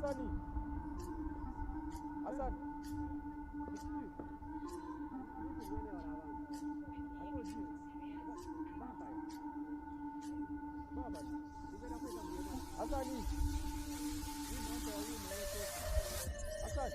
Hasani. Hasan. Hasani. Hasan.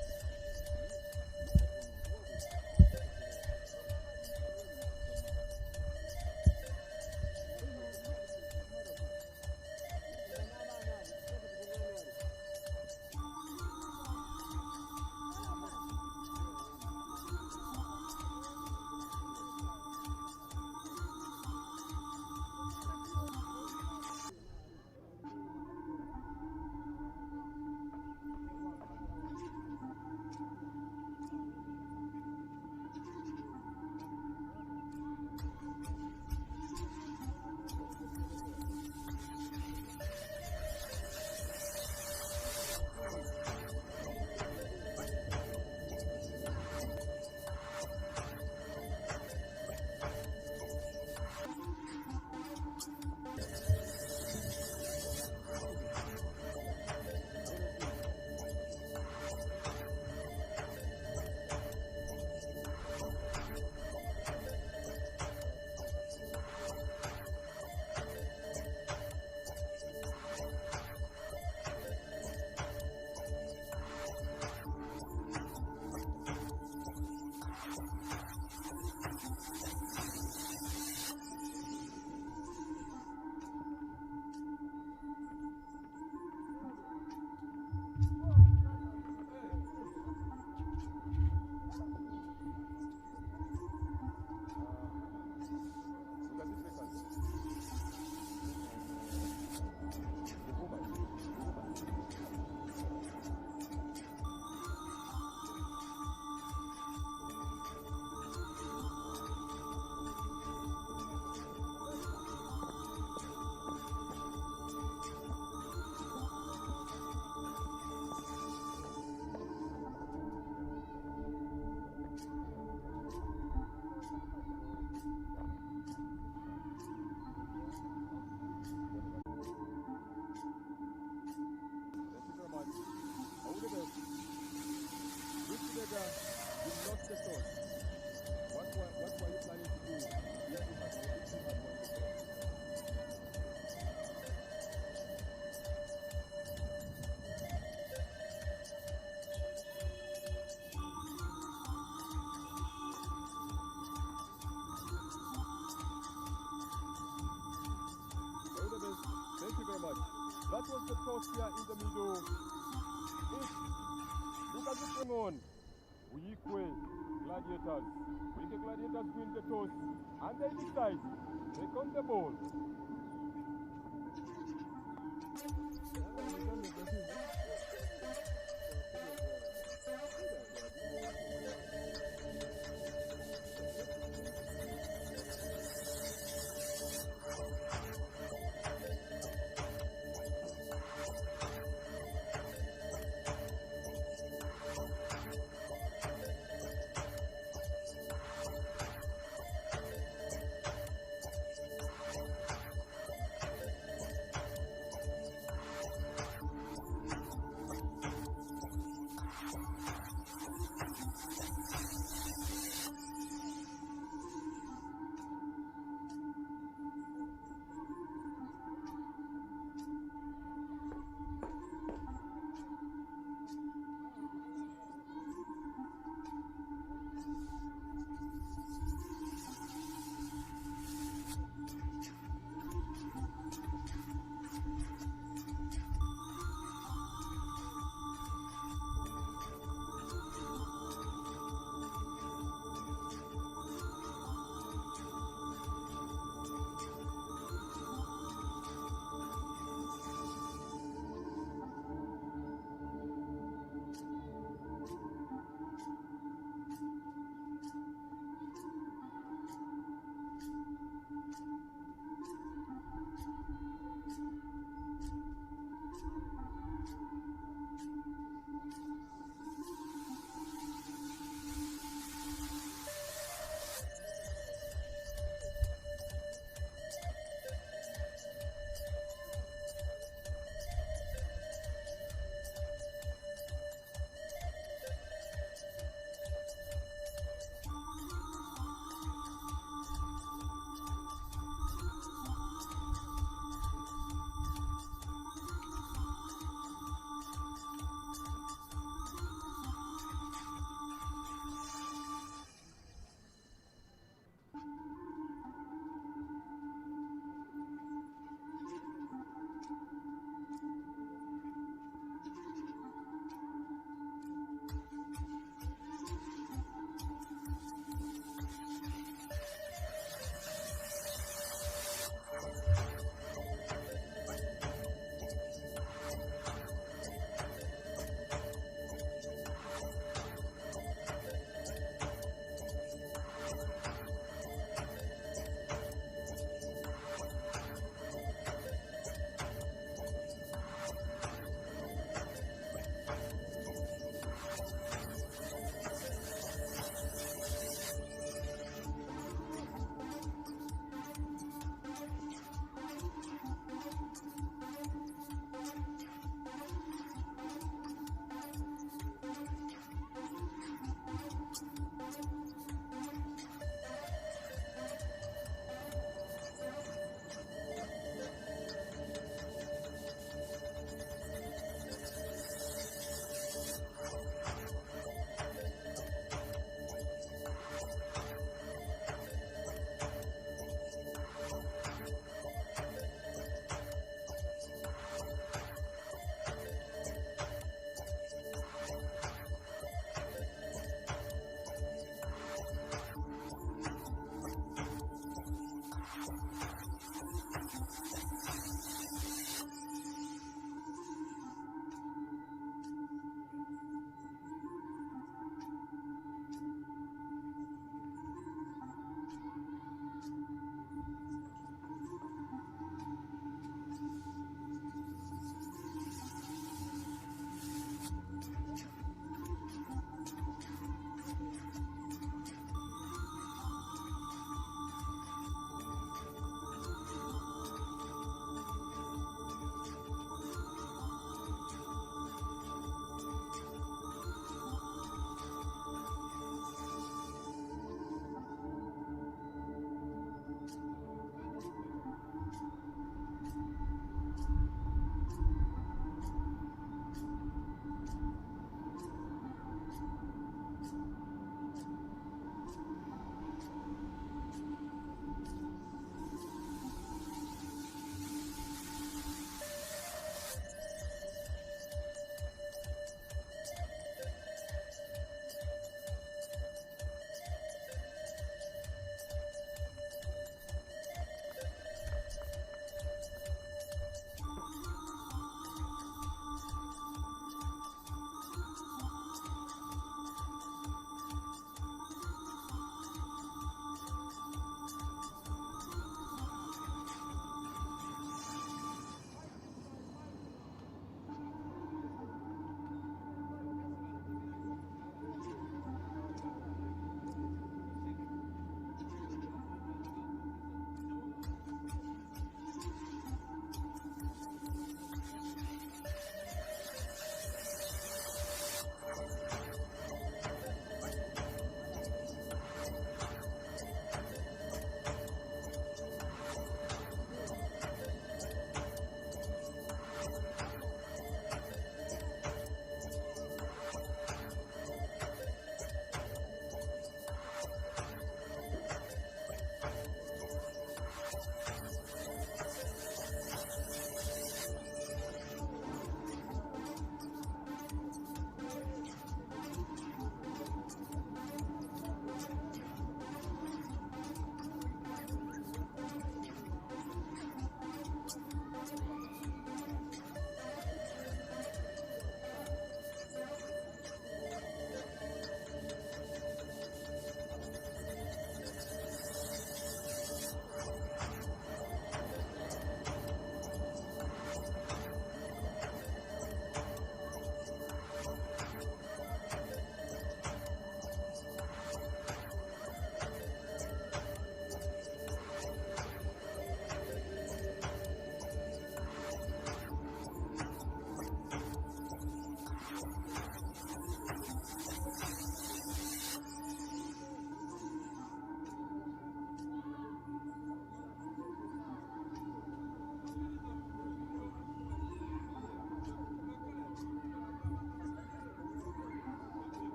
That was the toss here in the middle. Lugazi going on. Buikwe, Gladiators. Buikwe Gladiators win the toss. And they decide. Take on the ball.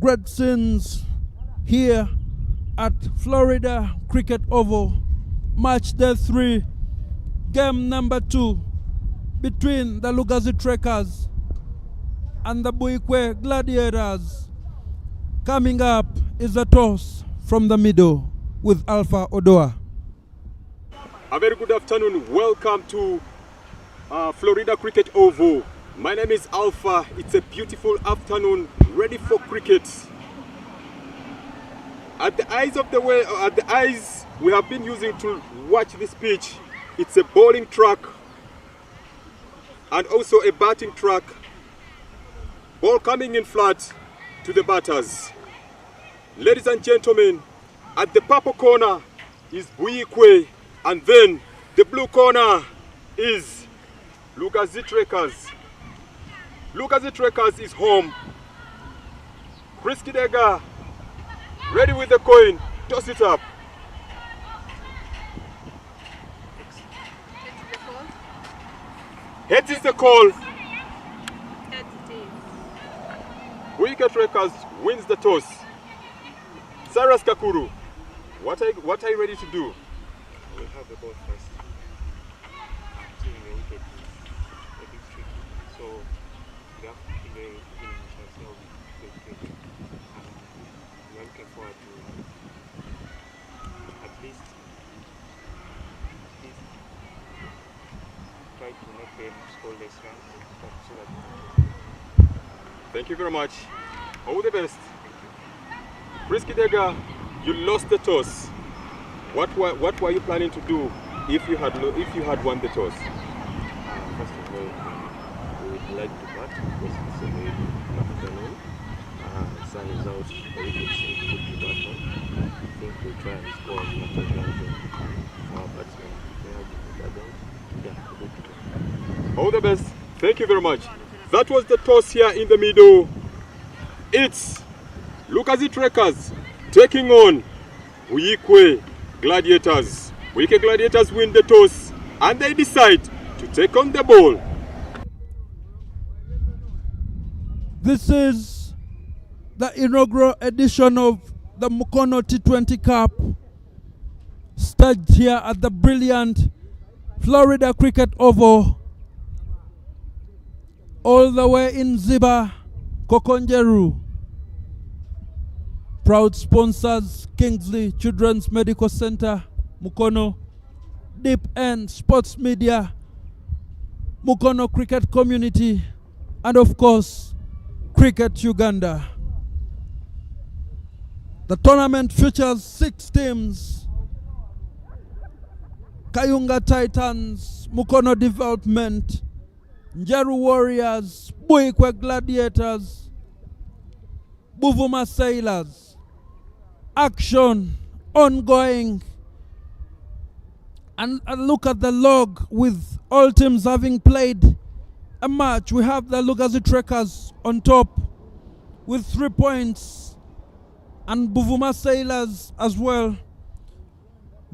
great scenes here at Florida Cricket Oval. Match day 3, game number 2 between the Lugazi Trekkers and the Buikwe Gladiators. Coming up is a toss from the middle with Alpha Odoa. A very good afternoon. Welcome to Florida Cricket Oval. My name is Alpha. It's a beautiful afternoon, ready for cricket. At the eyes we have been using to watch this pitch, it's a bowling track and also a batting track. Ball coming in flat to the batters. Ladies and gentlemen, at the purple corner is Buikwe, and then the blue corner is Lugazi Trekkers. Lugazi Trekkers is home. Chris Kidega, ready with the coin, toss it up. Heads is the call. Buikwe Trekkers wins the toss. Cyrus Kakuru, what are you ready to do? We'll have the ball first. Seeing the wicket is a bit tricky. So we have to be very chance now with quick. And we're looking forward to at least try to make them score less runs so that. Thank you very much. All the best. Chris Kidega, you lost the toss. What were you planning to do if you had won the toss? First of all, we would like to bat because it's a very good afternoon. Sun is out, the wickets could be bat on. I think we'll try and score as much as runs from our batsmen. All the best. Thank you very much. That was the toss here in the middle. It's Lugazi Trekkers taking on Buikwe Gladiators. Buikwe Gladiators win the toss and they decide to take on the ball. This is the inaugural edition of the Mukono T20 Cup, staged here at the brilliant Florida Cricket Oval, all the way in Ziba, Kokonjeru. Proud sponsors: Kingsley Children's Medical Center, Mukono, Deep End Sports Media, Mukono Cricket Community, and of course, Cricket Uganda. The tournament features 6 teams: Kayunga Titans, Mukono Development, Njeru Warriors, Buikwe Gladiators, Buvuma Sailors. Action ongoing, and look at the log with all teams having played a match. We have the Lugazi Trekkers on top with 3 points, and Buvuma Sailors as well.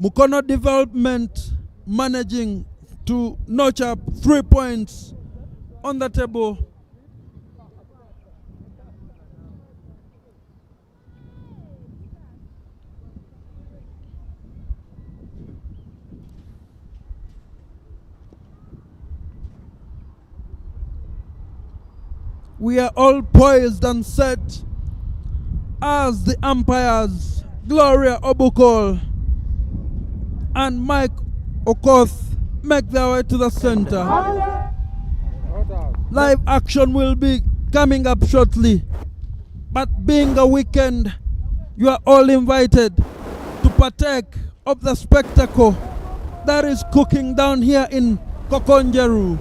Mukono Development managing to notch up 3 points on the table. We are all poised and set as the umpires Gloria Obukol and Mike Okoth make their way to the center. Live action will be coming up shortly, but being a weekend, you are all invited to partake of the spectacle that is cooking down here in Kokonjeru.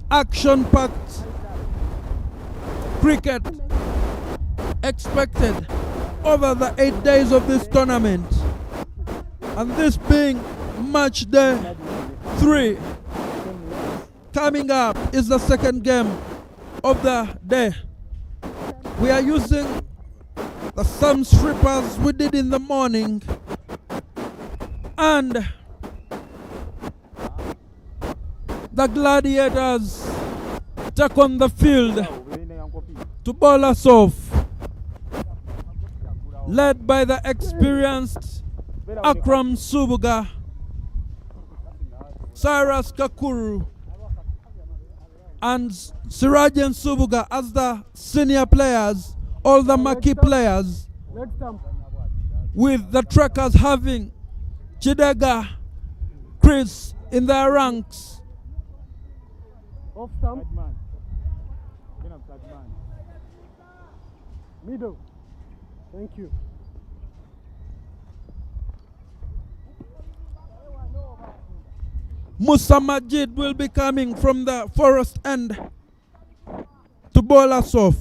Action-packed cricket expected over the 8 days of this tournament, and this being match day 3. Coming up is the second game of the day. We are using the same strippers we did in the morning, and the Gladiators attack on the field to bowl us off. Led by the experienced Akram Subuga, Cyrus Kakuru, and Sirajan Subuga as the senior players, all the marquee players, with the Trekkers having Chidega, Chris in their ranks. Off stump. Middle. Thank you. Musa Majid will be coming from the forest end to bowl us off.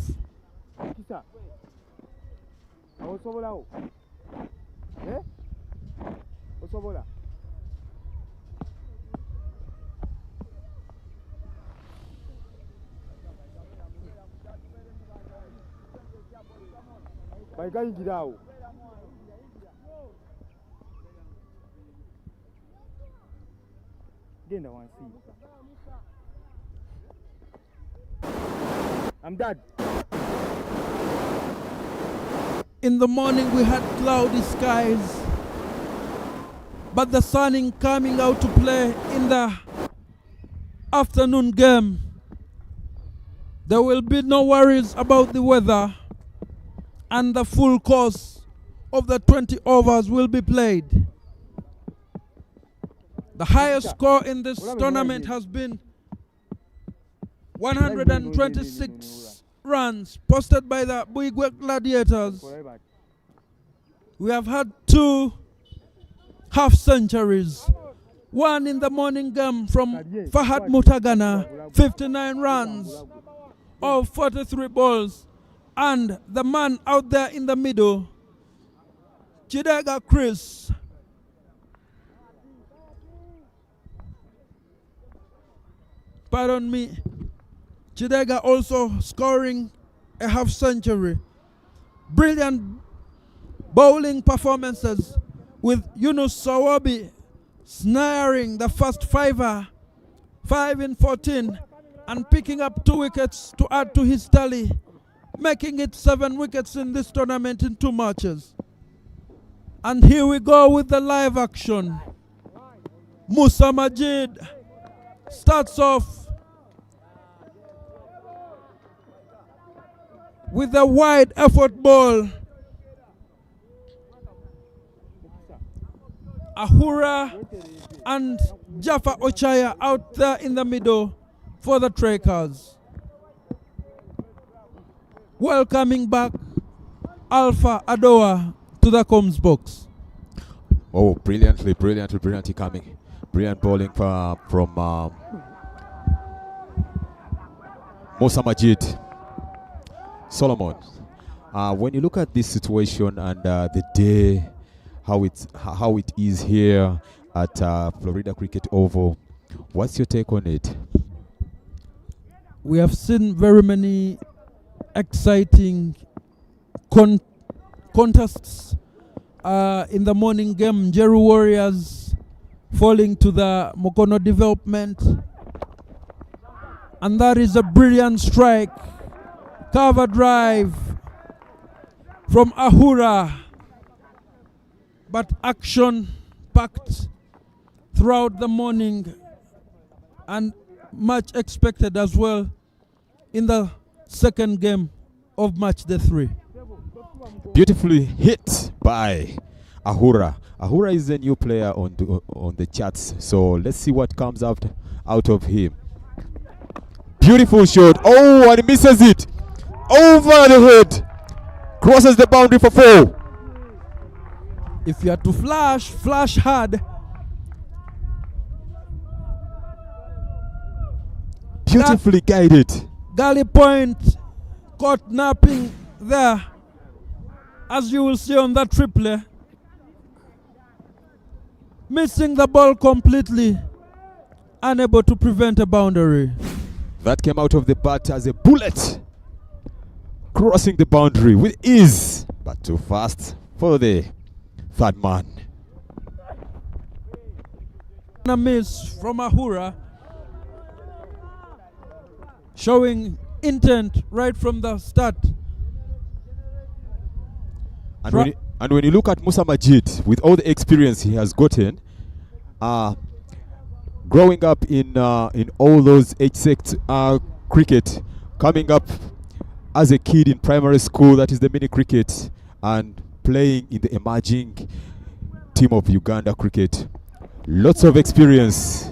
I'm done. In the morning we had cloudy skies, but the sun coming out to play in the afternoon game. There will be no worries about the weather, and the full course of the 20 overs will be played. The highest score in this tournament has been 126 runs posted by the Buikwe Gladiators. We have had 2 half centuries. One in the morning game from Fahad Mutagana, 59 runs of 43 balls. And the man out there in the middle, Chidega Chris, pardon me, Chidega also scoring a half century. Brilliant bowling performances with Yunus Sawabi snaring the first fiver, 5 in 14, and picking up 2 wickets to add to his tally, making it 7 wickets in this tournament in 2 matches. And here we go with the live action. Musa Majid starts off with a wide effort ball. Ahura and Jaffa Ochaya out there in the middle for the Trekkers. Welcoming back Alpha Adoa to the comms box. Oh, brilliantly coming. Brilliant bowling from Musa Majid. Solomon, when you look at this situation and the day, how it is here at Florida Cricket Oval, what's your take on it? We have seen very many exciting contests in the morning game. Jeru Warriors falling to the Mukono development, and that is a brilliant strike. Cover drive from Ahura, but action packed throughout the morning and much expected as well in the second game of match day 3. Beautifully hit by Ahura. Ahura is a new player on the charts, so let's see what comes out of him. Beautiful shot. Oh, and he misses it. Over the head. Crosses the boundary for 4. If you are to flash hard. Beautifully guided. Galley Point caught napping there, as you will see on that triple. Missing the ball completely, unable to prevent a boundary. That came out of the bat as a bullet, crossing the boundary with ease, but too fast for the third man. A miss from Ahura. showing intent right from the start. And when you look at Musa Majid, with all the experience he has gotten, growing up in all those age-sect cricket, coming up as a kid in primary school, that is the mini cricket, and playing in the emerging team of Uganda cricket. Lots of experience.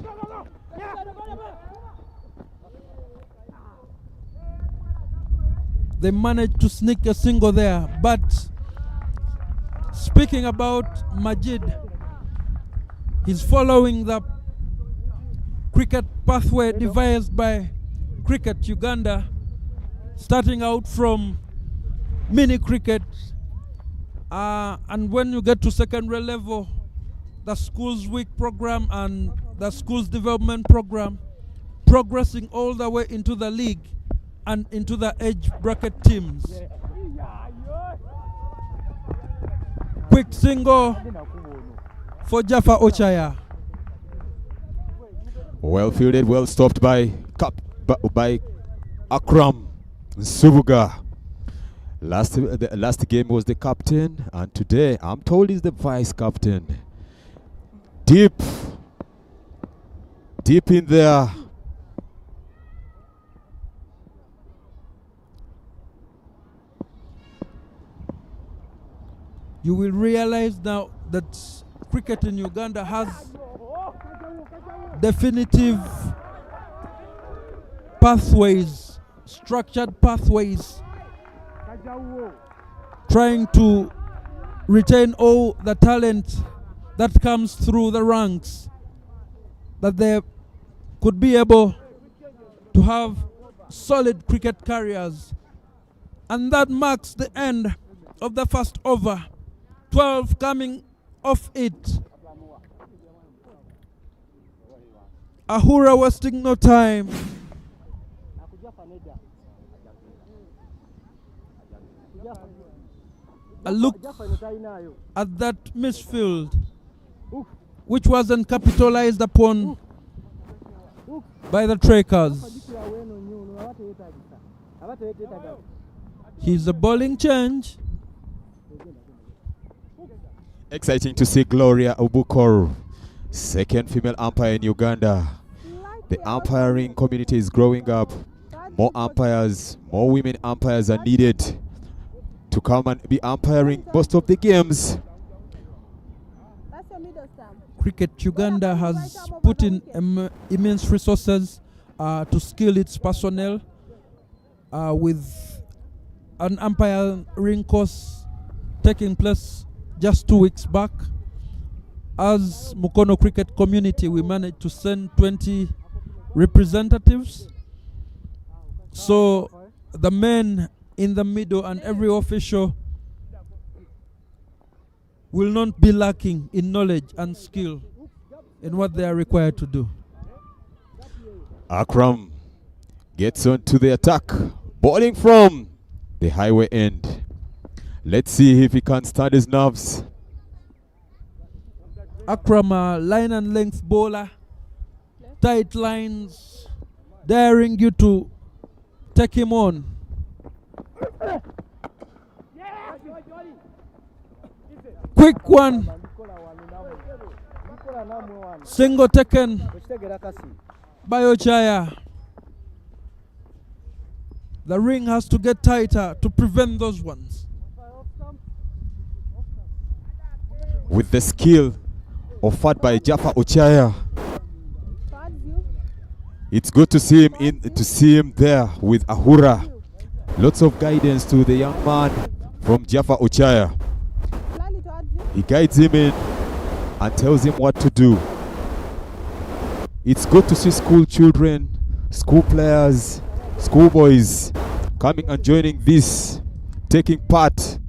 They managed to sneak a single there, but speaking about Majid, he's following the cricket pathway devised by Cricket Uganda, starting out from mini cricket, and when you get to secondary level, the schools week program and the schools development program, progressing all the way into the league and into the age bracket teams. Quick single for Jaffa Ochaya. Well fielded, well stopped by Akram Subuga. The last game was the captain, and today I'm told he's the vice captain. Deep in there. You will realize now that cricket in Uganda has definitive pathways, structured pathways, trying to retain all the talent that comes through the ranks, that they could be able to have solid cricket careers. And that marks the end of the first over. 12 coming off it. Ahura wasting no time. A look at that misfield, which wasn't capitalized upon by the Trackers. He's a bowling change. Exciting to see Gloria Obukor, second female umpire in Uganda. The umpiring community is growing up. More umpires, more women umpires are needed to come and be umpiring most of the games. Cricket Uganda has put in immense resources to skill its personnel with an umpiring course taking place just 2 weeks back. As Mukono cricket community, we managed to send 20 representatives. So the men in the middle and every official will not be lacking in knowledge and skill in what they are required to do. Akram gets on to the attack, bowling from the highway end. Let's see if he can stand his nerves. Akram, line and length bowler, tight lines, daring you to take him on. Quick one. Single taken by Ochaya. The ring has to get tighter to prevent those ones. With the skill offered by Jaffa Ochaya, it's good to see him there with Ahura. Lots of guidance to the young man from Jaffa Ochaya. He guides him in and tells him what to do. It's good to see school children, school players, schoolboys coming and joining this, taking part.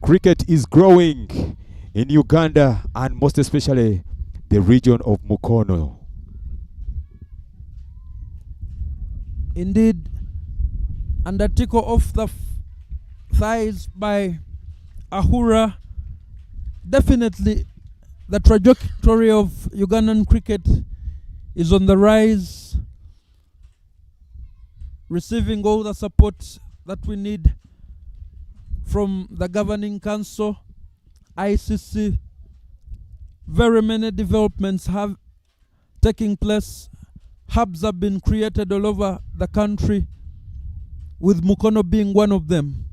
Cricket is growing in Uganda and most especially the region of Mukono. Indeed, and a tickle off the thighs by Ahura. Definitely the trajectory of Ugandan cricket is on the rise. receiving all the support that we need from the governing council, ICC. Very many developments have taken place. Hubs have been created all over the country, with Mukono being one of them.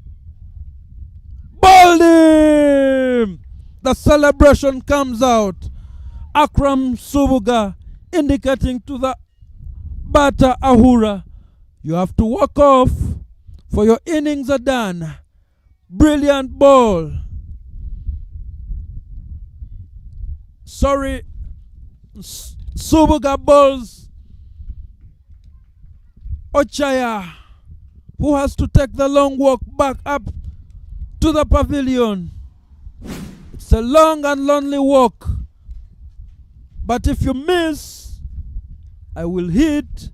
Bowled him! The celebration comes out. Akram Subuga indicating to the batter Ahura, you have to walk off, for your innings are done. Brilliant ball. Sorry, Subuga balls Ochaya, who has to take the long walk back up to the pavilion. It's a long and lonely walk, but if you miss, I will hit.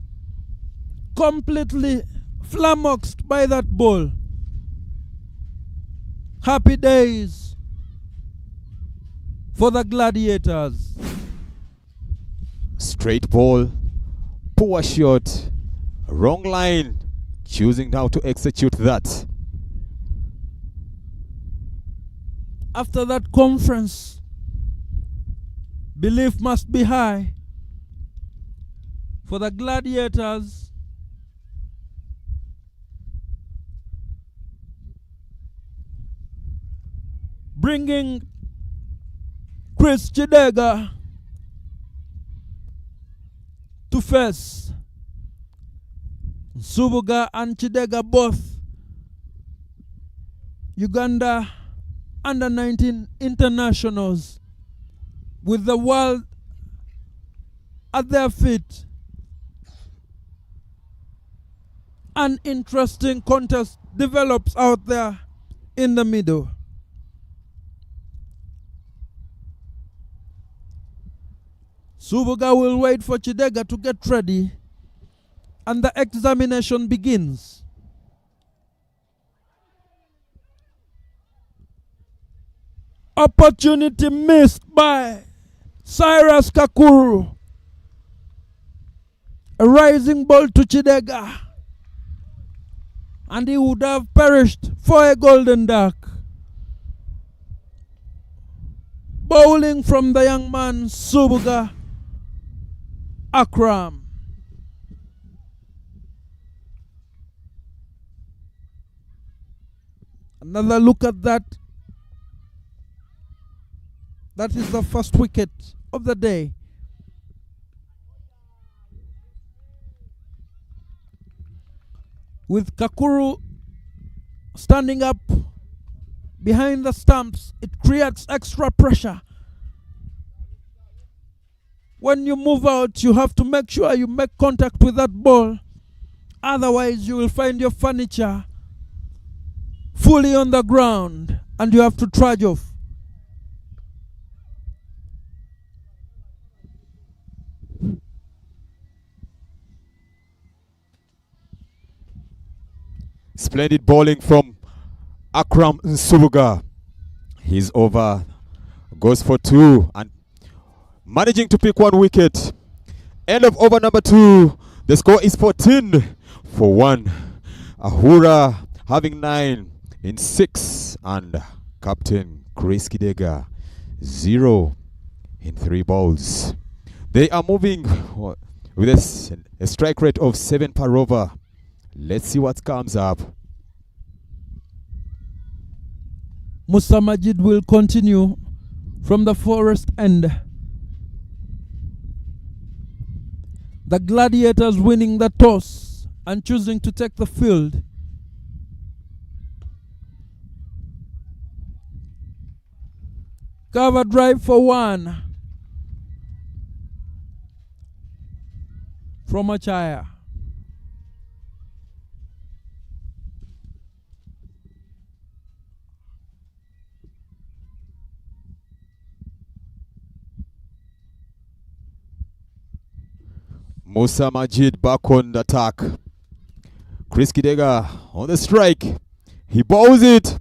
Completely flummoxed by that ball. Happy days for the Gladiators. Straight ball, poor shot, wrong line, choosing now to execute that. After that conference, belief must be high for the Gladiators. Bringing Chris Chidega to face. Subuga and Chidega both Uganda under 19 internationals with the world at their feet. An interesting contest develops out there in the middle. Subuga will wait for Chidega to get ready, and the examination begins. Opportunity missed by Cyrus Kakuru. A rising ball to Chidega, and he would have perished for a golden duck. Bowling from the young man Subuga Akram. Another look at that. That is the first wicket of the day. With Kakuru standing up behind the stumps, it creates extra pressure. When you move out, you have to make sure you make contact with that ball. Otherwise, you will find your furniture fully on the ground and you have to trudge off. Splendid bowling from Akram Nsubuga. He's over, goes for 2 and managing to pick 1 wicket. End of over number 2. The score is 14-1. Ahura having 9 in 6 and Captain Chris Kidega 0 in 3 balls. They are moving with a strike rate of 7 per over. Let's see what comes up. Musa Majid will continue from the forest end. The Gladiators winning the toss and choosing to take the field. Cover drive for 1 from Achaya. Musa Majid back on the attack. Chris Kidega on the strike. He bowls it.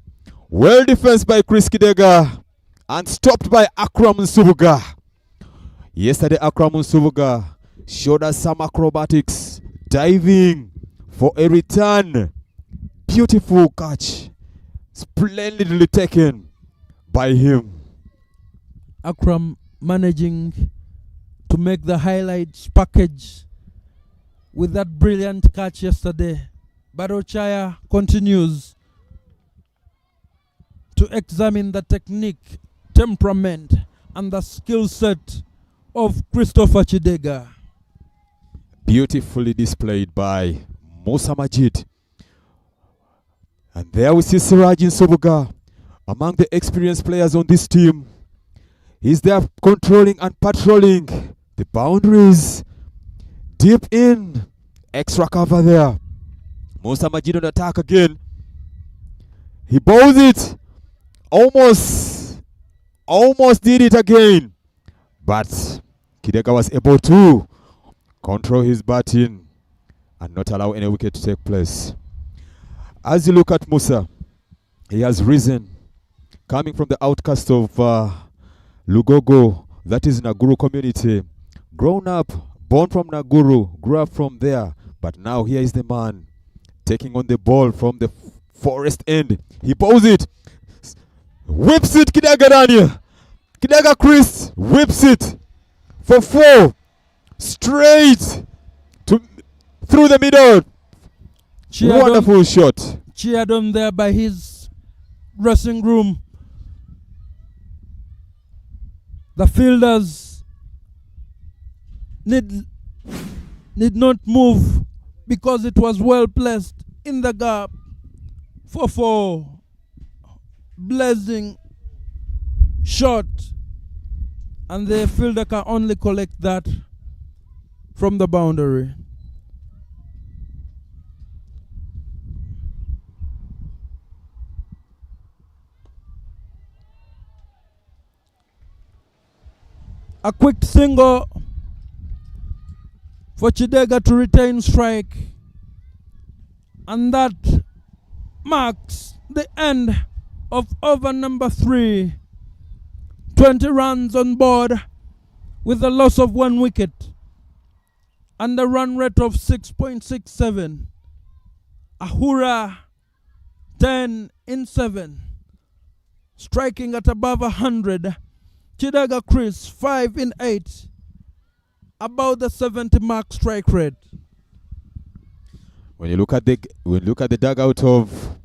Well defense by Chris Kidega and stopped by Akram Nsubuga. Yesterday Akram Nsubuga showed us some acrobatics, diving for a return. Beautiful catch. Splendidly taken by him. Akram managing to make the highlights package with that brilliant catch yesterday. Barochaya continues to examine the technique, temperament, and the skill set of Christopher Chidega. Beautifully displayed by Musa Majid. And there we see Sirajin Sobuga, among the experienced players on this team. He's there controlling and patrolling the boundaries. Deep in, extra cover there. Musa Majid on attack again. He bowls it. Almost did it again. But Chidega was able to control his batting and not allow any wicket to take place. As you look at Musa, he has risen, coming from the outcast of Lugogo, that is Naguru community. Grown up, born from Naguru, grew up from there, but now here is the man taking on the ball from the forest end. He bowls it, whips it, Chidega Daniel. Chidega Chris whips it for 4, straight to through the middle. Wonderful shot. Cheered on there by his dressing room. The fielders need not move because it was well placed in the gap for 4. Blazing shot, and the fielder can only collect that from the boundary. A quick single for Chidega to retain strike, and that marks the end of over number 3. 20 runs on board with a loss of 1 wicket and a run rate of 6.67. Ahura 10 in 7, striking at above 100. Chidega Chris 5 in 8, about the 70 mark strike rate. When you look at the dugout of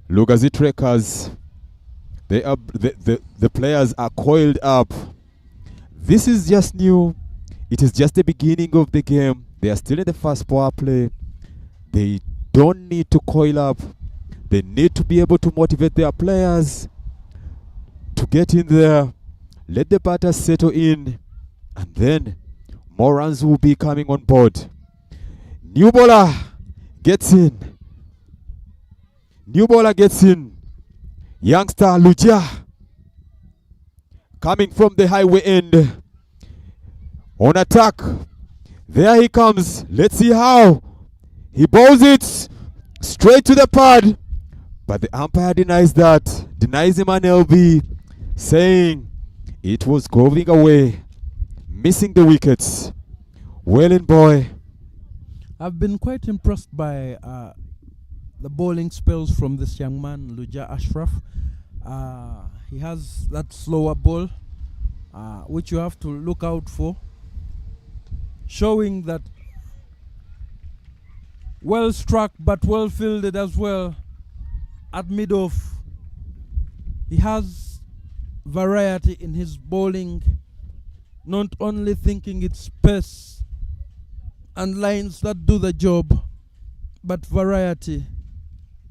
Lugazi Trekkers, they are the players are coiled up. This is just new. It is just the beginning of the game. They are still in the first power play. They don't need to coil up. They need to be able to motivate their players to get in there, let the batters settle in, and then more runs will be coming on board. New bowler gets in. Youngster Luja coming from the highway end on attack. There he comes. Let's see how he bowls it straight to the pad, but the umpire denies him an LB, saying it was going away, missing the wickets. Well in, boy. I've been quite impressed by the bowling spells from this young man, Luja Ashraf. He has that slower ball, which you have to look out for, showing that well struck but well fielded as well at mid-off. He has variety in his bowling, not only thinking it's pace and lines that do the job, but variety.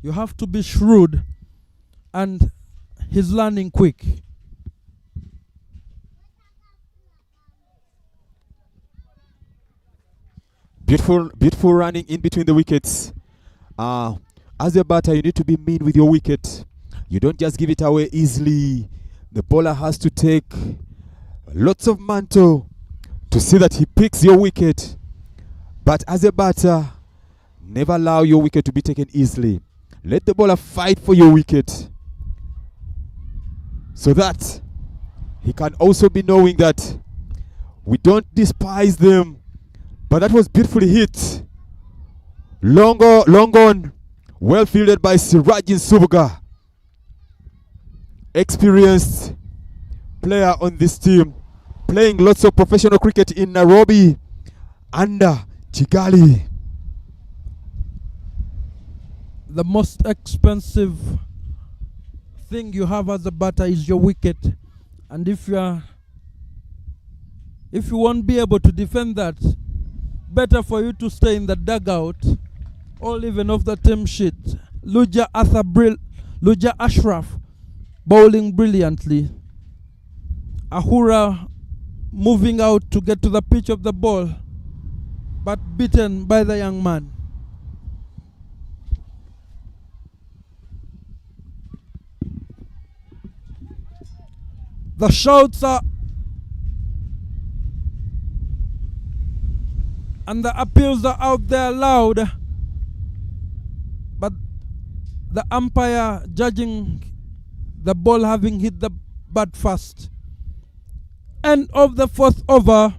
You have to be shrewd, and he's learning quick. Beautiful running in between the wickets. As a batter, you need to be mean with your wicket. You don't just give it away easily. The bowler has to take lots of mantle to see that he picks your wicket. But as a batter, never allow your wicket to be taken easily. Let the bowler fight for your wicket, so that he can also be knowing that we don't despise them. But that was beautifully hit Long on. Well fielded by Sirajin Subuga. Experienced player on this team. Playing lots of professional cricket in Nairobi and Kigali. The most expensive thing you have as a batter is your wicket, and if you won't be able to defend that, better for you to stay in the dugout or even off the team sheet. Luja Ashraf bowling brilliantly. Ahura moving out to get to the pitch of the ball, but beaten by the young man. The shouts are and the appeals are out there loud, but the umpire judging the ball having hit the bat first. End of the fourth over.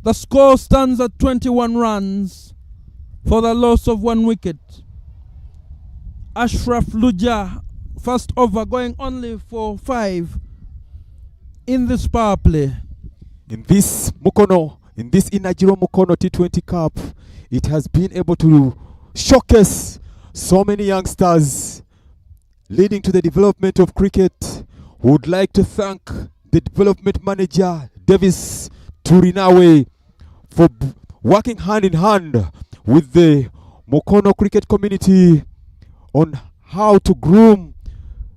The score stands at 21 runs for the loss of 1 wicket. Ashraf Luja, first over, going only for 5 in this power play. In this Inajiro Mukono T20 Cup, it has been able to showcase so many youngsters, leading to the development of cricket. Would like to thank the development manager, Davis Turinawe, for working hand in hand with the Mukono cricket community on how to groom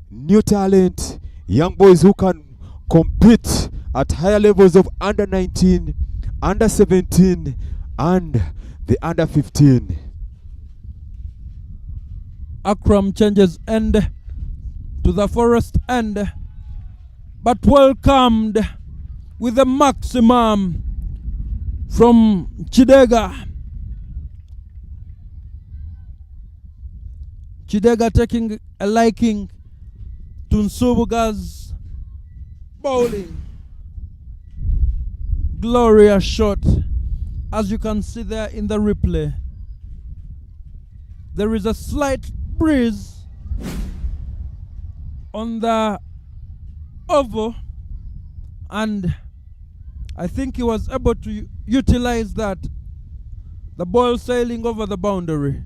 new talent, young boys who can compete at higher levels of under 19, under 17, and the under 15. Akram changes end to the forest end, but welcomed with a maximum from Chidega. Chidega taking a liking to Nsubuga's bowling. Glorious shot, as you can see there in the replay. There is a slight breeze on the oval, and I think he was able to utilize that. The ball sailing over the boundary.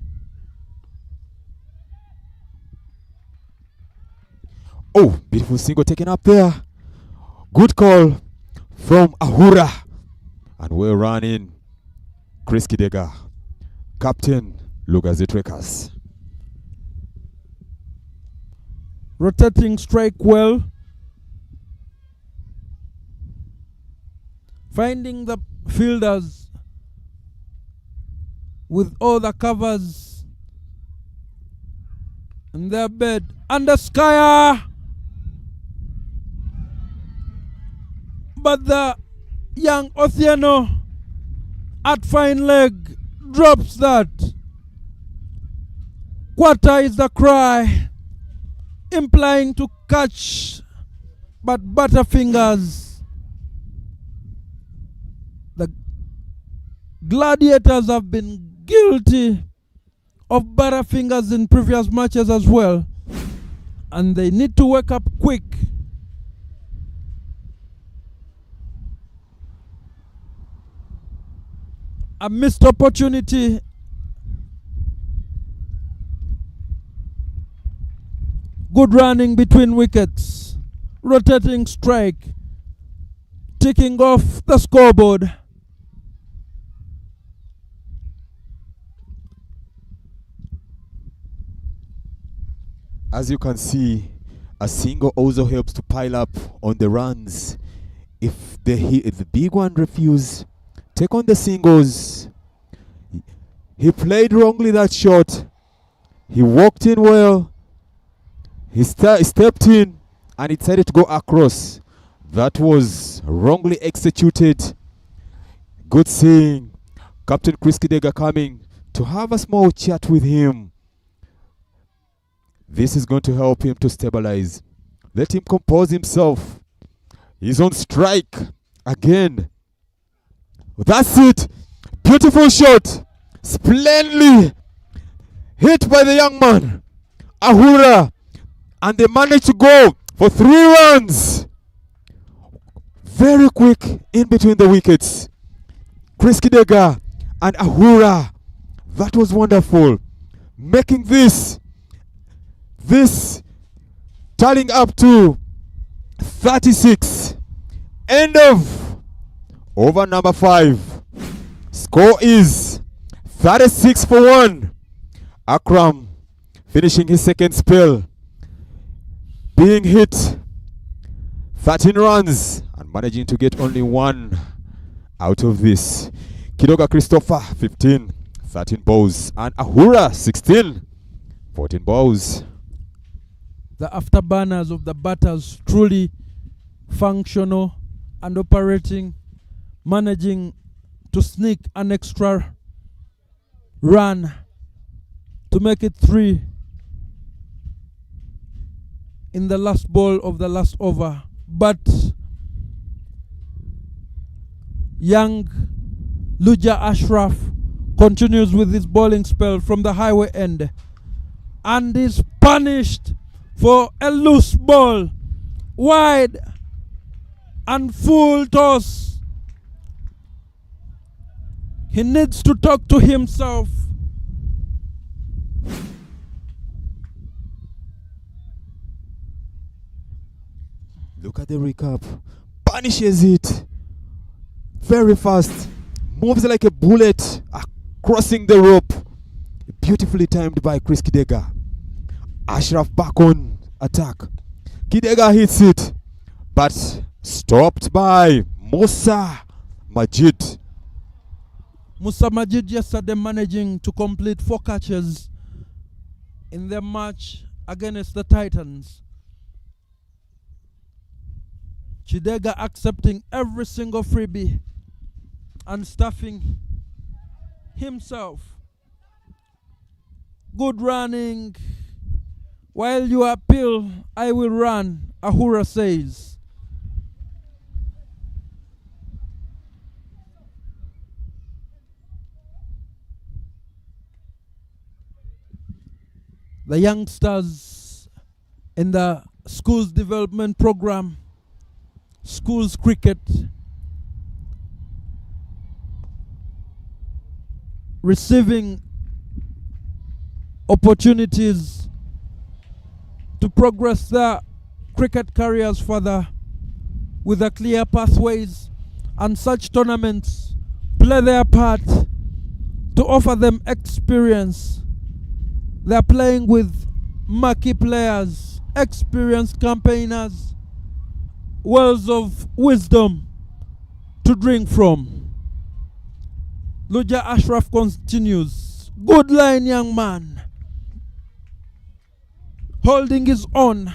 Oh, beautiful single taken up there. Good call from Ahura. And we're running Chris Kidega, captain Lugazi Trekkers. Rotating strike well. Finding the fielders with all the covers in their bed. Under Skyer. But the young Othiano at fine leg drops that. Quarter is the cry, implying to catch, but Butterfingers. The Gladiators have been guilty of Butterfingers in previous matches as well, and they need to wake up quick. A missed opportunity. Good running between wickets. Rotating strike. Ticking off the scoreboard. As you can see, a single also helps to pile up on the runs. If the big one refuse, take on the singles. He played wrongly that shot. He walked in well. He stepped in and he decided to go across. That was wrongly executed. Good seeing Captain Chris Kidega coming to have a small chat with him. This is going to help him to stabilize. Let him compose himself. He's on strike again. That's it. Beautiful shot. Splendidly hit by the young man, Ahura. And they managed to go for 3 runs. Very quick in between the wickets. Chris Kidega and Ahura. That was wonderful. Making this tallying up to 36. End of over number 5. Score is 36 for 1. Akram finishing his second spell, being hit 13 runs and managing to get only 1 out of this. Kidoga Christopher 15, 13 balls, and Ahura 16, 14 balls. The afterburners of the batters truly functional and operating, managing to sneak an extra run to make it 3 in the last ball of the last over. But young Luja Ashraf continues with his bowling spell from the highway end and is punished for a loose ball, wide and full toss. He needs to talk to himself. Look at the recap. Punishes it very fast. Moves like a bullet, crossing the rope. Beautifully timed by Chris Kidega. Ashraf back on attack. Kidega hits it, but stopped by Musa Majid. Musa Majid yesterday managing to complete 4 catches in their match against the Titans. Chidega accepting every single freebie and stuffing himself. Good running. While you appeal, I will run, Ahura says. The youngsters in the schools development program, schools cricket, receiving opportunities to progress their cricket careers further with the clear pathways, and such tournaments play their part to offer them experience. They're playing with marquee players, experienced campaigners, wells of wisdom to drink from. Luja Ashraf continues. Good line, young man. Holding his own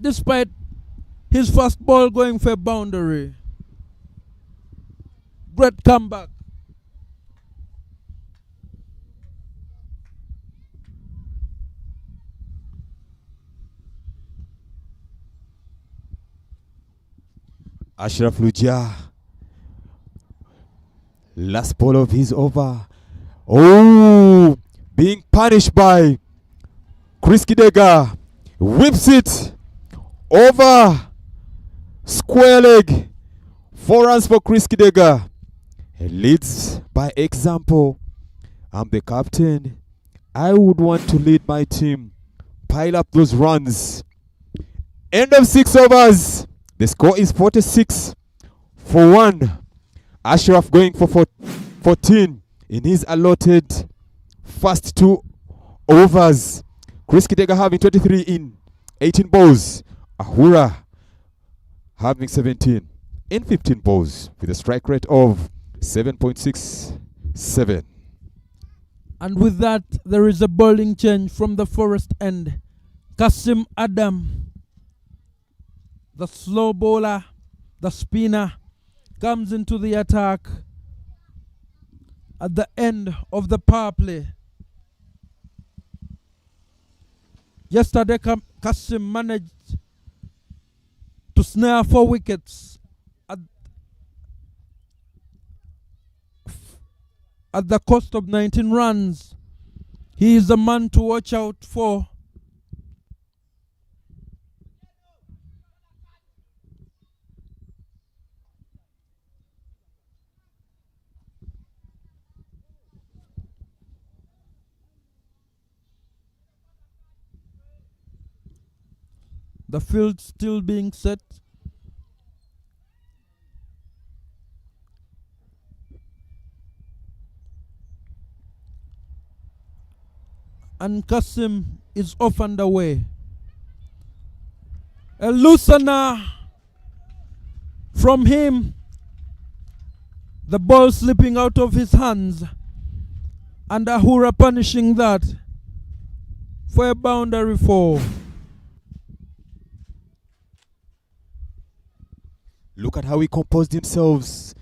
despite his first ball going for a boundary. Great comeback. Ashraf Luja, last ball of his over. Oh, being punished by Chris Kidega. Whips it over square leg. 4 runs for Chris Kidega. He leads by example. I'm the captain. I would want to lead my team. Pile up those runs. End of 6 overs. The score is 46 for 1. Ashraf going for 14 in his allotted first 2 overs. Chris Kidega having 23 in 18 balls. Ahura having 17 in 15 balls with a strike rate of 7.67. And with that, there is a bowling change from the forest end. Kasim Adam, the slow bowler, the spinner, comes into the attack at the end of the power play. Yesterday, Kasim managed to snare 4 wickets at the cost of 19 runs. He is the man to watch out for. The field still being set. And Kasim is off and away. A loosener from him. The ball slipping out of his hands. And Ahura punishing that for a boundary 4. Look at how he composed himself.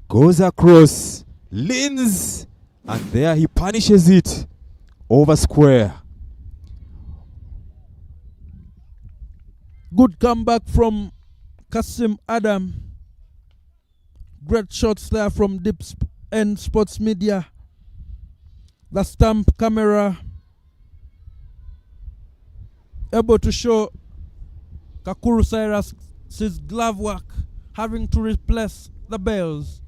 Goes across, leans, and there he punishes it over square. Good comeback from Kasim Adam. Great shots there from Deep End Sports Media. The stamp camera able to show Kakuru Cyrus's glove work having to replace the bells.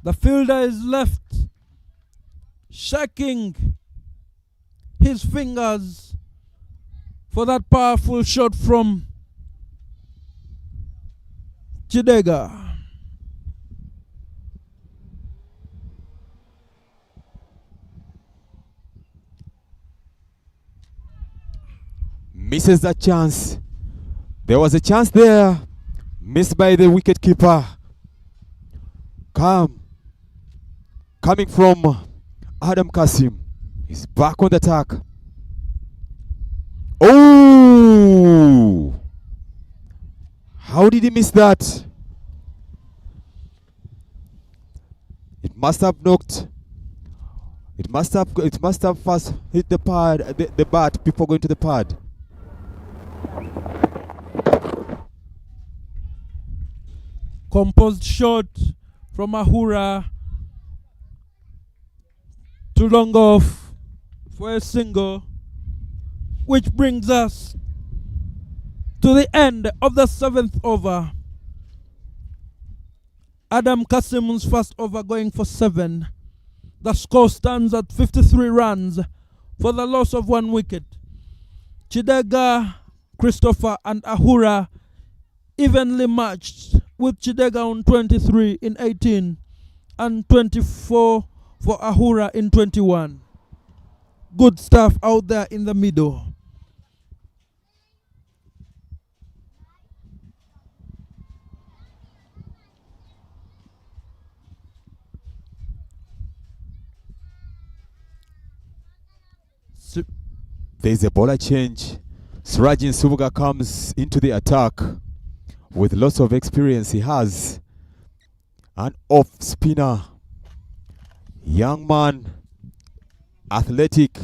The fielder is left shaking his fingers for that powerful shot from Chidega. Misses that chance. There was a chance there. Missed by the wicketkeeper. Coming from Adam Kasim. He's back on the attack. Oh! How did he miss that? It must have knocked. It must have first hit the pad, the bat before going to the pad. Composed shot from Ahura to long off for a single, which brings us to the end of the 7th over. Adam Kasim's first over going for 7. The score stands at 53 runs for the loss of 1 wicket. Chidega, Christopher and Ahura evenly matched, with Chidega on 23 in 18 and 24 for Ahura in 21. Good stuff out there in the middle. There's a bowler change. Surajin Subuga comes into the attack with lots of experience. He has an off spinner, young man, athletic,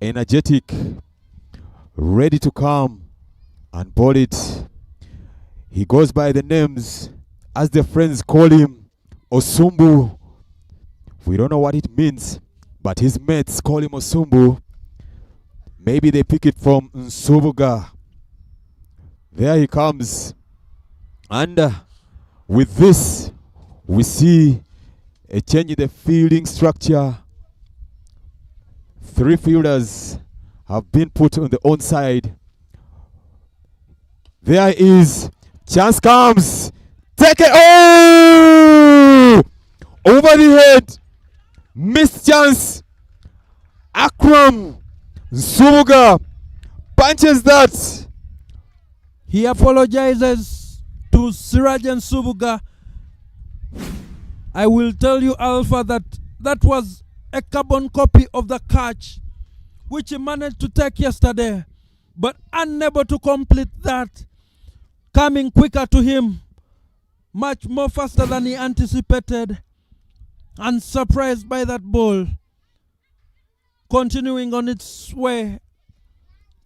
energetic, ready to come and bowl it. He goes by the names, as the friends call him, Osumbu. We don't know what it means, but his mates call him Osumbu. Maybe they pick it from Nsubuga. There he comes. And with this, we see a change in the fielding structure. 3 fielders have been put on the onside. There is, chance comes. Take it, oh! Over the head. Missed chance. Akram Nsubuga punches that. He apologizes to Sirajan Subuga. I will tell you, Alpha, that was a carbon copy of the catch which he managed to take yesterday, but unable to complete that, coming quicker to him, much more faster than he anticipated, and surprised by that ball, continuing on its way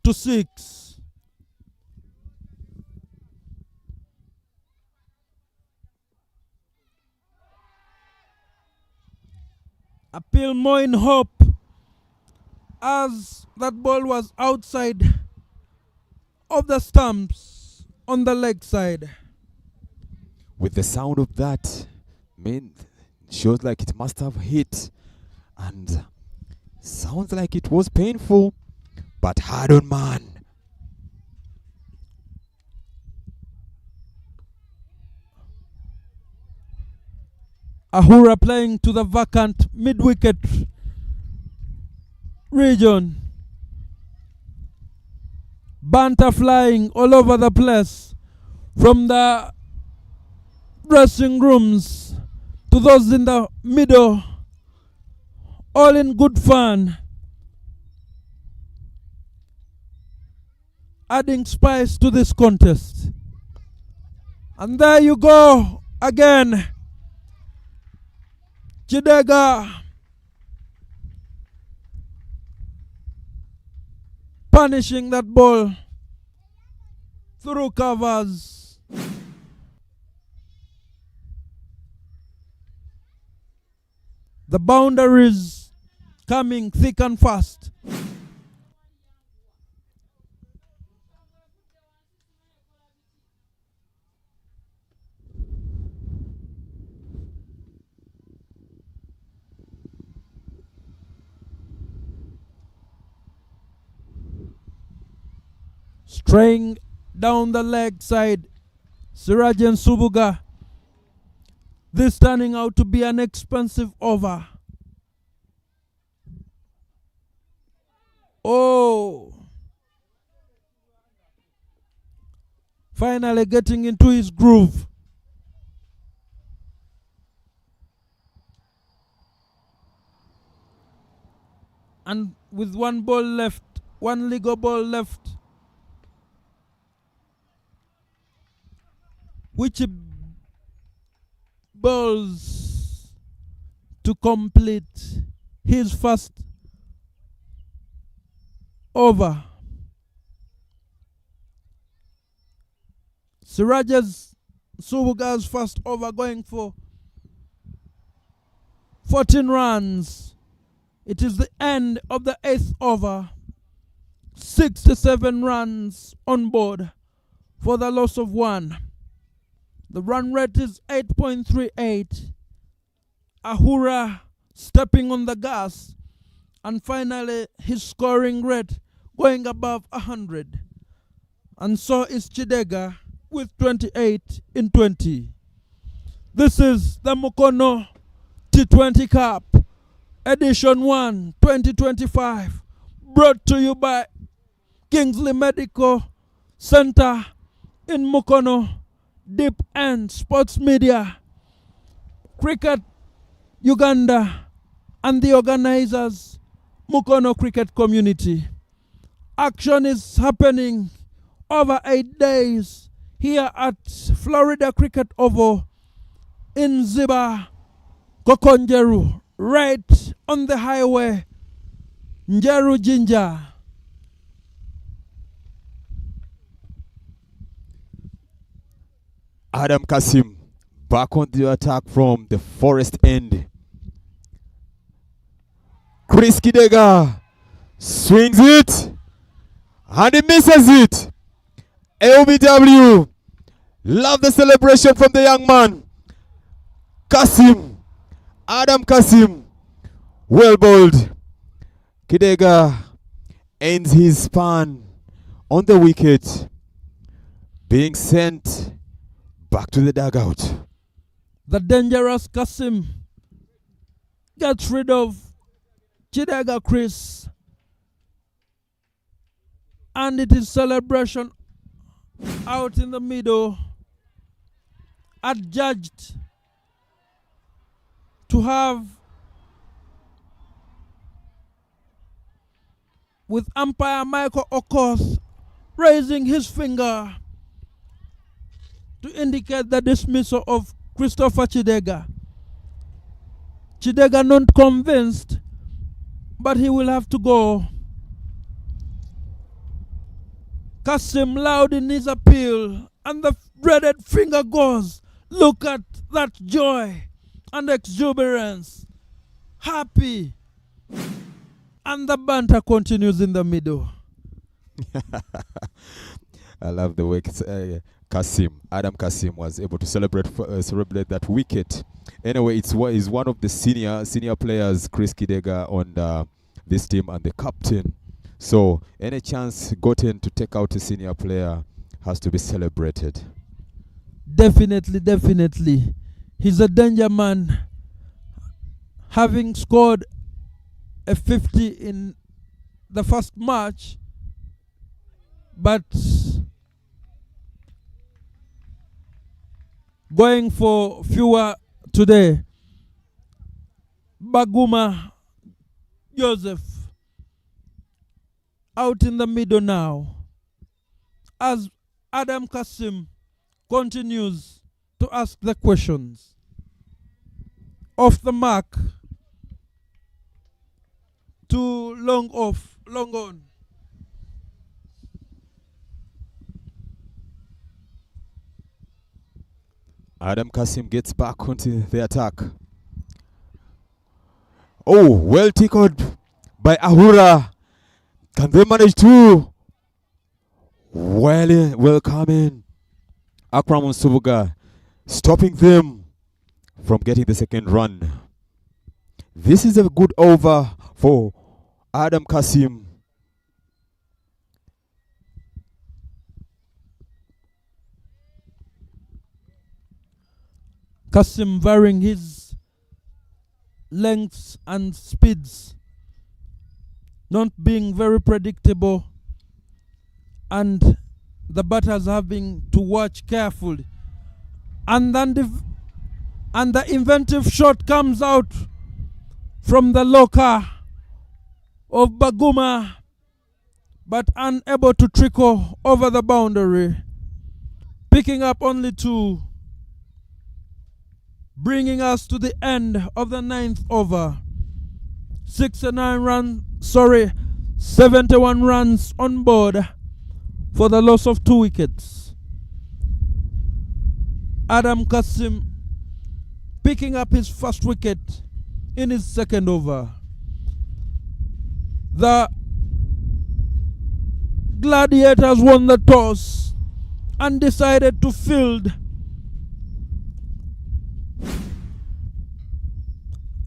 6-6. Appeal more in hope as that ball was outside of the stumps on the leg side. With the sound of that, shows like it must have hit, and sounds like it was painful, but hard on man. Ahura playing to the vacant mid-wicket region. Banter flying all over the place, from the dressing rooms to those in the middle, all in good fun, adding spice to this contest. And there you go again, Chidega punishing that ball through covers. The boundaries coming thick and fast. Straying down the leg side, Sirajan Subuga. This turning out to be an expensive over. Oh! Finally getting into his groove. And with one ball left, one legal ball left, which balls to complete his first over. Sirajas Subuga's first over going for 14 runs. It is the end of the 8th over. 67 runs on board for the loss of 1. The run rate is 8.38. Ahura stepping on the gas, and finally his scoring rate going above 100. And so is Chidega with 28 in 20. This is the Mukono T20 Cup Edition 1 2025, brought to you by Kingsley Medical Center in Mukono, Deep End Sports Media, Cricket Uganda, and the organizers, Mukono Cricket Community. Action is happening over 8 days here at Florida Cricket Oval in Ziba, Kokonjeru, right on the highway, Njeru Jinja. Adam Kasim back on the attack from the forest end. Chris Kidega swings it and he misses it. LBW, love the celebration from the young man. Kasim, Adam Kasim, well bowled. Kidega ends his span on the wicket, being sent back to the dugout. The dangerous Kasim gets rid of Chidega Chris, and it is celebration out in the middle, adjudged to have, with umpire Michael Okoth raising his finger to indicate the dismissal of Christopher Chidega. Chidega not convinced, but he will have to go. Kasim loud in his appeal, and the dreaded finger goes. Look at that joy and exuberance. Happy. And the banter continues in the middle. I love the way Adam Kasim was able to celebrate that wicket. Anyway, he's one of the senior players, Chris Kidega, on this team, and the captain. So any chance gotten to take out a senior player has to be celebrated. Definitely. He's a danger man, having scored a 50 in the first match, but going for fewer today. Baguma Joseph out in the middle now, as Adam Kasim continues to ask the questions. Off the mark to long off, long on. Adam Kasim gets back onto the attack. Oh, well tickled by Ahura. Can they manage to? Well coming. Akram Subuga stopping them from getting the second run. This is a good over for Adam Kasim. Kasim varying his lengths and speeds, not being very predictable, and the batters having to watch carefully. And then the inventive shot comes out from the locker of Baguma, but unable to trickle over the boundary, picking up only 2, bringing us to the end of the 9th over. 71 runs on board for the loss of 2 wickets. Adam Kasim picking up his first wicket in his second over. The Gladiators won the toss and decided to field,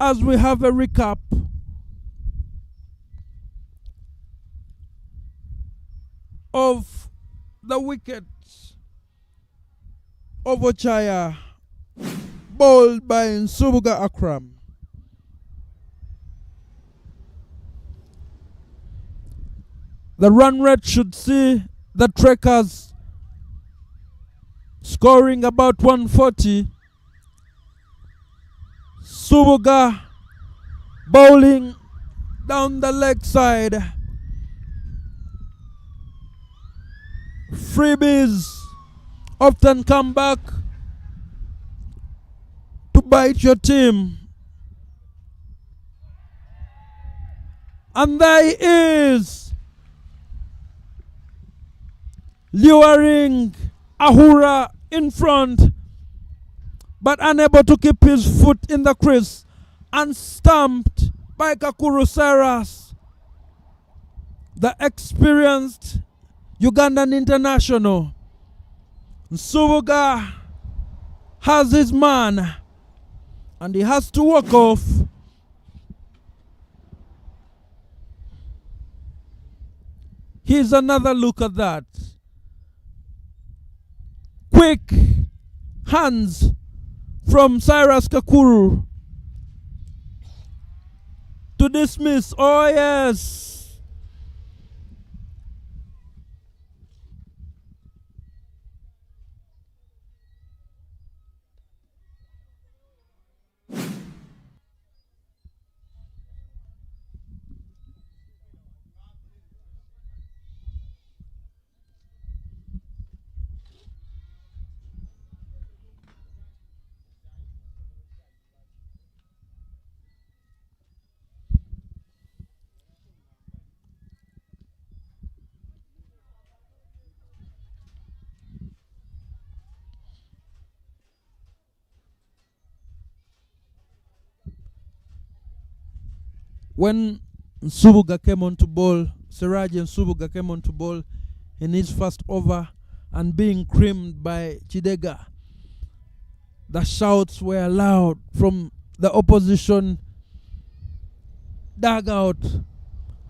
as we have a recap of the wickets of Ochaya, bowled by Nsubuga Akram. The run rate should see the Trekkers scoring about 140. Subuga bowling down the leg side. Freebies often come back to bite your team. And there he is, luring Ahura in front, but unable to keep his foot in the crease, and stamped by Kakuru Saras, the experienced Ugandan international. Nsubuga has his man, and he has to walk off. Here's another look at that. Quick hands from Cyrus Kakuru to dismiss. Oh yes. when Subuga came on to bowl, Siraji and Subuga came on to bowl in his first over and being creamed by Chidega, the shouts were loud from the opposition dugout.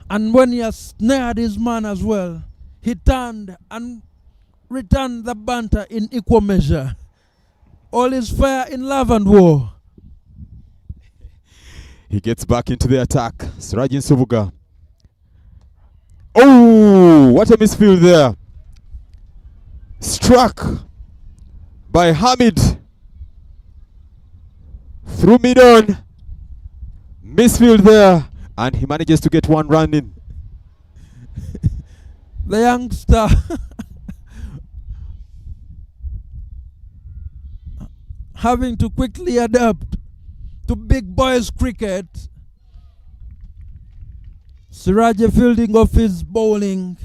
And when he has snared his man as well, he turned and returned the banter in equal measure. All is fair in love and war. He gets back into the attack. Sirajin Subuga. Oh, what a misfield there. Struck by Hamid. Through mid-on. Misfield there. And he manages to get one run in. The youngster having to quickly adapt to big boys cricket. Siraje fielding off his bowling.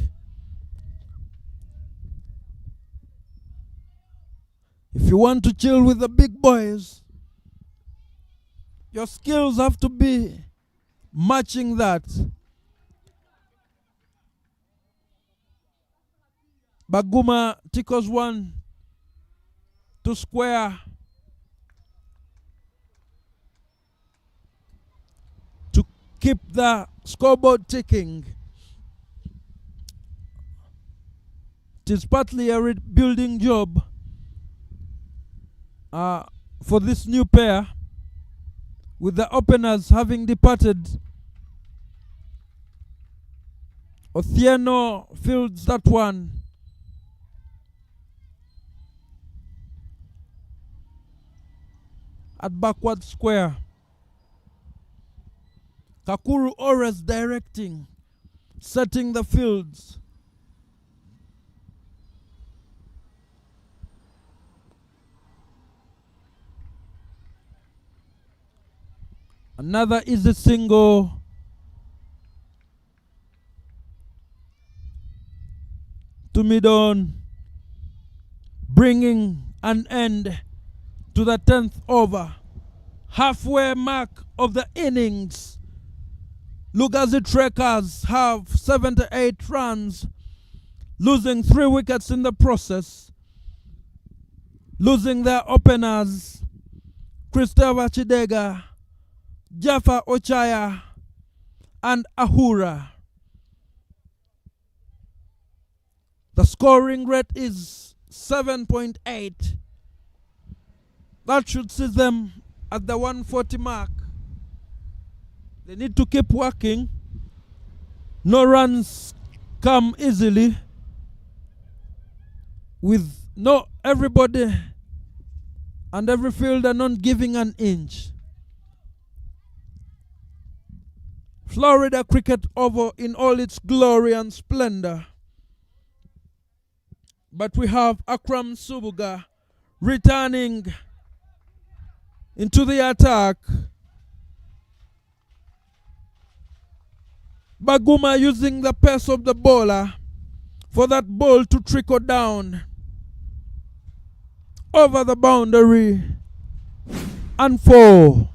If you want to chill with the big boys, your skills have to be matching that. Baguma tickles one to square to keep the scoreboard ticking. It is partly a rebuilding job for this new pair, with the openers having departed. Othieno fields that one. At backward square. Kakuru Ores directing, setting the fields. Another easy single. To mid-on, bringing an end to the 10th over. Halfway mark of the innings. Lugazi Trekkers have 78 runs, losing 3 wickets in the process. Losing their openers, Christopher Chidega, Jaffa Ochaya, and Ahura. The scoring rate is 7.8. That should see them at the 140 mark. They need to keep working. No runs come easily. With everybody and every fielder not giving an inch. Florida cricket over in all its glory and splendor. But we have Akram Subuga returning into the attack. Baguma using the pace of the bowler for that ball to trickle down over the boundary and fall.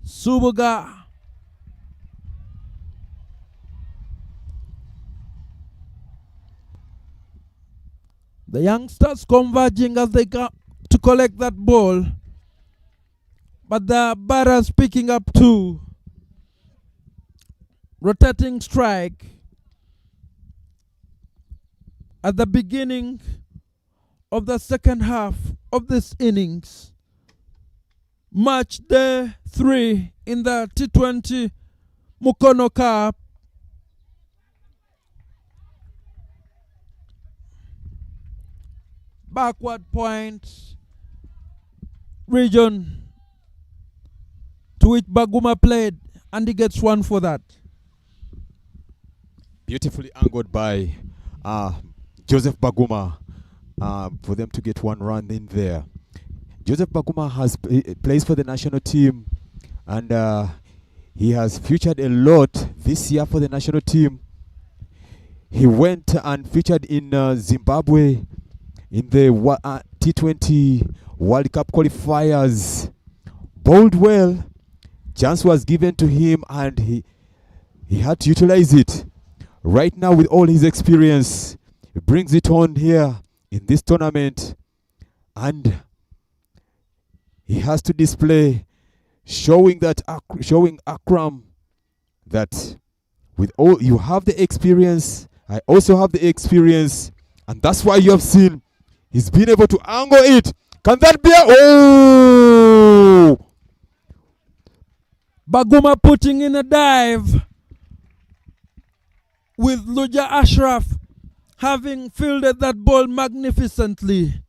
Subuga the youngsters converging as they go to collect that ball, but the batters picking up too. Rotating strike at the beginning of the second half of this innings. Match day 3 in the T20 Mukono Cup. Backward point region to which Baguma played, and he gets one for that. Beautifully angled by Joseph Baguma. for them to get one run in there. Joseph Baguma plays for the national team, and he has featured a lot this year for the national team. He went and featured in Zimbabwe in the T20 World Cup qualifiers. Bowled well. Chance was given to him and he had to utilize it. Right now, with all his experience, he brings it on here in this tournament, and he has to display, showing Akram that with all you have the experience, I also have the experience, and that's why you have seen he's been able to angle it. Can that be oh! Baguma putting in a dive with Luja Ashraf having fielded that ball magnificently.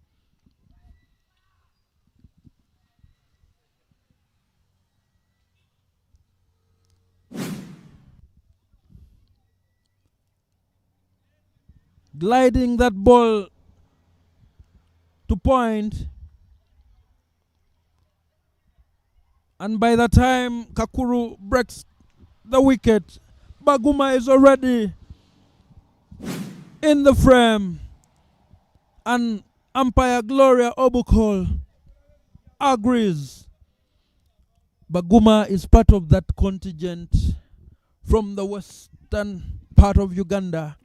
Gliding that ball to point, and by the time Kakuru breaks the wicket, Baguma is already in the frame, and umpire Gloria Obukol agrees. Baguma is part of that contingent from the western part of Uganda,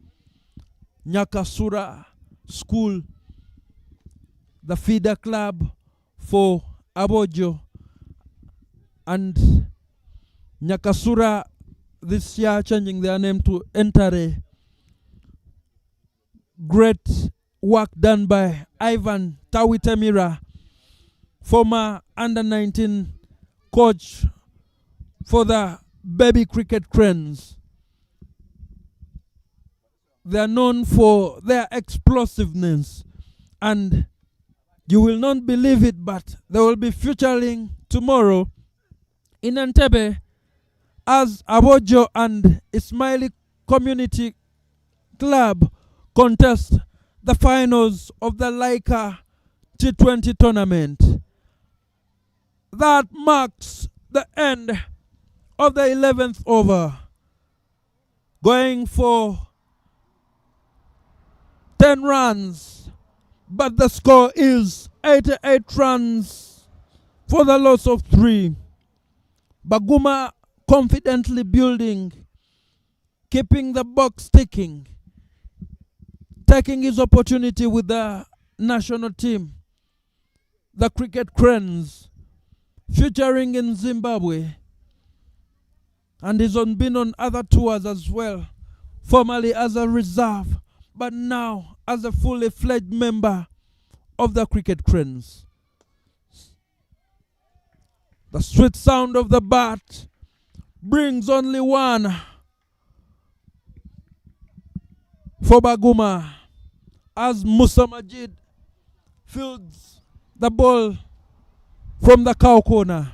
Nyakasura School, the feeder club for Abojo, and Nyakasura this year changing their name to Entare. Great work done by Ivan Tawitemira, former under-19 coach for the baby cricket cranes. They are known for their explosiveness, and you will not believe it, but they will be featuring tomorrow in Entebbe as Abojo and Ismaili Community Club contest the finals of the Laika T20 tournament. That marks the end of the 11th over, going for 10 runs, but the score is 88 runs for the loss of 3. Baguma confidently building, keeping the box ticking, taking his opportunity with the national team, the cricket cranes, featuring in Zimbabwe, and he's been on other tours as well, formerly as a reserve, but now as a fully fledged member of the cricket cranes. The sweet sound of the bat brings only one for Baguma as Musa Majid fields the ball from the cow corner.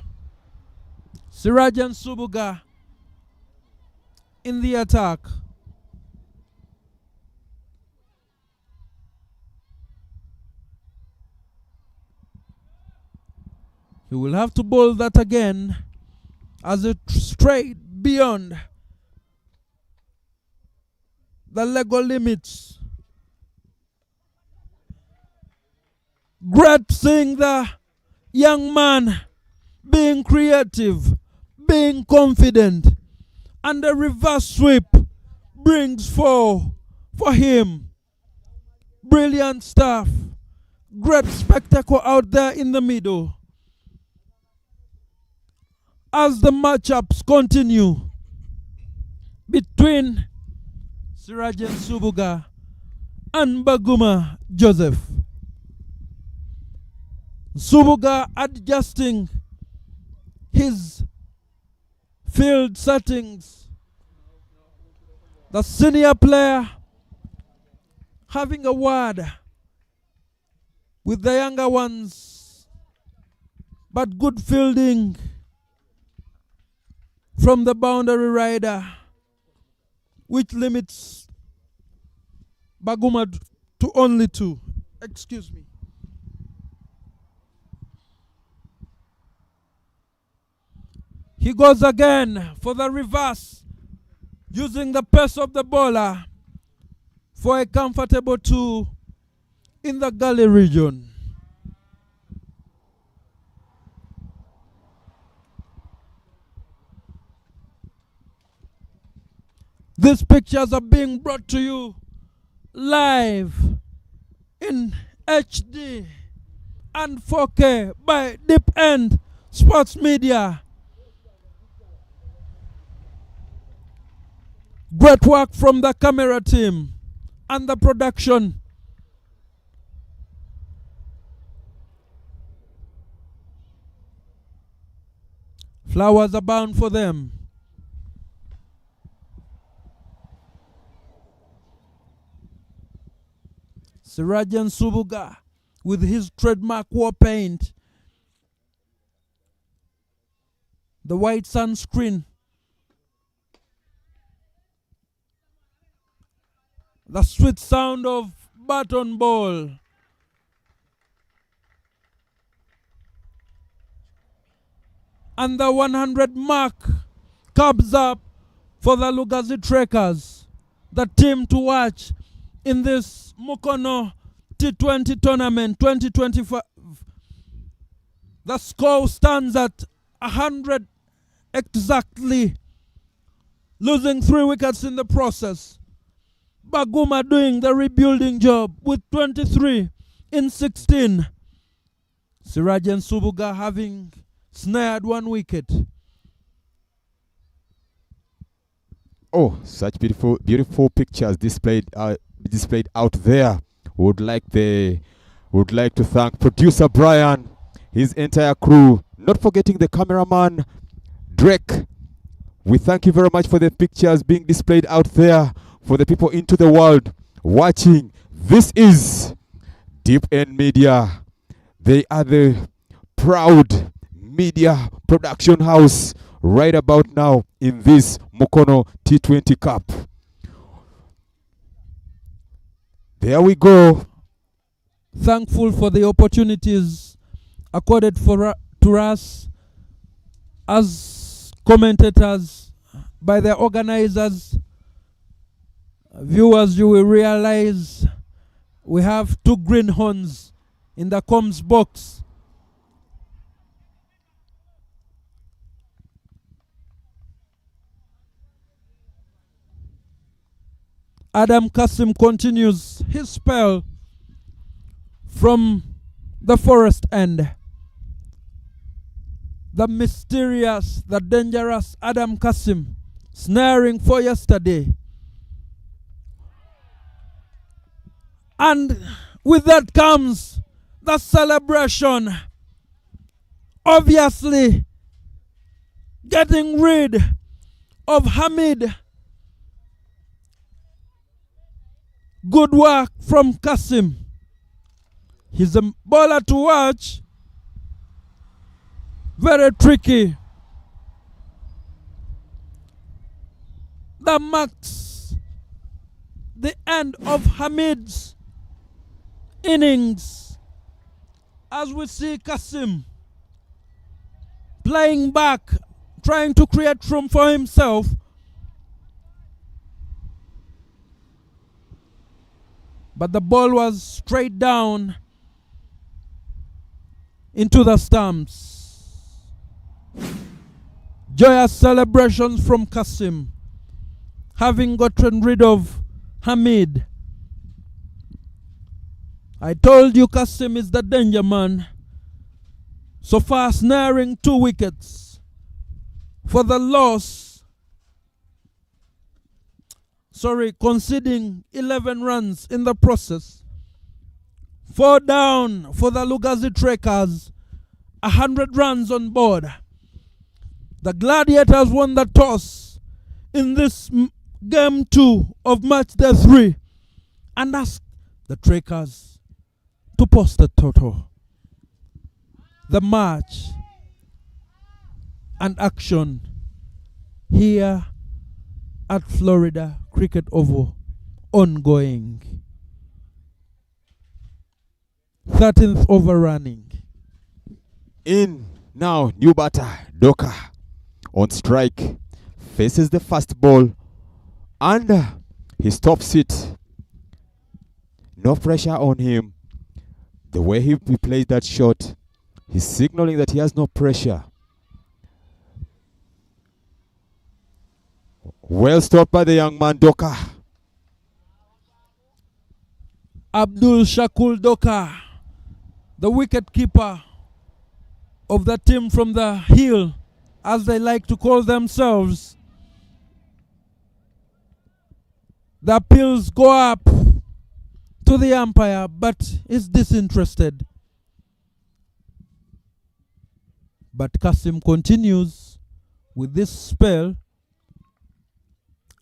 Sirajan Subuga in the attack. He will have to bowl that again as it straight beyond the legal limits. Great seeing the young man being creative, being confident, and the reverse sweep brings 4 for him. Brilliant stuff. Great spectacle out there in the middle. As the matchups continue between Sirajan Subuga and Baguma Joseph. Subuga adjusting his field settings. The senior player having a word with the younger ones, but good fielding from the boundary rider, which limits Baguma to only 2. Excuse me. He goes again for the reverse, using the pace of the bowler for a comfortable 2 in the gully region. These pictures are being brought to you live in HD and 4K by Deep End Sports Media. Great work from the camera team and the production. Flowers are bound for them. Sirajan Subuga with his trademark war paint. The white sunscreen. The sweet sound of baton ball. And the 100 mark comes up for the Lugazi Trekkers, the team to watch in this Mukono T20 tournament 2025. The score stands at 100 exactly, losing 3 wickets in the process. Baguma doing the rebuilding job with 23 in 16. Sirajan Subuga having snared 1 wicket. Oh, such beautiful pictures displayed out there. Would like to thank producer Brian, his entire crew, not forgetting the cameraman Drake. We thank you very much for the pictures being displayed out there for the people into the world watching. This is Deep End Media. They are the proud media production house right about now in this Mukono T20 Cup. There we go. Thankful for the opportunities accorded to us as commentators by the organizers. Viewers, you will realize we have 2 greenhorns in the comms box. Adam Kasim continues his spell from the forest end. The mysterious, the dangerous Adam Kasim, snaring for yesterday. And with that comes the celebration. Obviously, getting rid of Hamid. Good work from Kasim. He's a bowler to watch. Very tricky. That marks the end of Hamid's innings. As we see Kasim playing back, trying to create room for himself. But the ball was straight down into the stumps. Joyous celebrations from Kasim, having gotten rid of Hamid. I told you Kasim is the danger man. So far snaring 2 wickets for the loss. Conceding 11 runs in the process. 4 down for the Lugazi Trekkers. 100 runs on board. The Gladiators won the toss in this game 2 of match day 3 and asked the Trekkers to post the total. The match and action here at Florida Cricket Oval ongoing. 13th over running. In now, new batter, Doka, on strike, faces the first ball, and he stops it. No pressure on him. The way he plays that shot, he's signaling that he has no pressure. Well stopped by the young man, Doka. Abdul Shakul Doka, the wicket keeper of the team from the hill, as they like to call themselves. The appeals go up to the umpire, but is disinterested. But Kasim continues with this spell,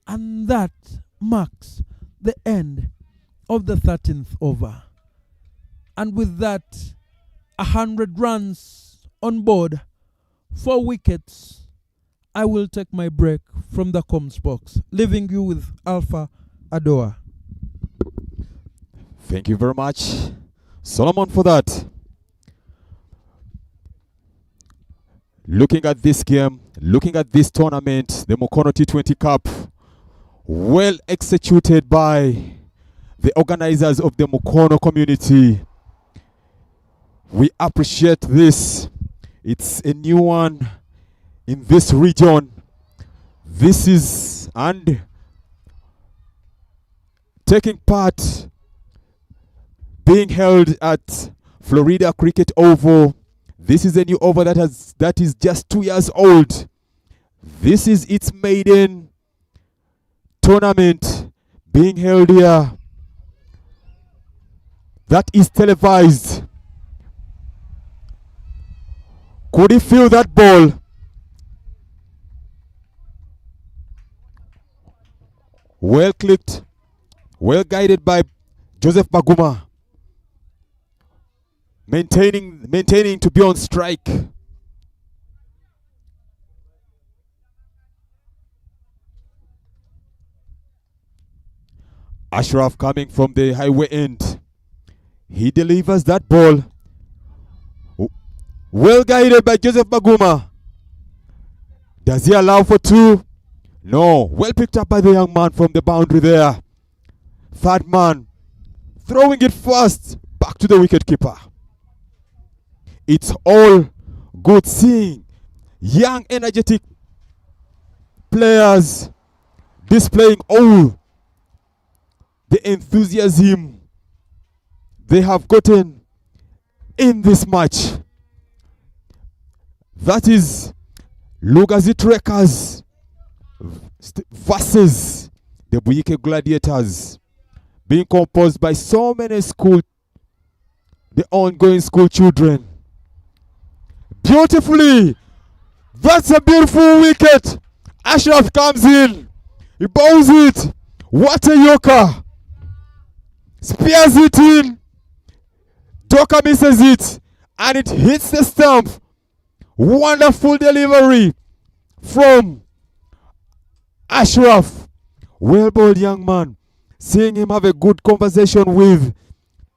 and that marks the end of the 13th over. And with that, 100 runs on board, 4 wickets. I will take my break from the comms box, leaving you with Alpha Adoa. Thank you very much, Solomon, for that. Looking at this game, looking at this tournament, the Mukono T20 Cup, well executed by the organizers of the Mukono community. We appreciate this. It's a new one in this region. This is, and taking part, being held at Florida Cricket Oval. This is a new oval that is just 2 years old. This is its maiden tournament being held here. That is televised. Could he feel that ball? Well clicked, well guided by Joseph Baguma. Maintaining to be on strike. Ashraf coming from the highway end. He delivers that ball. Well guided by Joseph Baguma. Does he allow for 2? No. Well picked up by the young man from the boundary there. Third man throwing it fast back to the wicketkeeper. It's all good seeing young, energetic players displaying all the enthusiasm they have gotten in this match. That is Lugazi Trekkers versus the Buikwe Gladiators, being composed by so many the ongoing school children. Beautifully, that's a beautiful wicket. Ashraf comes in, he bows it. What a yoker! Spears it in. Doka misses it, and it hits the stump. Wonderful delivery from Ashraf. Well bowled, young man. Seeing him have a good conversation with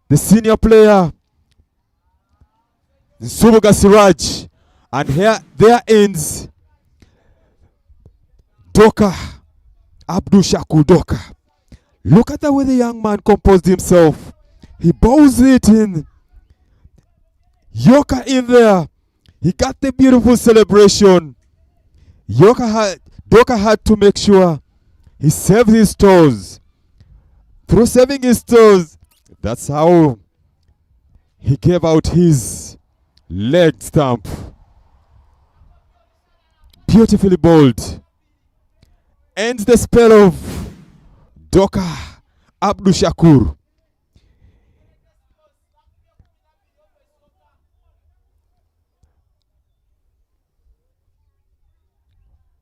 the senior player, Subuga Siraj. And here there ends Doka, Abdul Shakur Doka. Look at the way the young man composed himself. He bows it in. Yoka in there. He got the beautiful celebration. Doka had to make sure he saved his toes. Through saving his toes, that's how he gave out his leg stamp. Beautifully bowled. Ends the spell of Doka Abdul Shakur.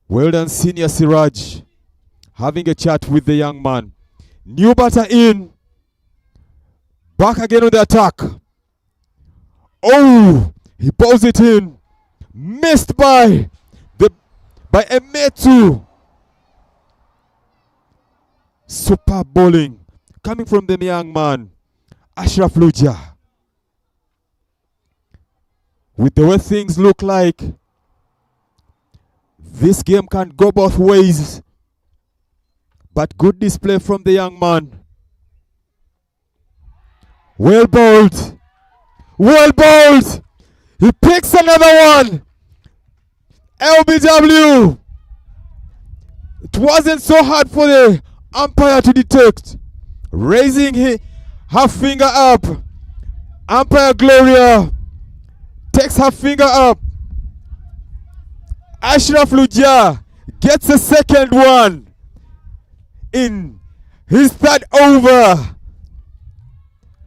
Well done, Senior Siraj. Having a chat with the young man. New batter in. Back again on the attack. Oh, he bowls it in. Missed by Emetu. Super bowling coming from the young man, Ashraf Luja. with the way things look like, this game can go both ways. But good display from the young man. Well bowled. Well bowled. He picks another one. LBW. It wasn't so hard for the umpire to detect. Raising her finger up. Umpire Gloria takes her finger up. Ashraf Luja gets a second one in his third over.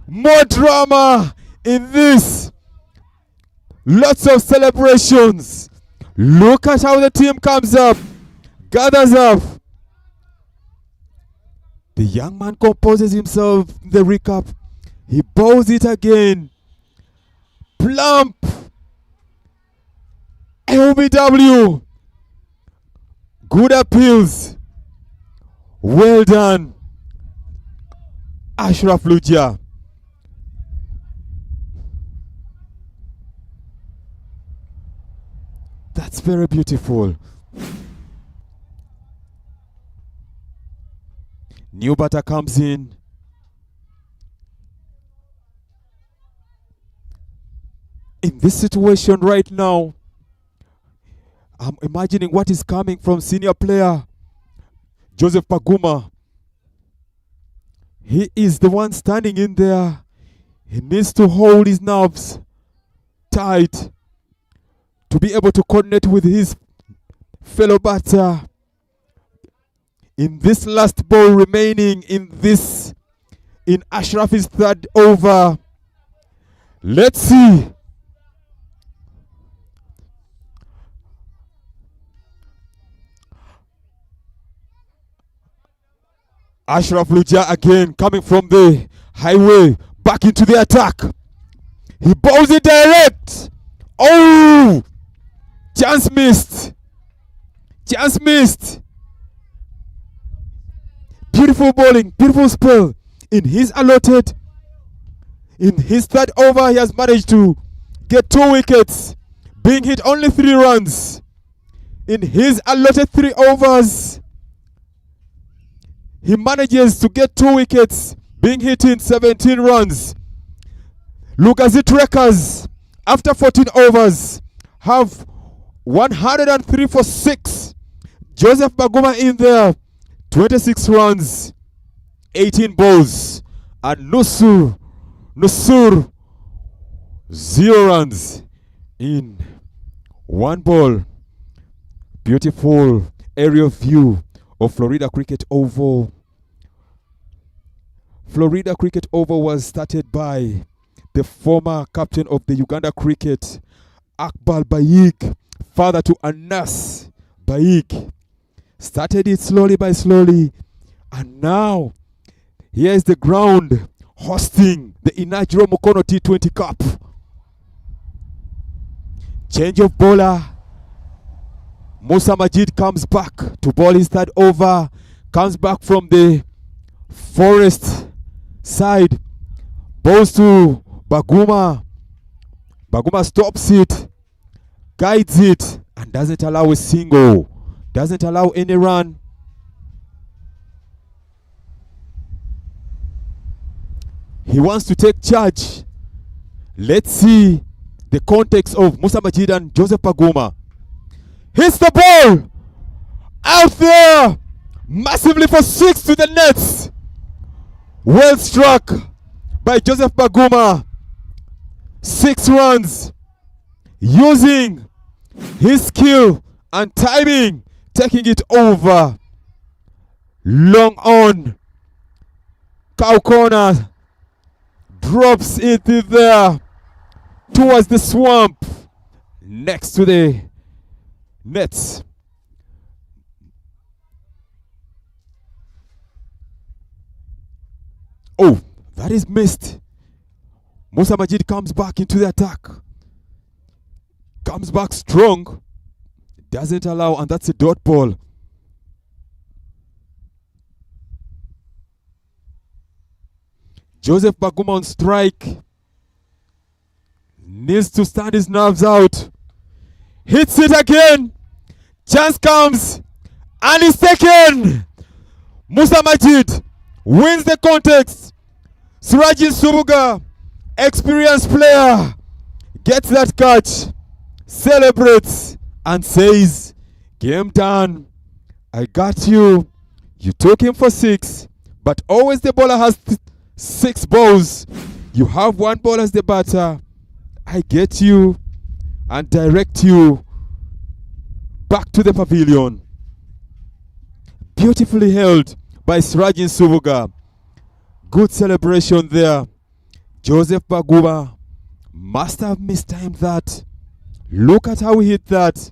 More drama in this. Lots of celebrations. Look at how the team comes up, gathers up. The young man composes himself in the recap. He bowls it again. Plump. LBW. Good appeals. Well done, Ashraf Luja. That's very beautiful. New batter comes in. In this situation right now, I'm imagining what is coming from senior player Joseph Paguma. He is the one standing in there. He needs to hold his nerves tight to be able to coordinate with his fellow batter. In this last ball remaining in Ashraf's third over. Let's see. Ashraf Luja again coming from the highway back into the attack. He bowls it direct. Oh! Chance missed. Chance missed. Beautiful bowling, beautiful spell. In his third over, he has managed to get 2 wickets, being hit only 3 runs. In his allotted 3 overs, he manages to get 2 wickets, being hit in 17 runs. Lugazi Trekkers, after 14 overs, have 103 for 6. Joseph Baguma in there, 26 runs, 18 balls. And Nusur, 0 runs in 1 ball. Beautiful aerial view of Florida Cricket Oval. Florida Cricket Oval was started by the former captain of the Uganda Cricket, Akbal Baik, father to Anas Baik. Started it slowly by slowly, and now here is the ground hosting the inaugural Mukono T20 Cup. Change of bowler. Musa Majid comes back to bowl his third over. Comes back from the forest side. Bowls to Baguma. Baguma stops it, guides it, and doesn't allow a single. Doesn't allow any run. He wants to take charge. Let's see the context of Musa Majid and Joseph Paguma. Hits the ball out there massively for 6 to the nets. Well struck by Joseph Paguma. 6 runs, using his skill and timing, taking it over. Long on. Cow corner drops into there towards the swamp next to the nets. Oh, that is missed. Musa Majid comes back into the attack. Comes back strong. Doesn't allow, and that's a dot ball. Joseph Baguma on strike. needs to stand his nerves out. Hits it again. Chance comes. And is taken. Musa Majid wins the contest. Surajin Subuga, experienced player, gets that catch, celebrates, and says, game done. I got you. You took him for 6, but always the bowler has 6 balls. You have 1 ball as the batter. I get you and direct you back to the pavilion. Beautifully held by Surajin Subuga. Good celebration there. Joseph Baguma must have mistimed that. Look at how he hit that.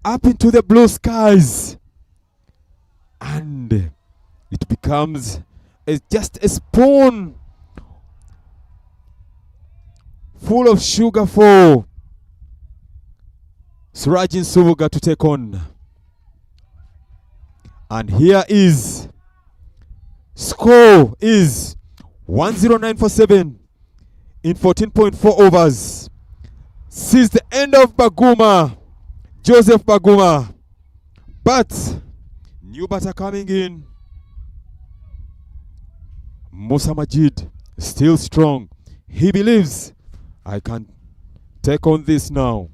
Up into the blue skies. And it becomes just a spoon full of sugar for Surajin Subuga to take on. And here is score is 10947 in 14.4 overs. Since the end of Baguma, Joseph Baguma. But new batter coming in. Musa Majid still strong. He believes I can take on this now.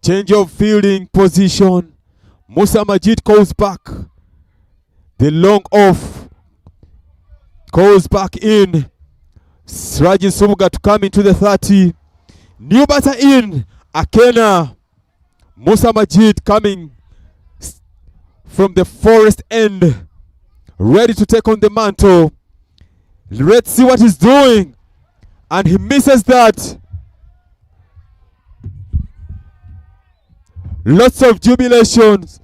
Change of fielding position. Musa Majid calls back. The long off calls back in. Surajin Subuga to come into the 30. New batter in. Akena. Musa Majid coming from the forest end. Ready to take on the mantle. Let's see what he's doing. And he misses that. Lots of jubilations,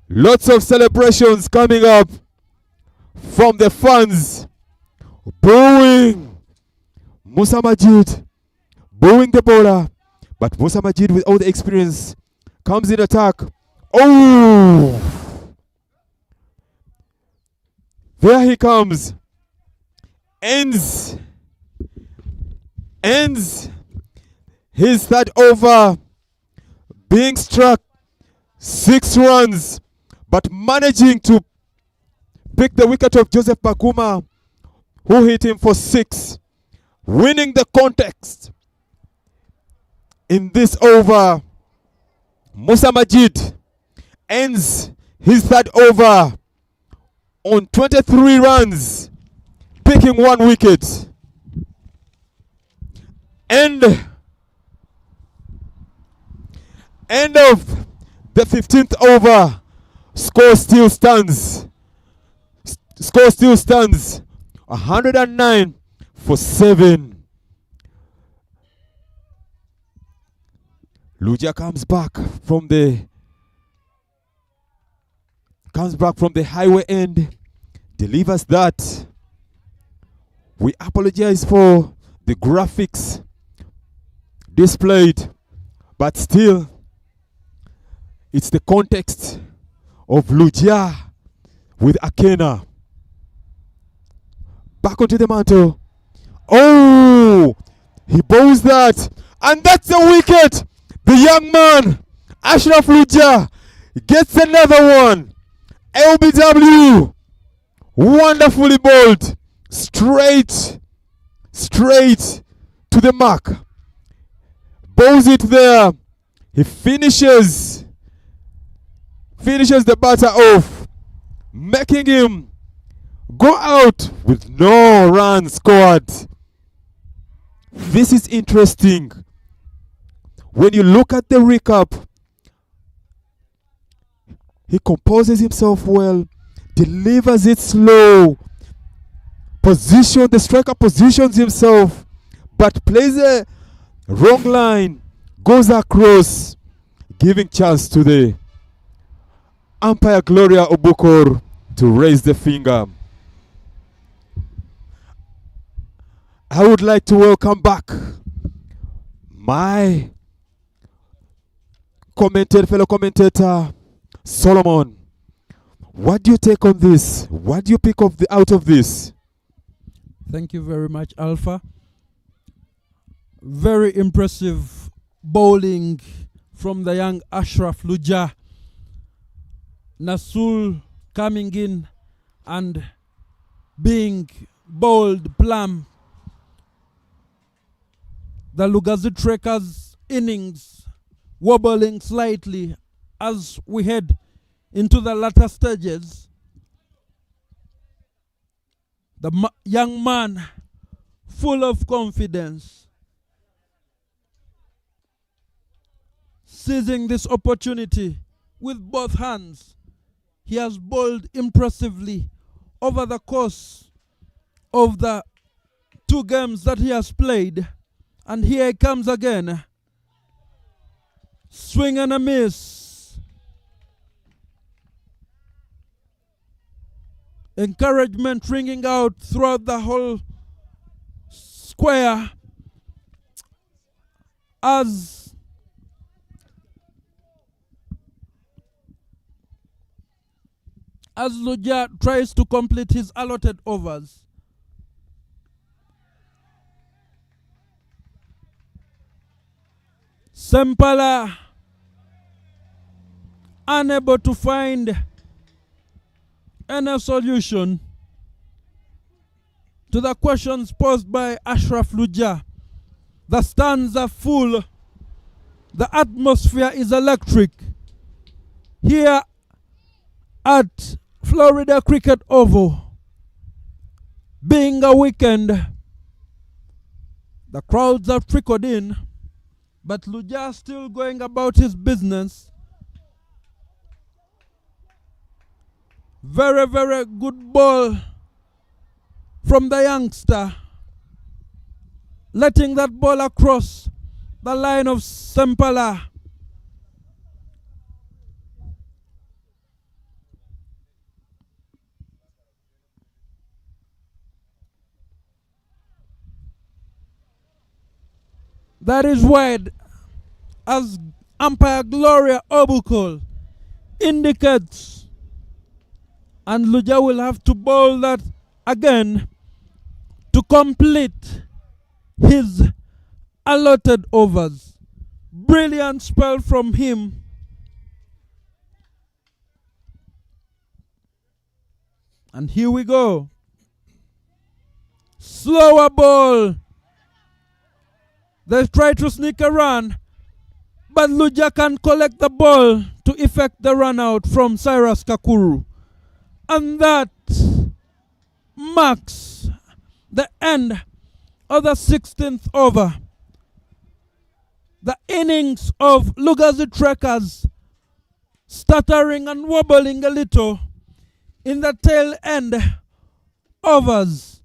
lots of celebrations coming up from the fans. Booing Musa Majid, booing the bowler. But Musa Majid, with all the experience, comes in attack. Oh! There he comes. Ends his 3rd over. Being struck 6 runs, but managing to pick the wicket of Joseph Baguma, who hit him for 6, winning the contest. In this over, Musa Majid ends his 3rd over on 23 runs, picking 1 wicket. End of the 15th over. Score still stands. 109 for 7. Luja comes back from the highway end, delivers that. We apologize for the graphics displayed, but still it's the context of Luja with Akena. Back onto the mantle. Oh! He bowls that. And that's a wicket. The young man, Ashraf Luja, gets another one. LBW. Wonderfully bowled. Straight to the mark. Bowls it there. He finishes the batter off, making him go out with no runs scored. This is interesting. When you look at the recap, he composes himself well, delivers it slow, the striker positions himself, but plays a wrong line, goes across, giving chance to the umpire Gloria Obukor to raise the finger. I would like to welcome back my fellow commentator, Solomon. What do you take on this? What do you pick up out of this? Thank you very much, Alpha. Very impressive bowling from the young Ashraf Luja. Nasul coming in and being bowled plumb. The Lugazi Trekkers innings wobbling slightly as we head into the latter stages. The young man full of confidence, seizing this opportunity with both hands. He has bowled impressively over the course of the 2 games that he has played. And here he comes again. Swing and a miss. Encouragement ringing out throughout the whole square as Luja tries to complete his allotted overs. Sempala unable to find any solution to the questions posed by Ashraf Luja. The stands are full. The atmosphere is electric. Here at Florida Cricket Oval, being a weekend, the crowds have trickled in, but Luja still going about his business. Very, very good ball from the youngster. Letting that ball across the line of Sempala. That is wide, as umpire Gloria Obukol indicates. And Luja will have to bowl that again to complete his allotted overs. Brilliant spell from him. And here we go. Slower ball. They try to sneak a run, but Luja can collect the ball to effect the run out from Cyrus Kakuru. And that marks the end of the 16th over. The innings of Lugazi Trekkers stuttering and wobbling a little in the tail end overs.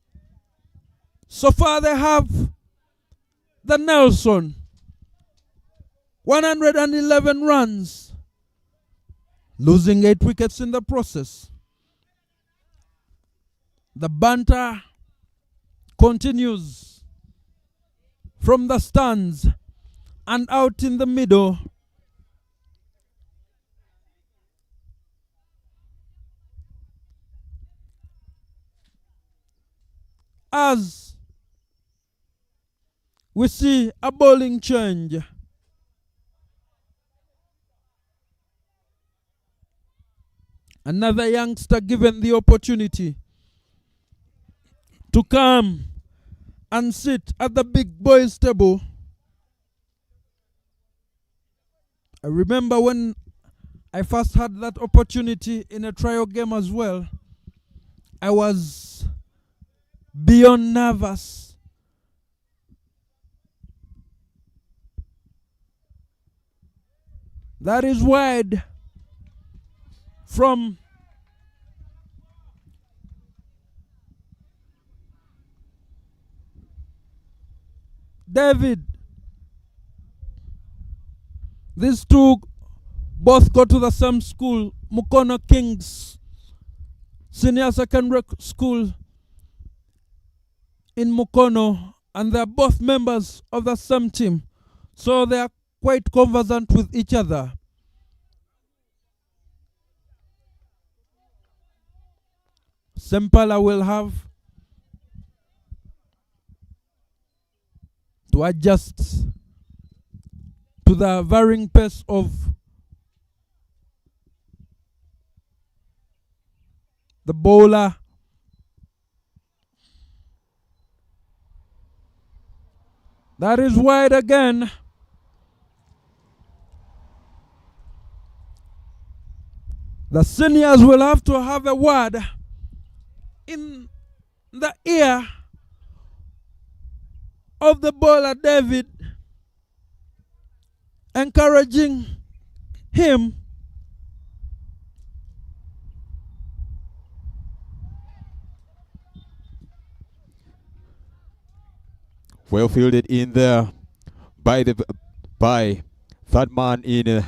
So far they have the Nelson, 111 runs, losing 8 wickets in the process. The banter continues from the stands and out in the middle. As we see a bowling change. Another youngster given the opportunity to come and sit at the big boys table. I remember when I first had that opportunity in a trial game as well, I was beyond nervous. That is wide from David. These two both go to the same school Mukono Kings Senior Secondary School in Mukono, and they're both members of the same team, so they are quite conversant with each other. Sempala will have to adjust to the varying pace of the bowler. That is wide again. The seniors will have to have a word in the ear of the bowler David, encouraging him well fielded in there by third man in.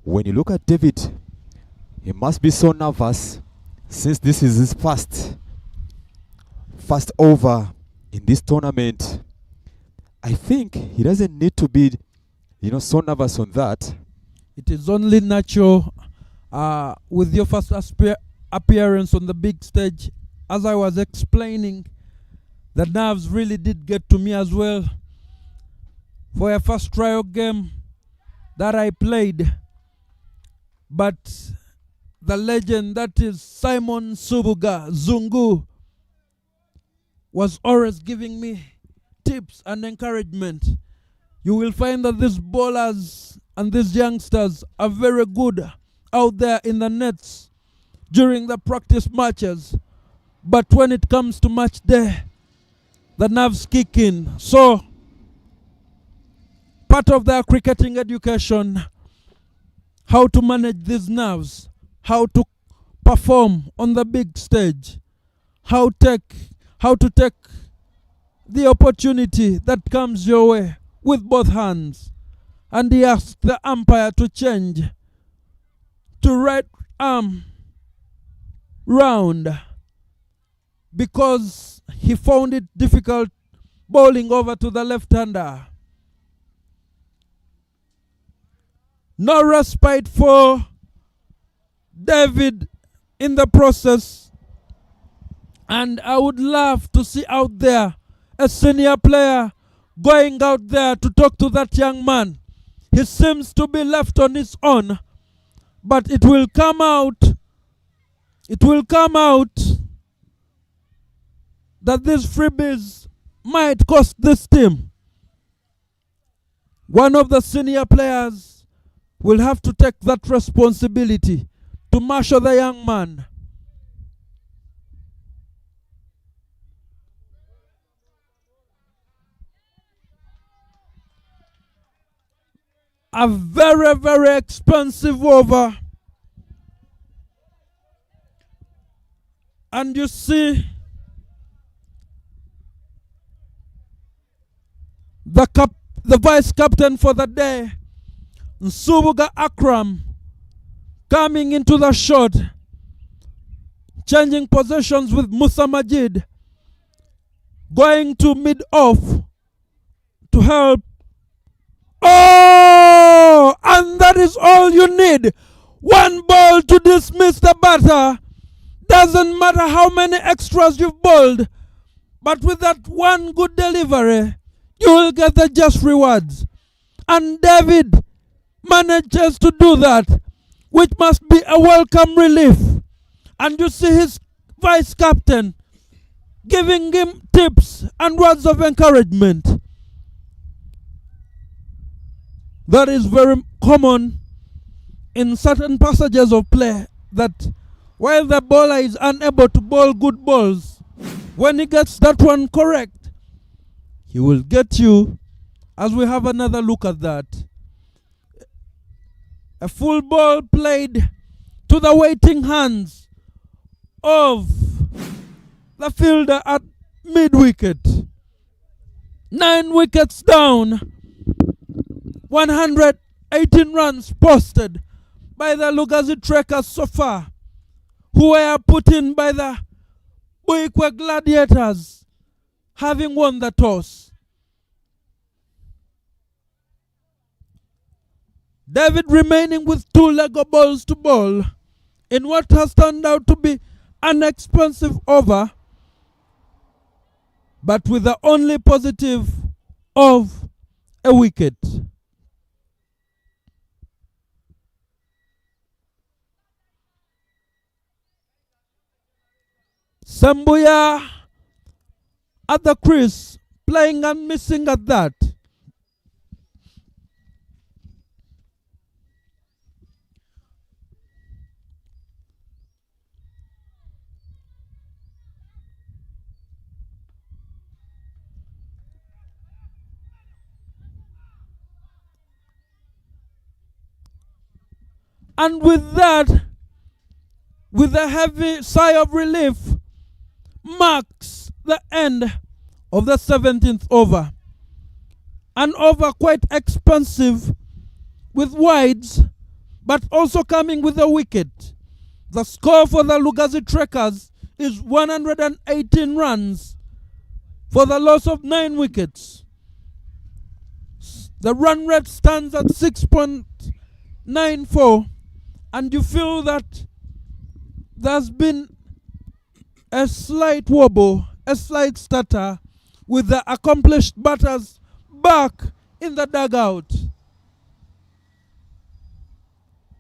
When you look at David, he must be so nervous since this is his first over in this tournament. I think he doesn't need to be, so nervous on that. It is only natural with your first appearance on the big stage. As I was explaining, the nerves really did get to me as well. For a first trial game that I played, but the legend that is Simon Subuga Zungu was always giving me tips and encouragement. You will find that these bowlers and these youngsters are very good out there in the nets during the practice matches, but when it comes to match day, the nerves kick in. So part of their cricketing education, how to manage these nerves, how to perform on the big stage, how to take the opportunity that comes your way with both hands. And he asked the umpire to change to right arm round because he found it difficult bowling over to the left-hander. No respite for David in the process, and I would love to see out there a senior player going out there to talk to that young man. He seems to be left on his own, but it will come out that these freebies might cost this team. One of the senior players will have to take that responsibility to marshal the young man. A very, very expensive over. And you see the vice captain for the day, Nsubuga Akram, coming into the shot, changing positions with Musa Majid, going to mid-off to help. Oh! And that is all you need. One ball to dismiss the batter. Doesn't matter how many extras you've bowled, but with that one good delivery, you will get the just rewards. And David manages to do that, which must be a welcome relief. And you see his vice captain giving him tips and words of encouragement. That is very common in certain passages of play, that while the bowler is unable to bowl good balls, when he gets that one correct, he will get you, as we have another look at that. A full ball played to the waiting hands of the fielder at mid-wicket. 9 wickets down, 118 runs posted by the Lugazi Trekkers so far, who were put in by the Buikwe Gladiators, having won the toss. David remaining with 2 Lego balls to bowl in what has turned out to be an expensive over, but with the only positive of a wicket. Sambuya at the crease, playing and missing at that. And with that, with a heavy sigh of relief, marks the end of the 17th over. An over quite expensive with wides, but also coming with a wicket. The score for the Lugazi Trekkers is 118 runs for the loss of 9 wickets. The run rate stands at 6.94, and you feel that there's been a slight wobble, a slight stutter with the accomplished batters back in the dugout.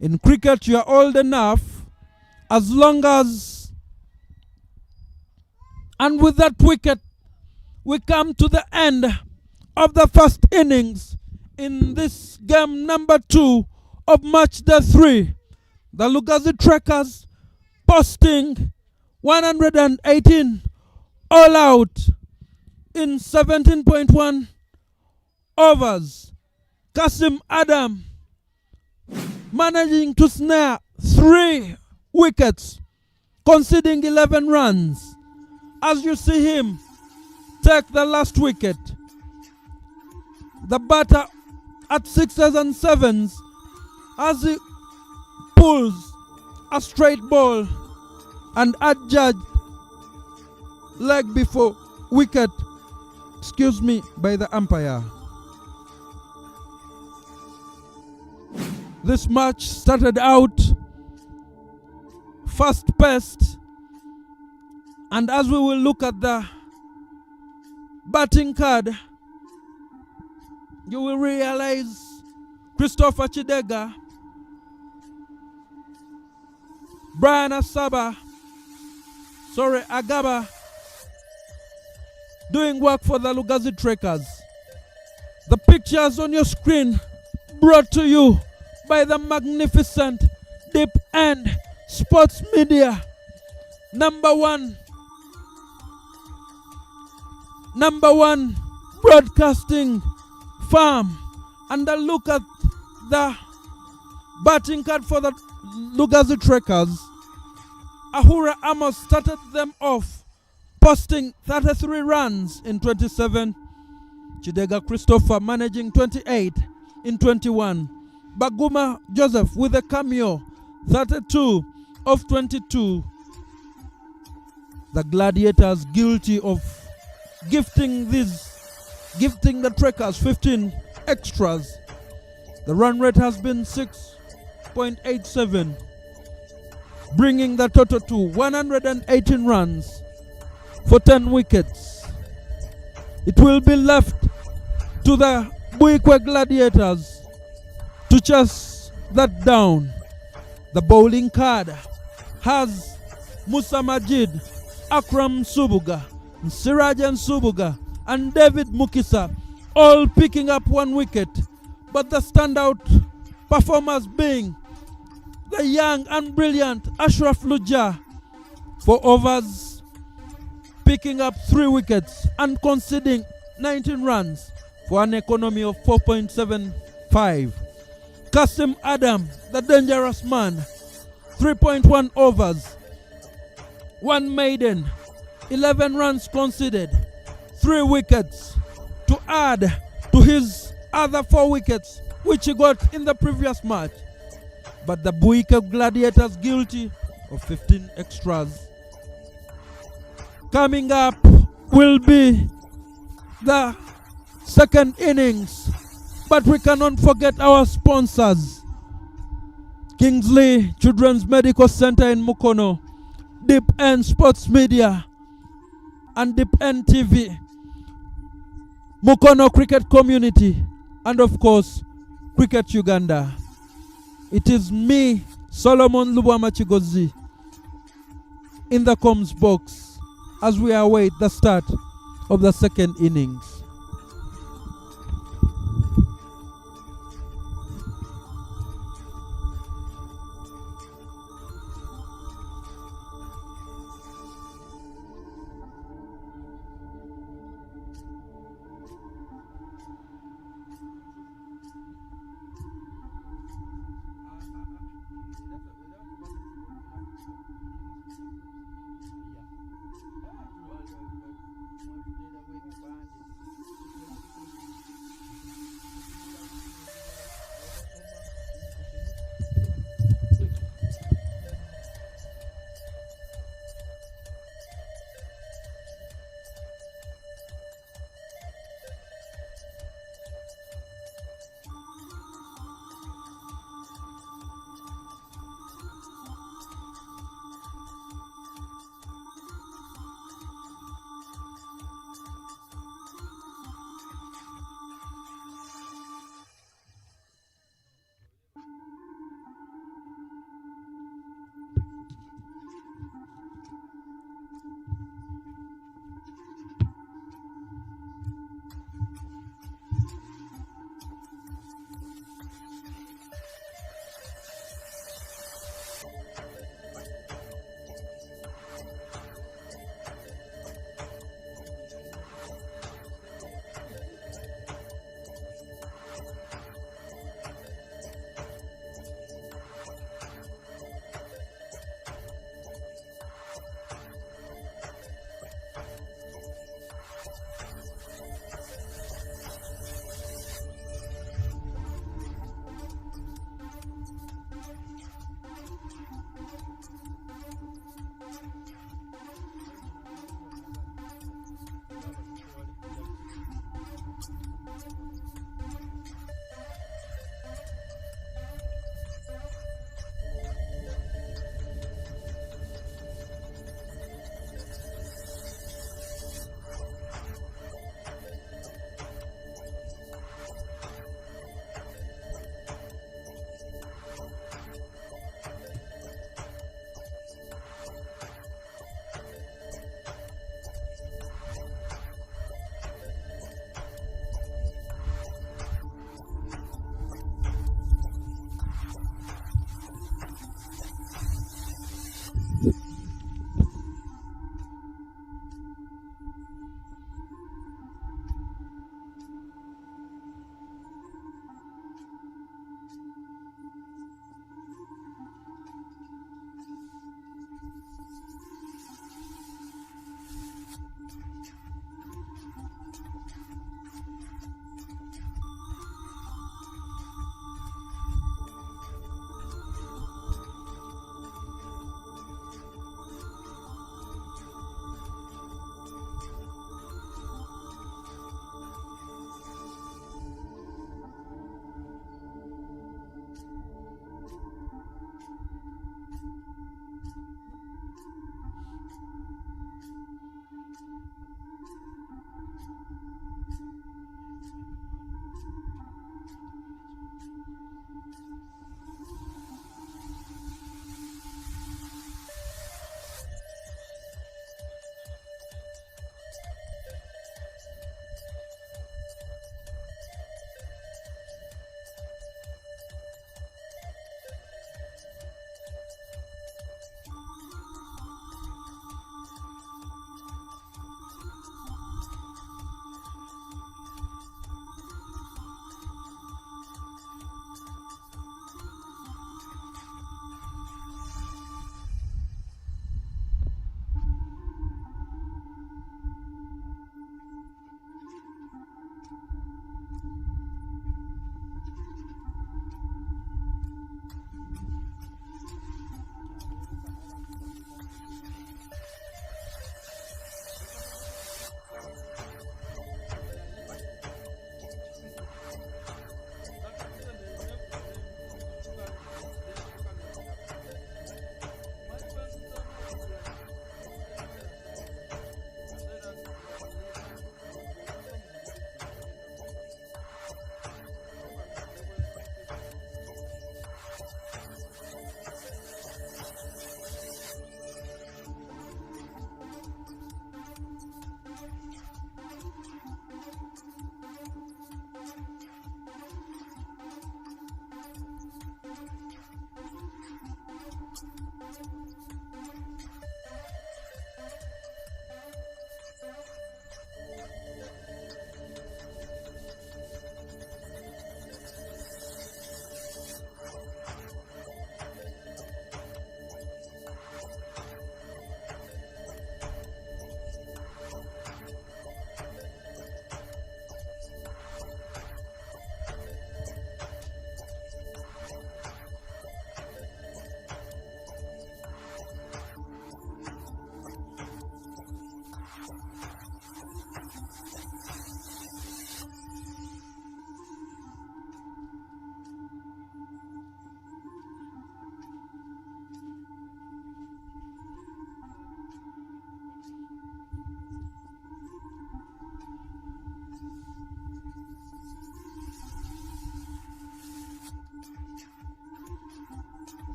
In cricket, you are old enough as long as... And with that wicket, we come to the end of the first innings in this game number 2 of match day 3. The Lugazi Trekkers posting 118 all out in 17.1 overs. Kasim Adam managing to snare 3 wickets, conceding 11 runs. As you see him take the last wicket, the batter at 6s and 7s as he pulls a straight ball and adjudged leg before wicket, by the umpire. This match started out fast-paced, and as we will look at the batting card, you will realize Christopher Chidega, Brian Agaba, doing work for the Lugazi Trekkers. The pictures on your screen brought to you by the magnificent Deep End Sports Media, number one broadcasting firm. And a look at the batting card for the Lugazi Trekkers. Ahura Amos started them off, posting 33 runs in 27. Chidega Christopher managing 28 in 21. Baguma Joseph with a cameo, 32 of 22. The Gladiators guilty of gifting the Trekkers 15 extras. The run rate has been 6.87, bringing the total to 118 runs for 10 wickets. It will be left to the Buikwe Gladiators to chase that down. The bowling card has Musa Majid, Akram Subuga, Sirajan Subuga, and David Mukisa all picking up 1 wicket, but the standout performers being the young and brilliant Ashraf Luja for overs, picking up 3 wickets and conceding 19 runs for an economy of 4.75. Kasim Adam, the dangerous man, 3.1 overs, 1 maiden, 11 runs conceded, 3 wickets to add to his other 4 wickets which he got in the previous match. but the Buikwe Gladiators guilty of 15 extras. Coming up will be the second innings, but we cannot forget our sponsors: Kingsley Children's Medical Center in Mukono, Deep End Sports Media and Deep End TV, Mukono Cricket Community, and of course Cricket Uganda. It is me, Solomon Lubwamachigozi, in the comms box as we await the start of the second innings.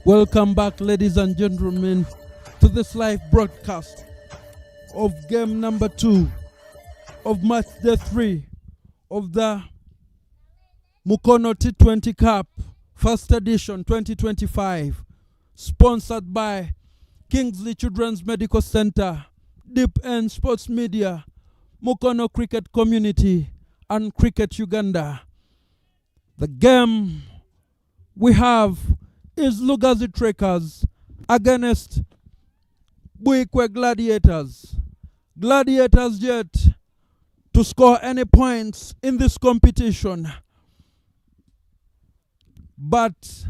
Welcome back, ladies and gentlemen, to this live broadcast of game number 2 of match day 3 of the Mukono T20 Cup, first edition 2025, sponsored by Kingsley Children's Medical Center, Deep End Sports Media, Mukono Cricket Community, and Cricket Uganda. The game we have is Lugazi Trekkers against Buikwe Gladiators. Gladiators yet to score any points in this competition, but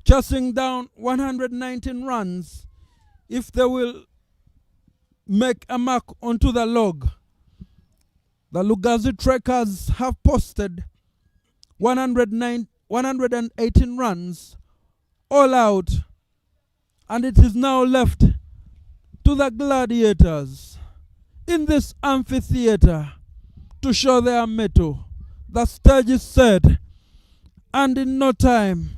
chasing down 119 runs if they will make a mark onto the log. The Lugazi Trekkers have posted 118 runs all out, and it is now left to the Gladiators in this amphitheater to show their mettle. The stage is set, and in no time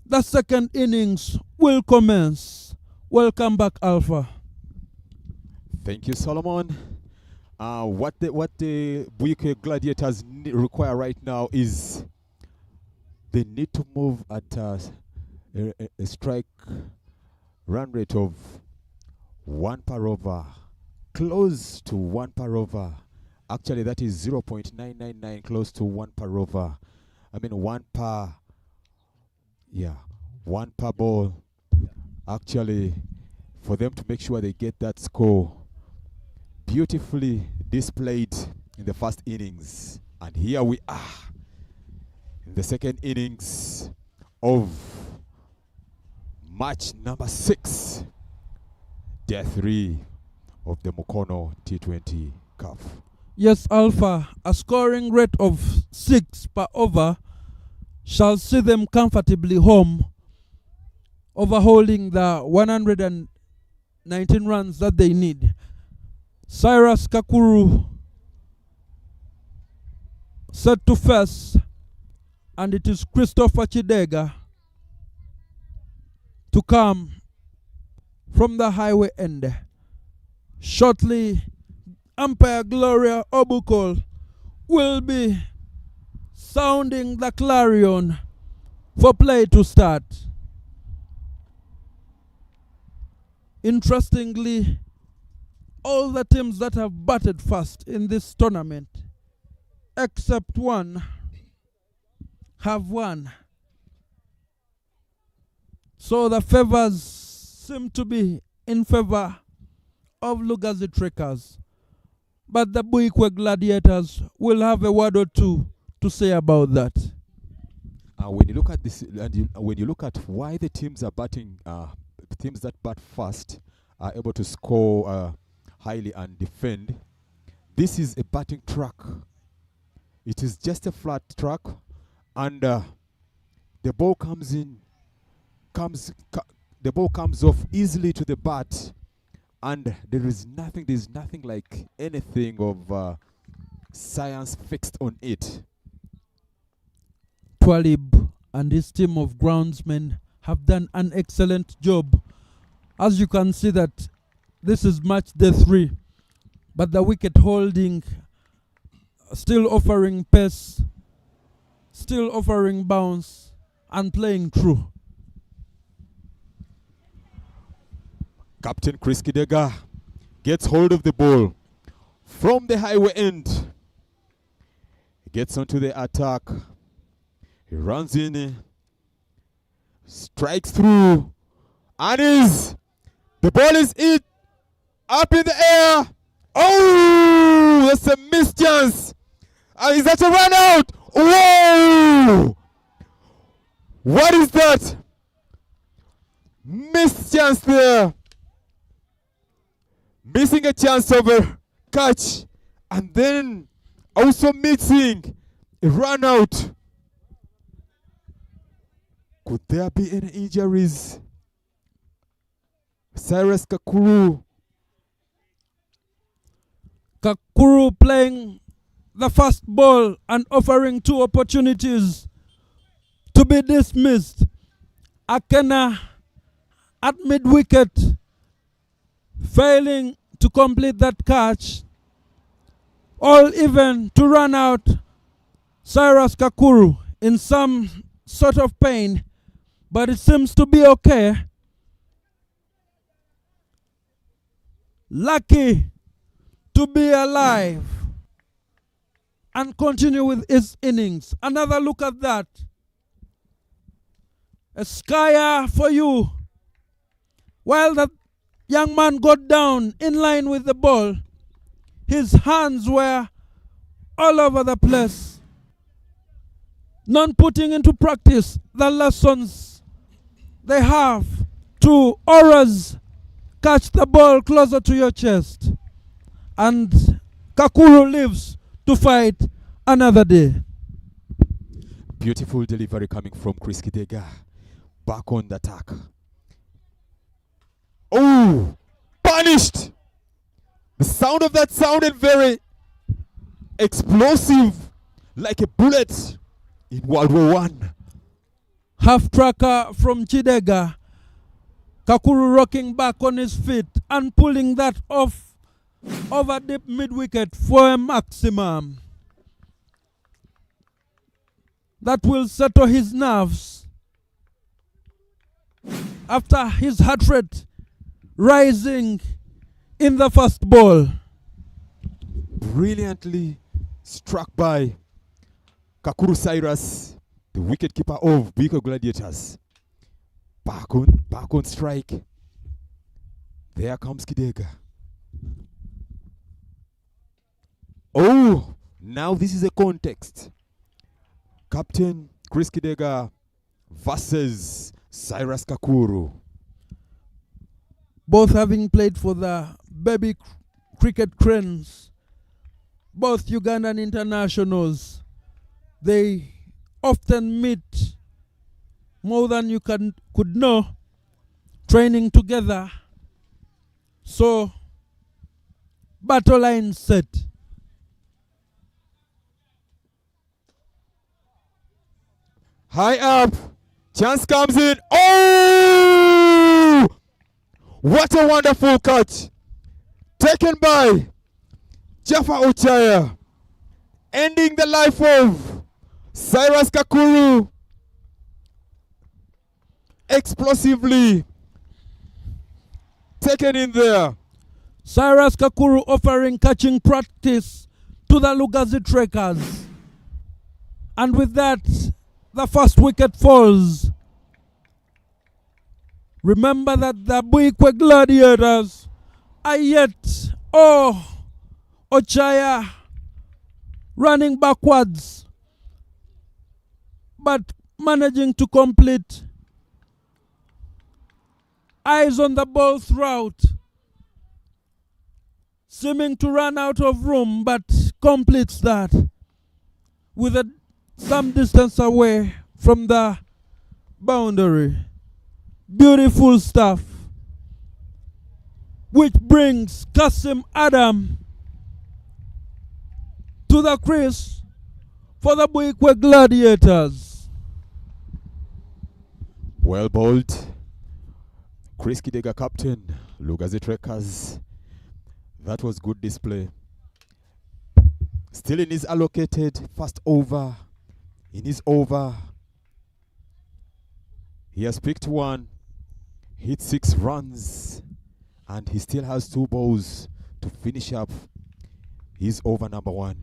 the second innings will commence. Welcome back, Alpha. Thank you, Solomon. What the Buikwe Gladiators require right now is they need to move at a strike run rate of 1 per over, close to 1 per over. Actually, that is 0.999, close to 1 per over. I mean 1 per ball. Actually, for them to make sure they get that score beautifully displayed in the first innings. And here we are in the second innings of match number 6, day 3 of the Mukono T20 Cup. Yes, Alpha, a scoring rate of 6 per over shall see them comfortably home, overholding the 119 runs that they need. Cyrus Kakuru set to first, and it is Christopher Chidega to come from the highway end. Shortly, umpire Gloria Obukol will be sounding the clarion for play to start. Interestingly, all the teams that have batted first in this tournament, except one, have won. So the favors seem to be in favor of Lugazi Trekkers. But the Buikwe Gladiators will have a word or two to say about that. When you look at this, and when you look at why the teams are batting, teams that bat fast are able to score highly and defend. This is a batting track. It is just a flat track, and the ball comes off easily to the bat, and there's nothing like anything of science fixed on it. Twalib and his team of groundsmen have done an excellent job. As you can see that this is match day 3, but the wicket holding still offering pace, still offering bounce, and playing through. Captain Chris Kidega gets hold of the ball from the highway end. He gets onto the attack. He runs in, strikes through, and the ball is hit up in the air. Oh, that's a missed chance. Is that a run out? Whoa! What is that? Missed chance there. Missing a chance of a catch, and then also missing a run out. Could there be any injuries? Cyrus Kakuru. Kakuru playing the first ball and offering 2 opportunities to be dismissed. Akena at mid-wicket, failing to complete that catch, all even to run out Cyrus Kakuru in some sort of pain, but it seems to be okay. Lucky to be alive and continue with his innings. Another look at that. A skyer for you. While the young man got down in line with the ball, his hands were all over the place. None putting into practice the lessons they have to always catch the ball closer to your chest. And Kakuru lives to fight another day. Beautiful delivery coming from Chris Kidega. Back on the attack. Oh, punished. The sound of that sounded very explosive, like a bullet in World War One. Half tracker from Chidega. Kakuru rocking back on his feet and pulling that off over deep mid-wicket for a maximum. That will settle his nerves after his heart rate rising in the first ball. Brilliantly struck by Kakuru Cyrus, the wicketkeeper of Buikwe Gladiators. Back on strike. There comes Kidega. Oh, now this is a context. Captain Chris Kidega versus Cyrus Kakuru. Both having played for the baby cricket cranes, both Ugandan internationals. They often meet more than you could know, training together. So, battle line set. High up. Chance comes in. Oh! What a wonderful catch. Taken by Jaffa Ochaya. Ending the life of Cyrus Kakuru. Explosively taken in there. Cyrus Kakuru offering catching practice to the Lugazi Trekkers. And with that, the first wicket falls. Remember that the Buikwe Gladiators are yet, Ochaya running backwards, but managing to complete. Eyes on the ball throughout, seeming to run out of room, but completes that with some distance away from the boundary. Beautiful stuff, which brings Kasim Adam to the crease for the Buikwe Gladiators. Well bowled. Chris Kidega, captain, Lugazi Trekkers. That was good display. Still in his allocated first over. In his over, he has picked one, hit 6 runs, and he still has 2 balls to finish up his over number 1.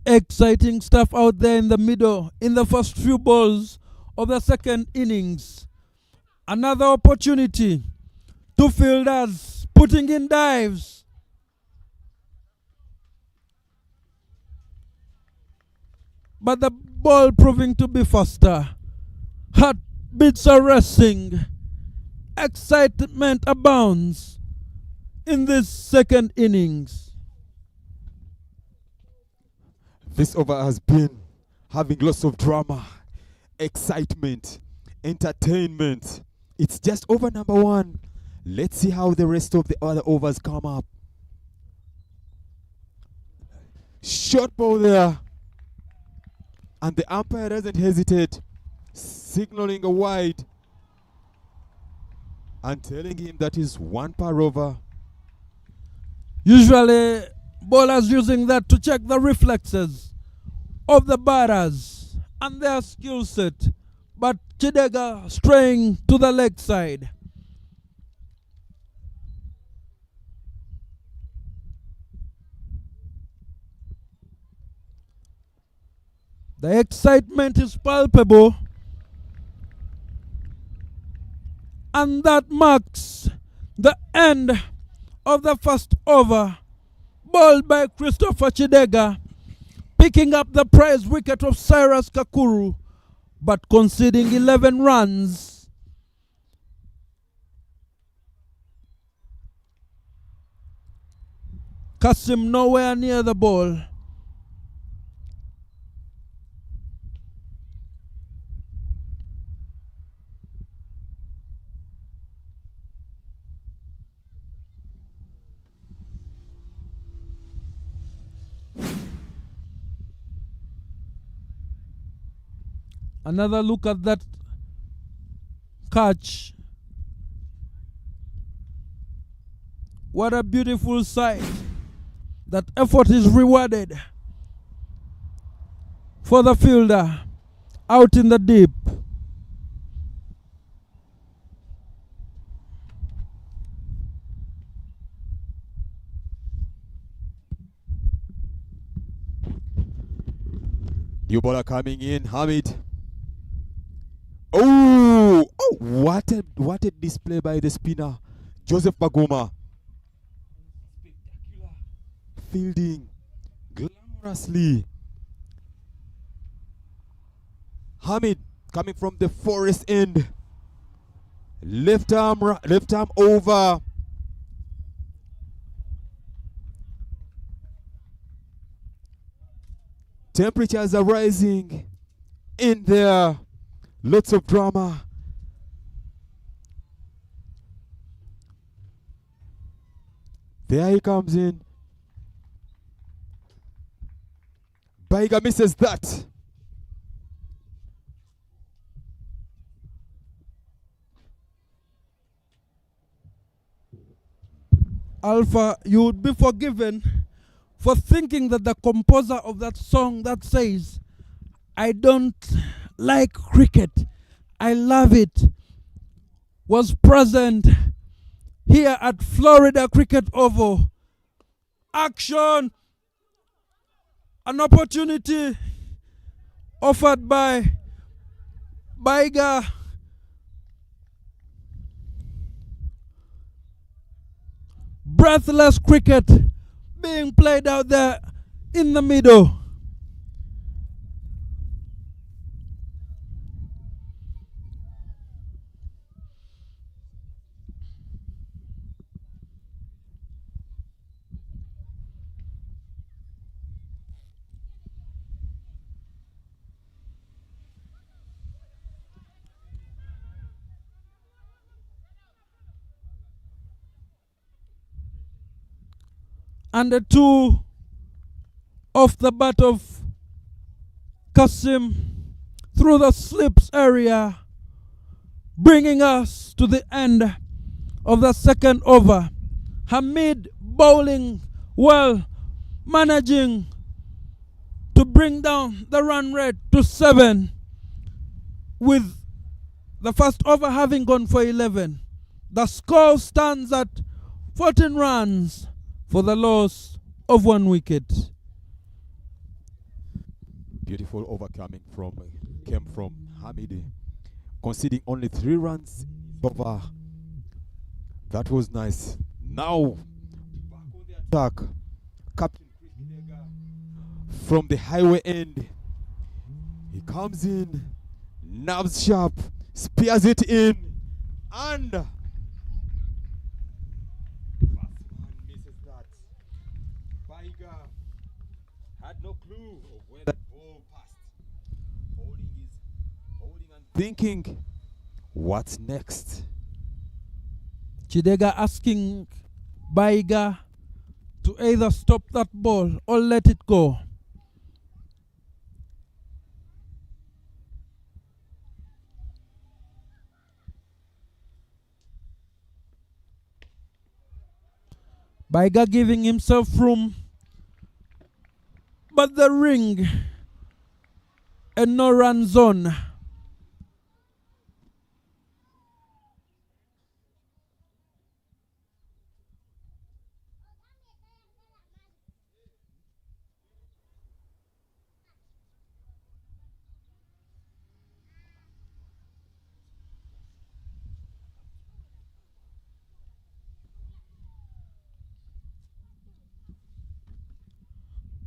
Exciting stuff out there in the middle, in the first few balls of the second innings. Another opportunity. 2 fielders putting in dives. But the ball proving to be faster. Heartbeats are racing. Excitement abounds in this second innings. This over has been having lots of drama, excitement, entertainment. It's just over number 1. Let's see how the rest of the other overs come up. Short ball there. And the umpire doesn't hesitate, signaling a wide and telling him that is one par over. Usually, bowlers using that to check the reflexes of the batters and their skill set. But Chidega straying to the leg side. The excitement is palpable. And that marks the end of the first over, bowled by Christopher Chidega, picking up the prize wicket of Cyrus Kakuru, but conceding 11 runs. Kasim nowhere near the ball. Another look at that catch. What a beautiful sight. That effort is rewarded for the fielder out in the deep. New bowler coming in, Hamid. Oh, what a display by the spinner, Joseph Baguma. Fielding glamorously. Hamid coming from the forest end. Left arm over. Temperatures are rising in there. Lots of drama. There he comes in. Baiga misses that. Alpha, you would be forgiven for thinking that the composer of that song that says, "I don't like cricket, I love it," was present here at Florida Cricket Oval. Action! An opportunity offered by Baiga. Breathless cricket being played out there in the middle. And the two off the bat of Kasim through the slips area, bringing us to the end of the second over. Hamid bowling well, managing to bring down the run rate to 7, with the first over having gone for 11. The score stands at 14 runs for the loss of 1 wicket. Beautiful over came from Hamid, conceding only 3 runs over. That was nice. Now back on the attack, Captain from the highway end. He comes in, nerves sharp, spears it in, and had no clue of where that ball passed. Holding and thinking, what's next? Chidega asking Baiga to either stop that ball or let it go. Baiga giving himself room, but the ring and no run zone.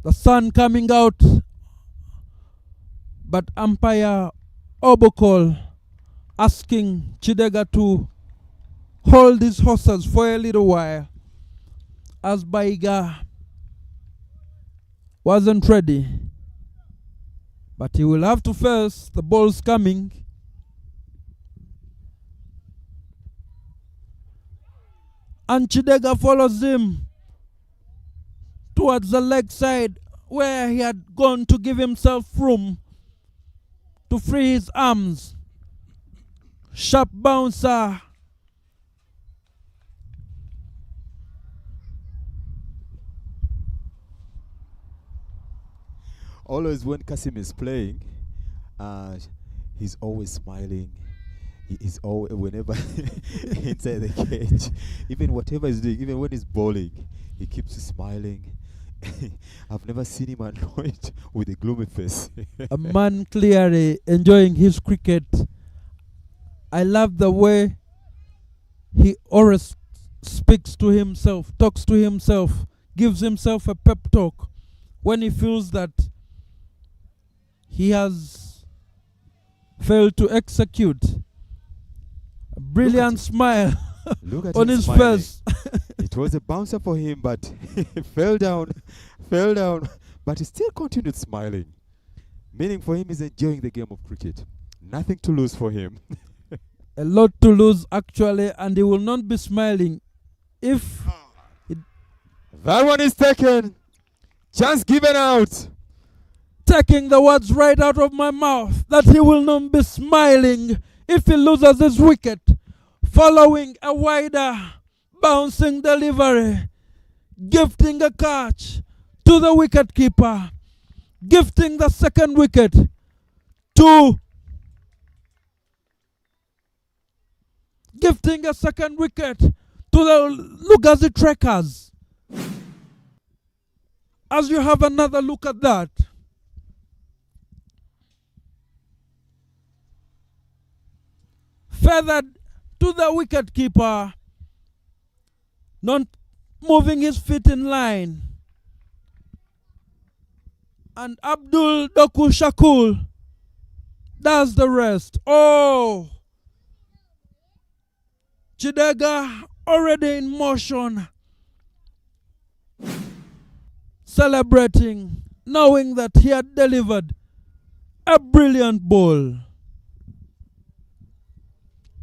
The sun coming out, but umpire Obokol asking Chidega to hold his horses for a little while, as Baiga wasn't ready. But he will have to face the ball's coming. And Chidega follows him towards the leg side, where he had gone to give himself room to free his arms. Sharp bouncer. Always when Kasim is playing, he's always smiling. He is always, whenever inside the cage, even whatever he's doing, even when he's bowling, he keeps smiling. I've never seen him annoyed with a gloomy face. A man clearly enjoying his cricket. I love the way he always speaks to himself, talks to himself, gives himself a pep talk when he feels that he has failed to execute. A brilliant smile on his smiling. face. It was a bouncer for him, but he fell down, but he still continued smiling. Meaning for him is enjoying the game of cricket. Nothing to lose for him. A lot to lose actually, and he will not be smiling if that one is taken. Chance given out. taking the words right out of my mouth, that he will not be smiling if he loses his wicket, following a wider bouncing delivery, gifting a catch to the wicketkeeper, gifting the second wicket to gifting a second wicket to the Lugazi Trekkers. As you have another look at that, feathered to the wicketkeeper, not moving his feet in line. And Abdul Doku Shakul does the rest. Oh! Chidega already in motion, celebrating, knowing that he had delivered a brilliant ball.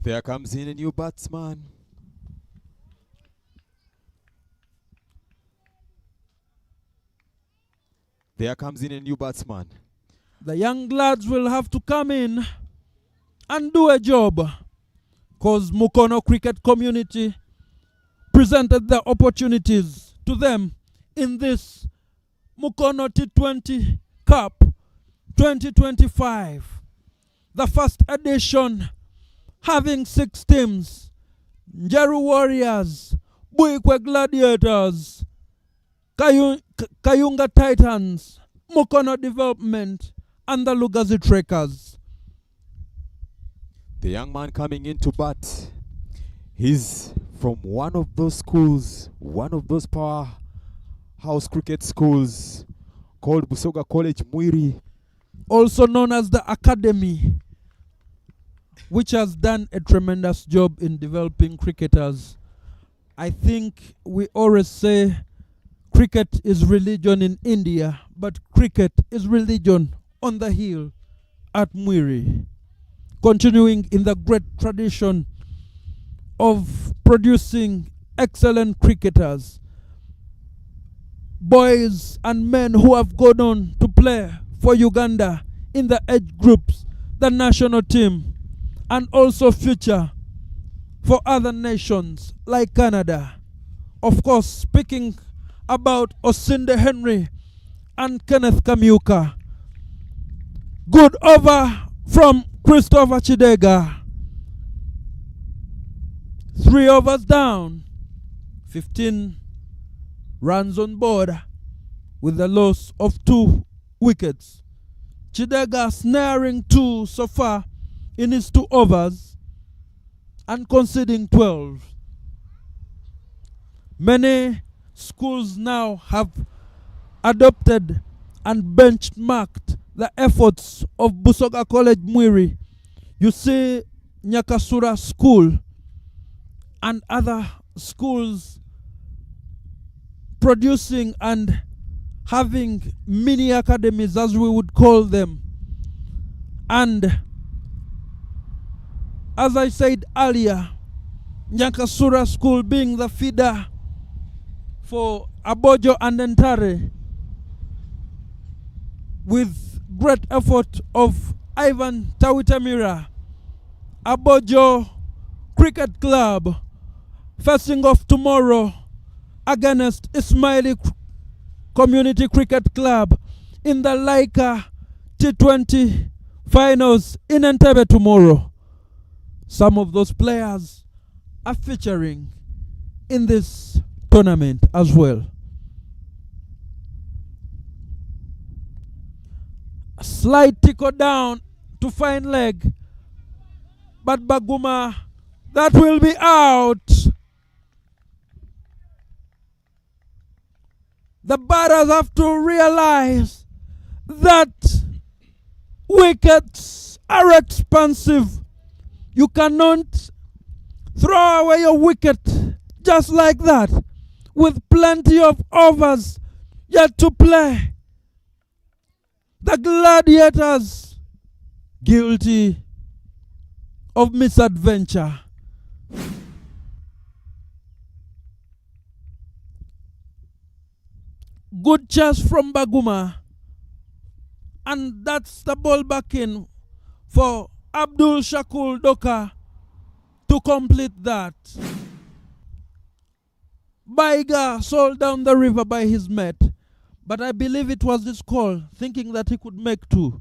There comes in a new batsman. There comes in a new batsman. The young lads will have to come in and do a job, because Mukono cricket community presented the opportunities to them in this Mukono T20 Cup 2025. The first edition having 6 teams: Njeru Warriors, Buikwe Gladiators, Kayunga Titans, Mukono Development, and the Lugazi Trekkers. The young man coming in to bat, he's from one of those schools, one of those powerhouse cricket schools called Busoga College Mwiri, also known as the Academy, which has done a tremendous job in developing cricketers. I think we always say cricket is religion in India, but cricket is religion on the hill at Mwiri. Continuing in the great tradition of producing excellent cricketers, boys and men who have gone on to play for Uganda in the age groups, the national team, and also future for other nations like Canada, of course, speaking about Osinde Henry and Kenneth Kamyuka. Good over from Christopher Chidega. 3 overs down. 15 runs on board with the loss of 2 wickets. Chidega snaring 2 so far in his 2 overs and conceding 12. Many schools now have adopted and benchmarked the efforts of Busoga College Mwiri. You see Nyakasura School and other schools producing and having mini academies, as we would call them. And as I said earlier, Nyakasura School being the feeder for Abojo and Entare, with great effort of Ivan Tawitamira. Abojo Cricket Club facing off tomorrow against Ismaili Community Cricket Club in the Laika T20 finals in Entebbe tomorrow. Some of those players are featuring in this tournament as well. A slight tickle down to fine leg, but Baguma, that will be out. The batters have to realize that wickets are expensive. You cannot throw away your wicket just like that with plenty of overs yet to play. The Gladiators guilty of misadventure. Good chance from Baguma, and that's the ball back in for Abdul Shakul Doka to complete that. Baiga sold down the river by his mate, but I believe it was this call, thinking that he could make 2.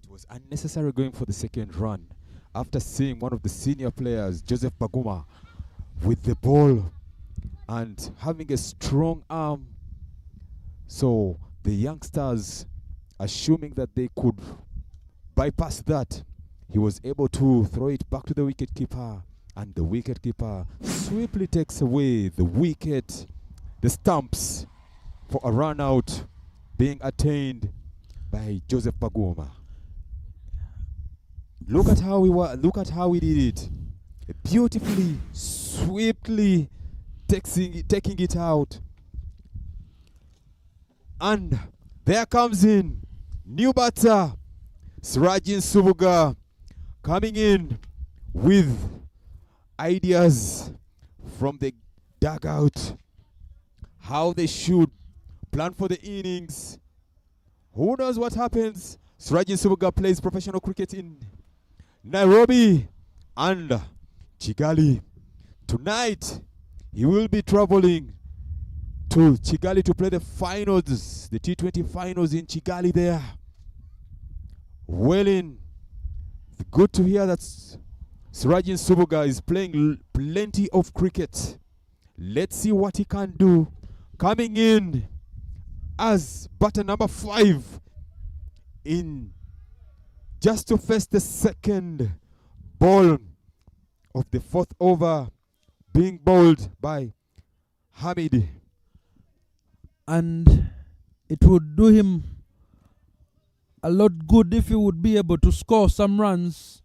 It was unnecessary going for the second run after seeing one of the senior players, Joseph Baguma, with the ball and having a strong arm. So the youngsters, assuming that they could bypass that, he was able to throw it back to the wicketkeeper, and the wicketkeeper swiftly takes away the wicket, the stumps, for a run out being attained by Joseph Baguma. Look at how he did it. Beautifully, swiftly taking it out. And there comes in new batter, Sirajin Subuga, coming in with ideas from the dugout, how they should plan for the innings. Who knows what happens? Sirajin Subuga plays professional cricket in Nairobi and Kigali. Tonight, he will be traveling to Kigali to play the finals, the T20 finals in Kigali there. Welling, good to hear that Sirajin Subuga is playing plenty of cricket. Let's see what he can do. Coming in as batter number 5 in just to face the second ball of the 4th over, being bowled by Hamid. And it would do him a lot good if he would be able to score some runs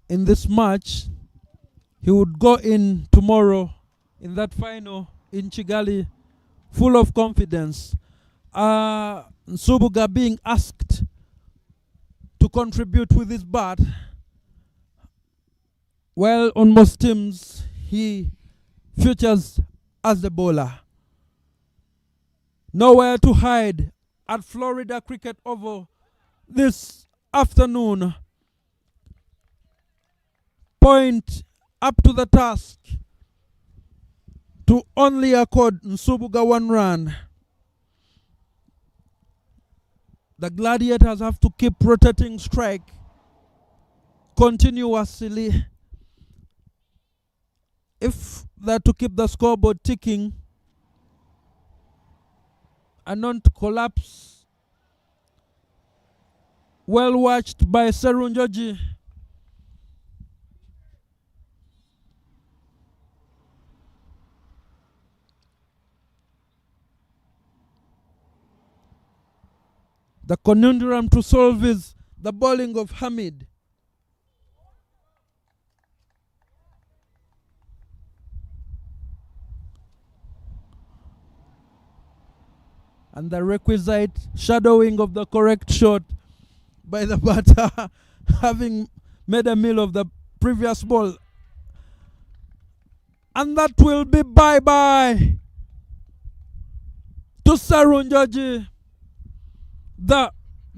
in this match. He would go in tomorrow in that final in Kigali full of confidence. Subuga being asked to contribute with his bat. Well, on most teams, he features as the bowler. Nowhere to hide at Florida Cricket Oval this afternoon. Point up to the task. to only accord Nsubuga 1 run. The Gladiators have to keep rotating strike continuously if they're to keep the scoreboard ticking and not collapse. Well watched by Serunjoji. The conundrum to solve is the bowling of Hamid. And the requisite shadowing of the correct shot by the batter, having made a meal of the previous ball. And that will be bye-bye to Serunjoji. The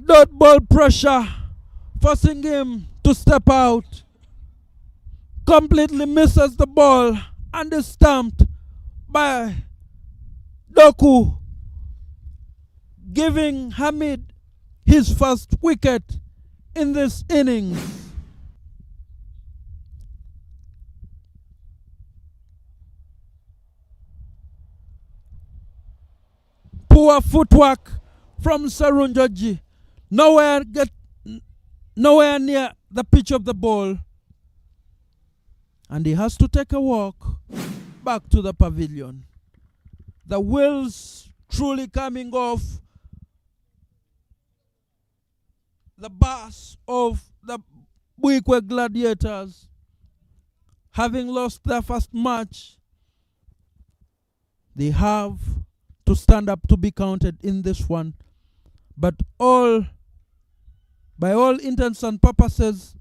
dot ball pressure forcing him to step out. Completely misses the ball and is stamped by Doku, giving Hamid his first wicket in this innings. Poor footwork from Serunjoji. Nowhere near the pitch of the ball. And he has to take a walk back to the pavilion. The wheels truly coming off the bus of the Buikwe Gladiators, having lost their first match. They have to stand up to be counted in this one. But by all intents and purposes,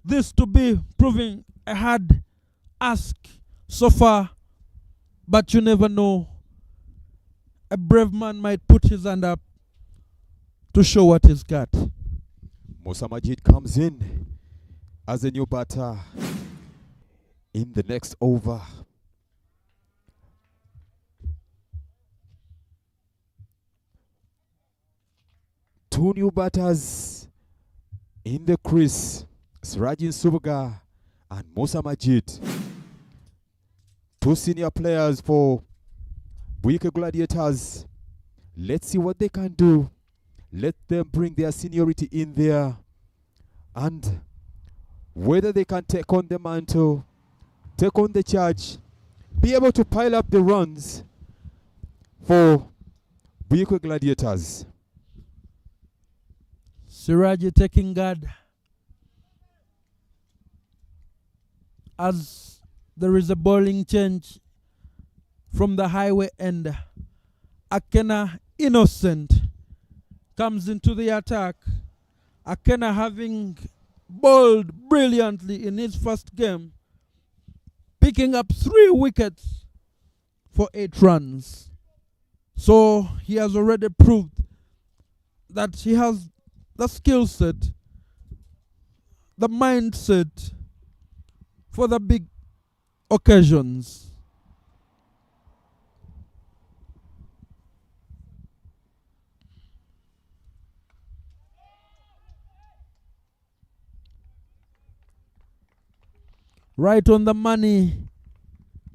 this to be proving a hard ask so far. But you never know. A brave man might put his hand up to show what he's got. Musa Majid comes in as a new batter in the next over. Two new batters in the crease, Sirajin Subuga and Musa Majid. Two senior players for Buikwe Gladiators. Let's see what they can do. Let them bring their seniority in there, and whether they can take on the mantle, take on the charge, be able to pile up the runs for Buikwe Gladiators. Siraji taking guard as there is a bowling change from the highway end. Akena Innocent comes into the attack. Akena having bowled brilliantly in his first game, picking up 3 wickets for 8 runs. So he has already proved that he has the skill set, the mindset for the big occasions. Right on the money,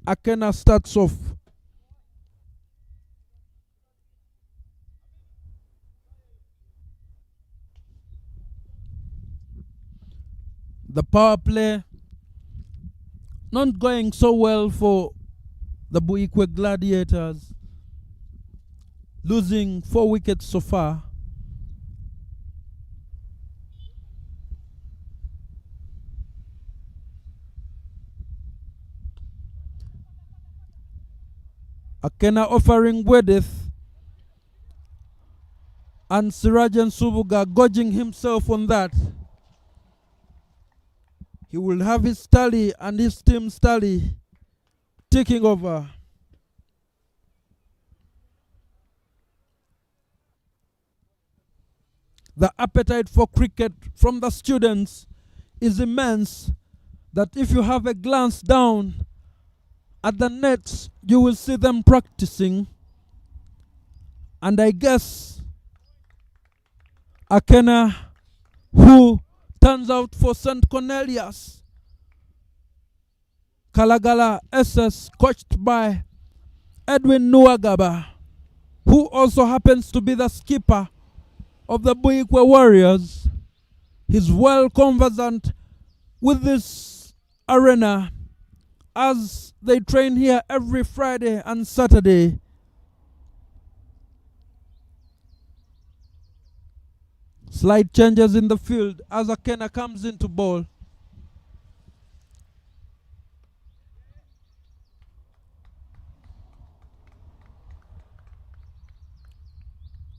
Akena starts off. The power play not going so well for the Buikwe Gladiators, losing 4 wickets so far. Akena offering Wedith, and Sirajan Subuga gorging himself on that. He will have his tally and his team's tally taking over. The appetite for cricket from the students is immense, that if you have a glance down At the nets, you will see them practicing. And I guess Akena, who turns out for St. Cornelius, Kalagala SS, coached by Edwin Nuagaba, who also happens to be the skipper of the Buikwe Warriors. He's well conversant with this arena as they train here every Friday and Saturday. Slight changes in the field as Akena comes into ball.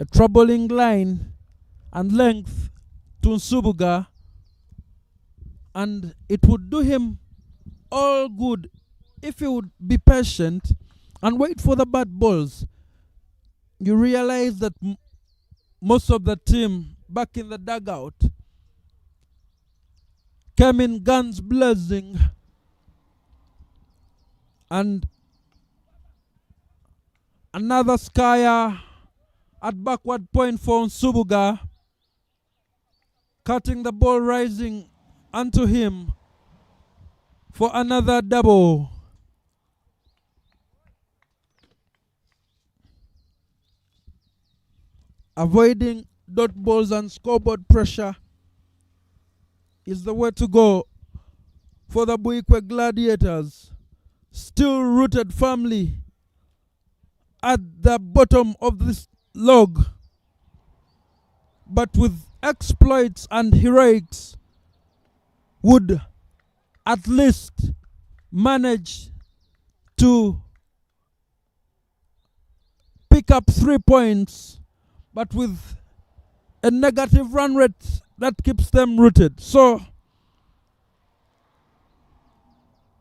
A troubling line and length to Nsubuga, and it would do him all good if he would be patient and wait for the bad balls. You realize that most of the team back in the dugout came in guns blazing, and another skier at backward point for Nsubuga, cutting the ball rising onto him for another double. Avoiding dot balls and scoreboard pressure is the way to go for the Buikwe Gladiators, still rooted firmly at the bottom of this log, but with exploits and heroics would at least manage to pick up 3 points, but with a negative run rate that keeps them rooted. So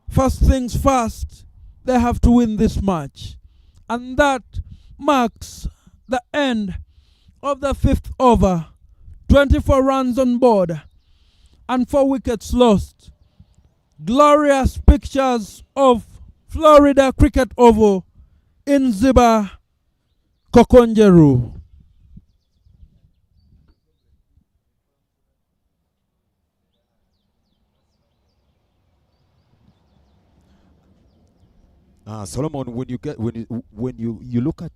first things first, they have to win this match, and that marks the end of the 5th over. 24 runs on board and 4 wickets lost. Glorious pictures of Florida Cricket Oval in Ziba, Kokonjeru. Solomon, when you look at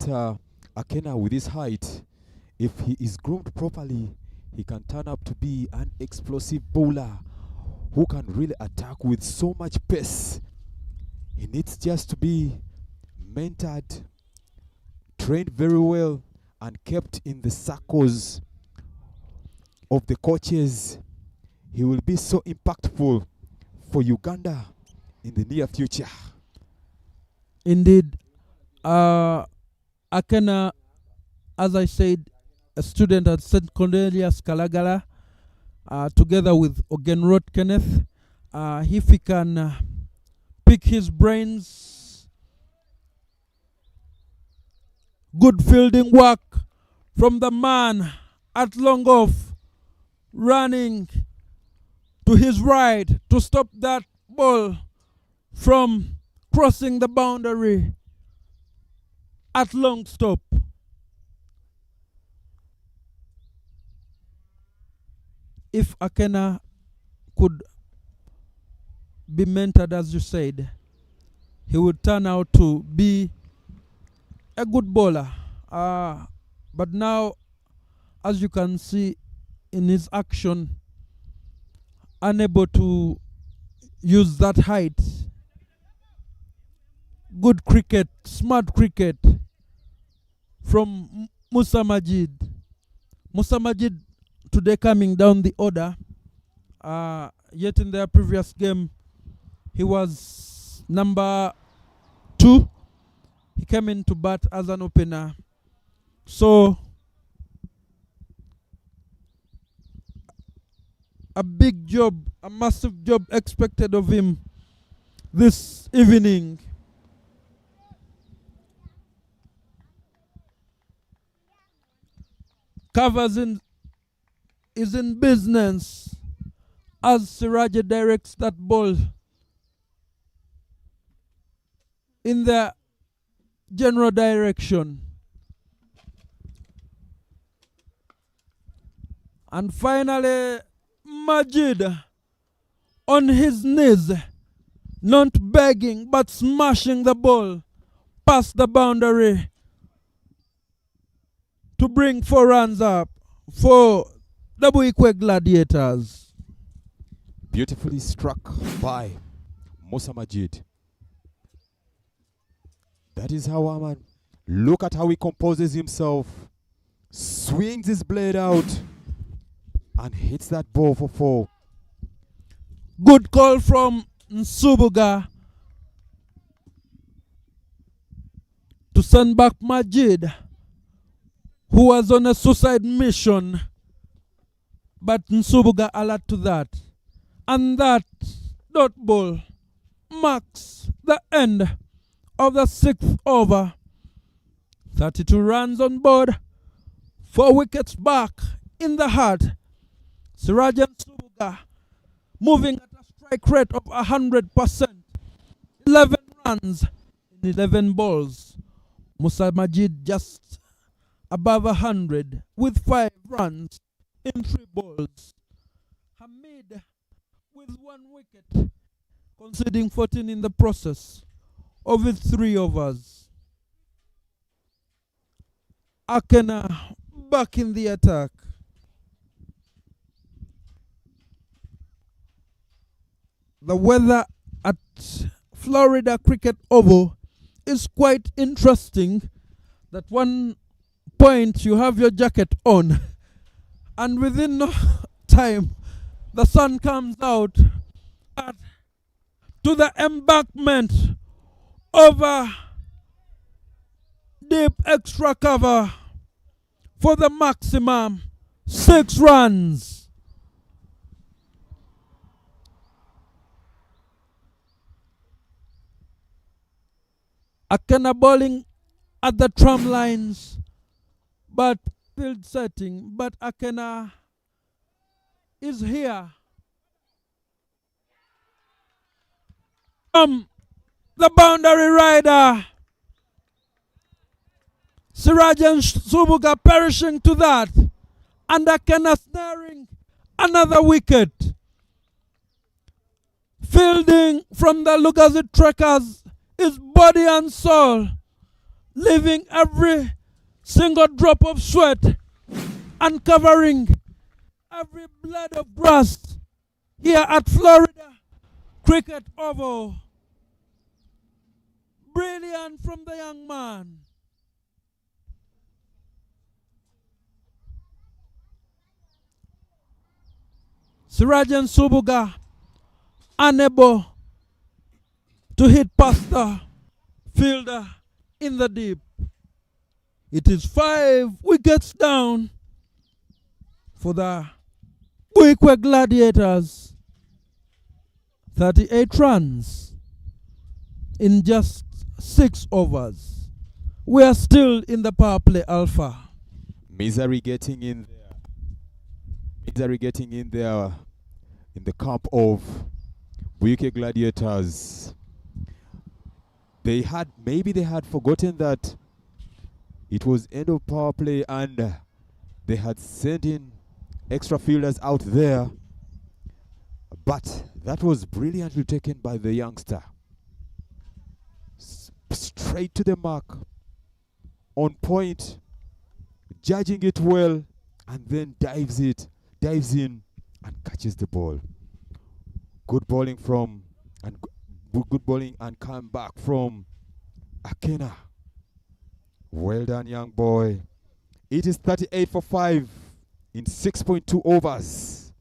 Akena with his height, if he is groomed properly, he can turn up to be an explosive bowler who can really attack with so much pace. He needs just to be mentored, trained very well, and kept in the circles of the coaches. He will be so impactful for Uganda in the near future. Indeed, Akena, as I said, a student at St. Cornelius Kalagala, together with Ogenrot Kenneth. If he can pick his brains, good fielding work from the man at long off, running to his right to stop that ball from crossing the boundary at long stop. If Akena could be mentored, as you said, he would turn out to be a good bowler. But now, as you can see in his action, unable to use that height. Good cricket, smart cricket from Musa Majid. Musa Majid today coming down the order. Yet in their previous game, he was number 2. He came in to bat as an opener. So a big job, a massive job expected of him this evening. Covers is in business as Siraja directs that ball in the general direction. And finally, Majid on his knees, not begging but smashing the ball past the boundary to bring 4 runs up for the Buikwe Gladiators. Beautifully struck by Musa Majid. That is how Aman. Look at how he composes himself. Swings his blade out and hits that ball for 4. Good call from Nsubuga to send back Majid, who was on a suicide mission. But Nsubuga alert to that. And that dot ball marks the end of the 6th over. 32 runs on board, 4 wickets back in the heart. Sirajan Nsubuga moving at a strike rate of 100%. 11 runs in 11 balls. Musa Majid just above 100 with 5 runs in 3 balls. Hamid with 1 wicket, conceding 14 in the process of his 3 overs. Akena back in the attack. The weather at Florida Cricket Oval is quite interesting. That one point you have your jacket on and within no time the sun comes out to the embankment over deep extra cover for the maximum 6 runs. Akena bowling at the tram lines, but field setting, but Akena is here. The boundary rider, Sirajan Subuga perishing to that, and Akena snaring another wicket. Fielding from the Lugazi Trekkers is body and soul, leaving every single drop of sweat and covering every blade of grass here at Florida Cricket Oval. Brilliant from the young man. Sirajan Subuga unable to hit past the fielder in the deep. It is 5 wickets down for the Buikwe Gladiators. 38 runs in just 6 overs. We are still in the power play alpha. Misery getting in there. Misery getting in there in the camp of Buikwe Gladiators. Maybe they had forgotten that it was end of power play and they had sent in extra fielders out there. But that was brilliantly taken by the youngster. Straight to the mark, on point, judging it well, and then dives in and catches the ball. Good bowling and come back from Akena. Well done, young boy. It is 38 for 5 in 6.2 overs.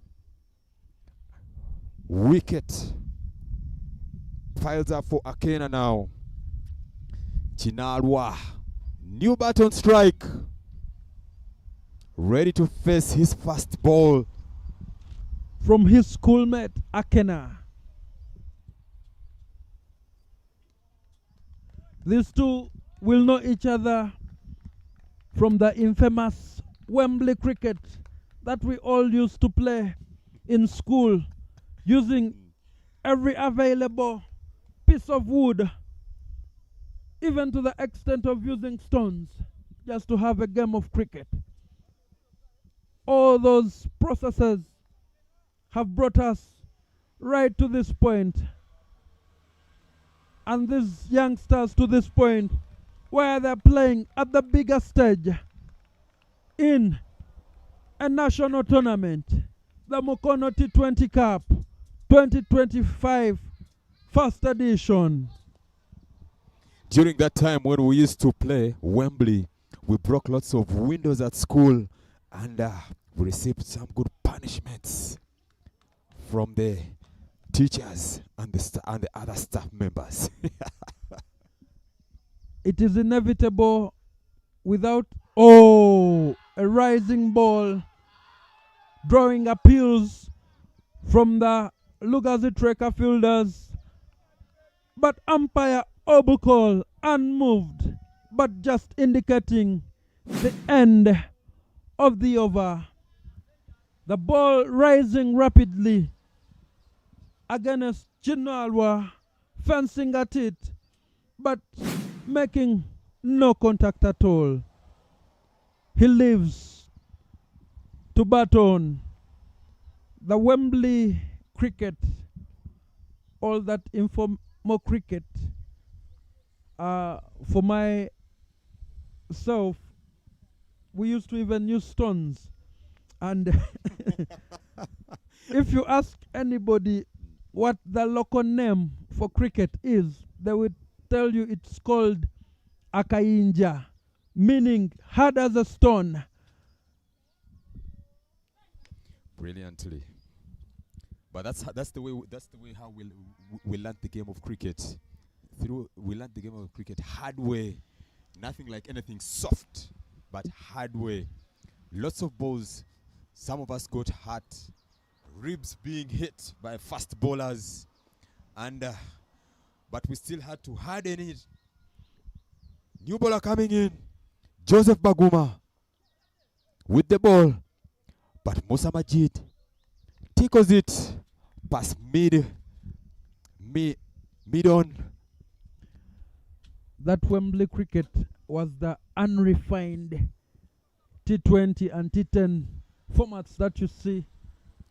Wicket piles up for Akena now. Chinalwa, new bat on strike, ready to face his first ball from his schoolmate Akena. These two will know each other from the infamous Wembley cricket that we all used to play in school, using every available piece of wood even to the extent of using stones just to have a game of cricket. All those processes have brought us right to this point, and these youngsters to this point where they're playing at the bigger stage in a national tournament, the Mukono T20 Cup 2025 first edition. During that time when we used to play Wembley, we broke lots of windows at school, and we received some good punishments from the teachers and the other staff members. It is inevitable without a rising ball drawing appeals from the Lugazi Tracker fielders, but umpire Obukol unmoved, but just indicating the end of the over. The ball rising rapidly against Chinalwa, fencing at it, but making no contact at all. He lives to bat on. The Wembley cricket, all that informal cricket, for myself, we used to even use stones. And if you ask anybody what the local name for cricket is, they would tell you it's called Akainja, meaning hard as a stone. Brilliantly. But that's the way how we learned the game of cricket. We learned the game of cricket hard way. Nothing like anything soft, but hard way. Lots of balls. Some of us got hurt, ribs being hit by fast bowlers, and but we still had to harden it. New bowler coming in, Joseph Baguma with the ball, but Musa Majid tickles it past mid on. That Wembley cricket was the unrefined T20 and T10 formats that you see,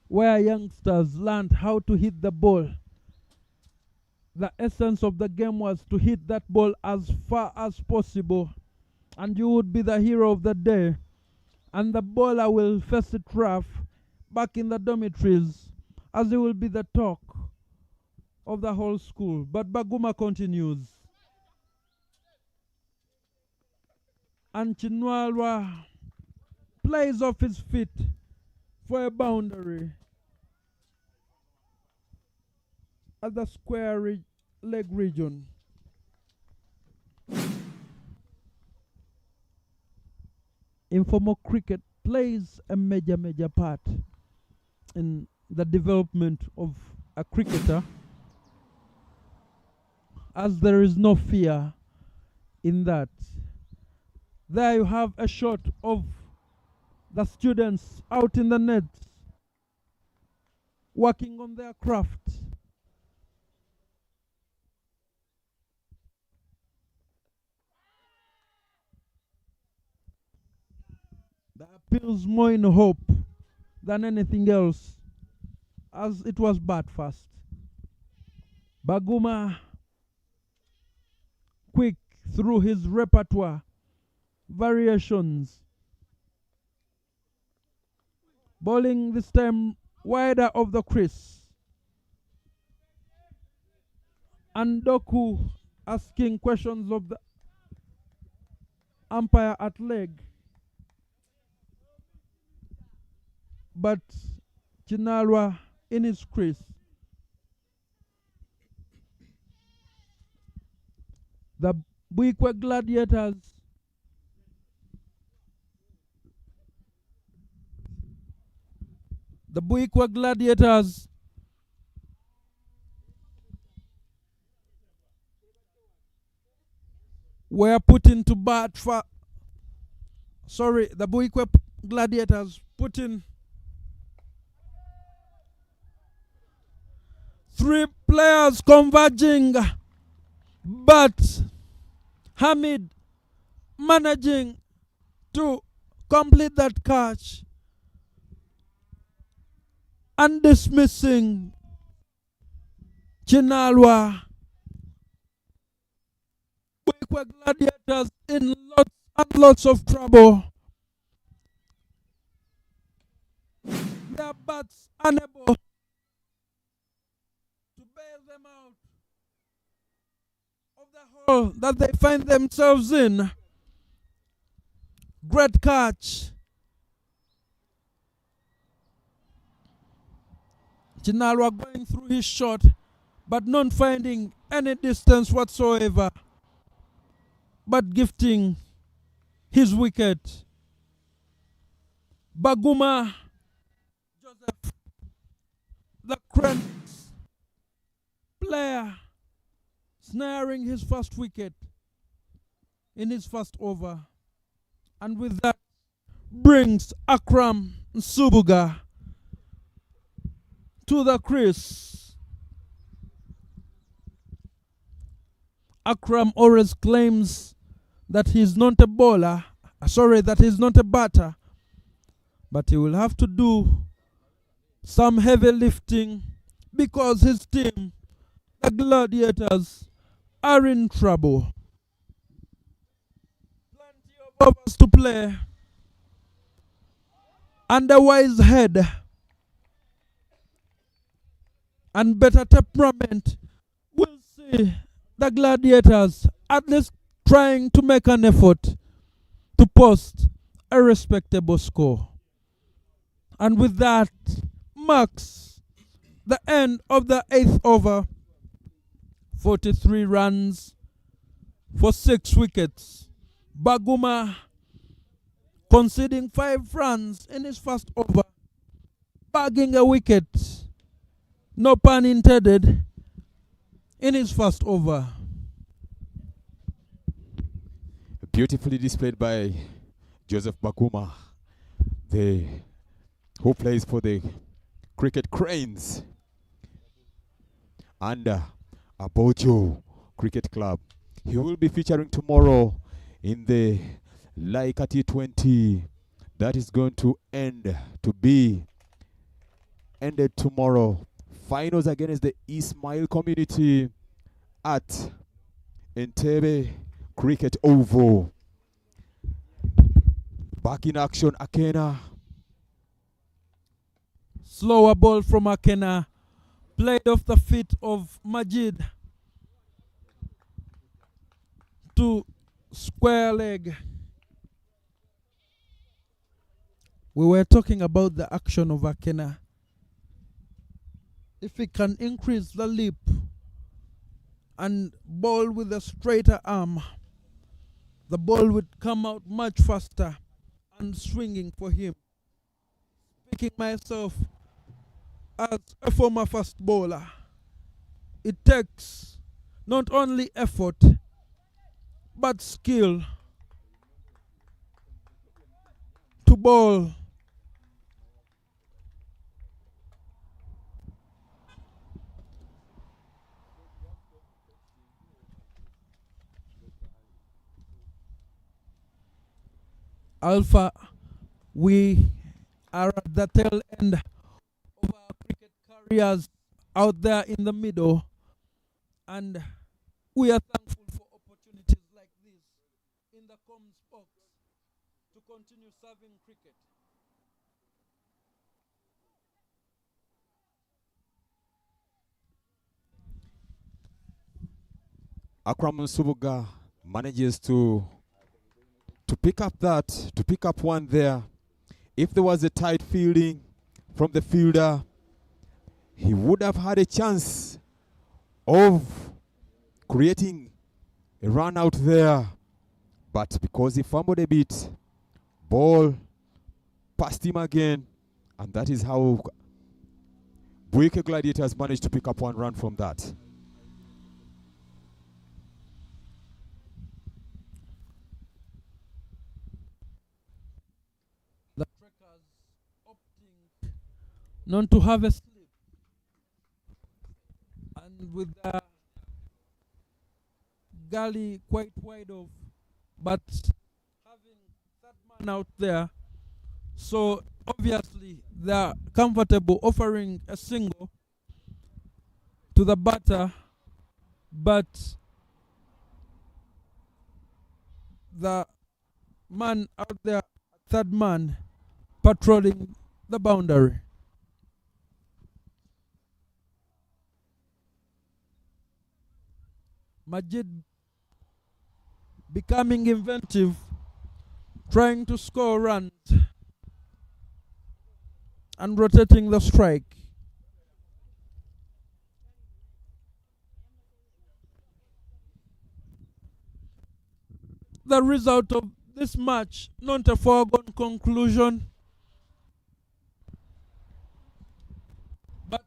where youngsters learned how to hit the ball. The essence of the game was to hit that ball as far as possible, and you would be the hero of the day, and the bowler will face it rough back in the dormitories, as he will be the talk of the whole school. But Baguma continues, and Chinwalwa plays off his feet for a boundary at the square leg region. Informal cricket plays a major part in the development of a cricketer, as there is no fear in that. There you have a shot of the students out in the net working on their craft. That appeals more in hope than anything else, as it was bat fast. Baguma, quick through his repertoire variations, bowling this time wider of the crease. And Doku asking questions of the umpire at leg. But Chinalwa in his crease. The Buikwe Gladiators were put into bat for the Buikwe Gladiators put in 3 players converging, but Hamid managing to complete that catch and dismissing Chinalwa. Buikwe Gladiators in lots and lots of trouble. Their bats unable to bail them out of the hole that they find themselves in. Great catch. Chinalwa going through his shot, but not finding any distance whatsoever, but gifting his wicket. Baguma Joseph, the Cranes player, snaring his first wicket in his first over, and with that brings Akram Subuga to the crease. Akram always claims that he's not a bowler, that he's not a batter, but he will have to do some heavy lifting because his team, the Gladiators, are in trouble. Plenty of overs to play, and a wise head and better temperament will see the Gladiators at least trying to make an effort to post a respectable score. And with that marks the end of the 8th over. 43 runs for 6 wickets. Baguma conceding 5 runs in his first over, bagging a wicket, no pun intended, in his first over. Beautifully displayed by Joseph Baguma, who plays for the Cricket Cranes and Abojo Cricket Club. He will be featuring tomorrow in the Laika T20 that is going to be ended tomorrow. Finals against the Ismail community at Entebbe Cricket Oval. Back in action, Akena. Slower ball from Akena, played off the feet of Majid to square leg. We were talking about the action of Akena. If he can increase the leap and bowl with a straighter arm, the ball would come out much faster and swinging for him. Speaking myself as a former fast bowler, it takes not only effort but skill to bowl. Alpha, we are at the tail end of our cricket careers out there in the middle, and we are thankful for opportunities like this in the comms box to continue serving cricket. Akram Subuga manages to pick up one there. If there was a tight fielding from the fielder, he would have had a chance of creating a run out there. But because he fumbled a bit, ball passed him again, and that is how Buikwe Gladiators managed to pick up one run from that. The Trekkers opting not to have a slip, and with the gully quite wide off, but having that man out there, so obviously they're comfortable offering a single to the batter, but the man out there, third man, patrolling the boundary. Majid becoming inventive, trying to score runs and rotating the strike. The result of this match, not a foregone conclusion, but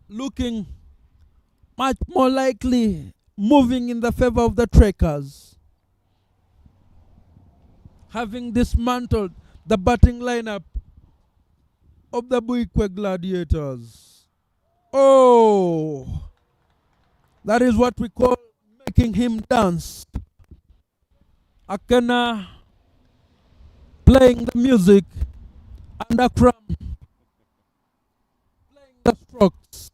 looking much more likely moving in the favor of the Trekkers, having dismantled the batting lineup of the Buikwe Gladiators. Oh, that is what we call making him dance. Akena playing the music and Akram playing the strokes.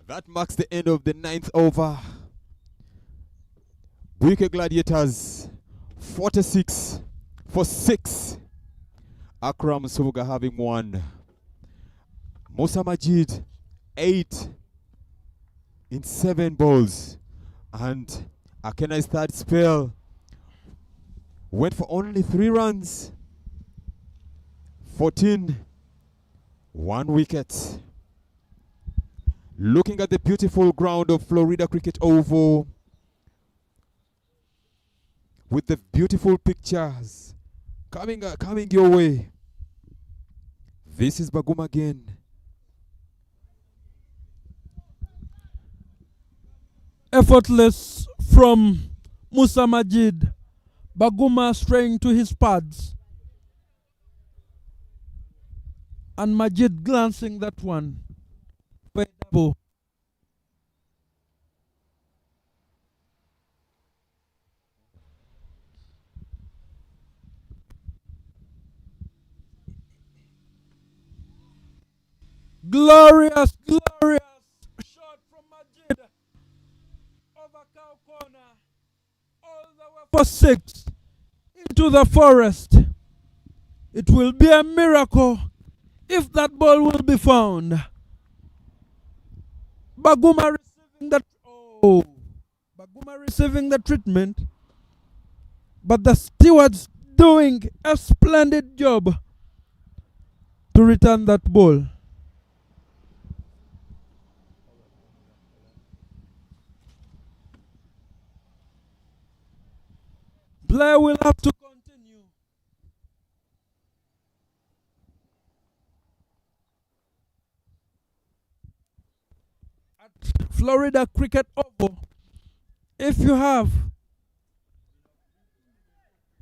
That marks the end of the 9th over. Buikwe Gladiators 46 for 6. Akram Subuga having 1. Musa Majid 8 in 7 balls. And Akena's third spell went for only 3 runs. 14, 1 wicket. Looking at the beautiful ground of Florida Cricket Oval with the beautiful pictures coming your way. This is Baguma again. Effortless from Musa Majid. Baguma straying to his pads. And Majid glancing that one. For a double. Glorious, glorious shot from Majid over cow corner, all the way for 6 into the forest. It will be a miracle if that ball will be found. Baguma receiving the treatment, but the stewards doing a splendid job to return that ball. Play will have to continue. At Florida Cricket Oval, if you have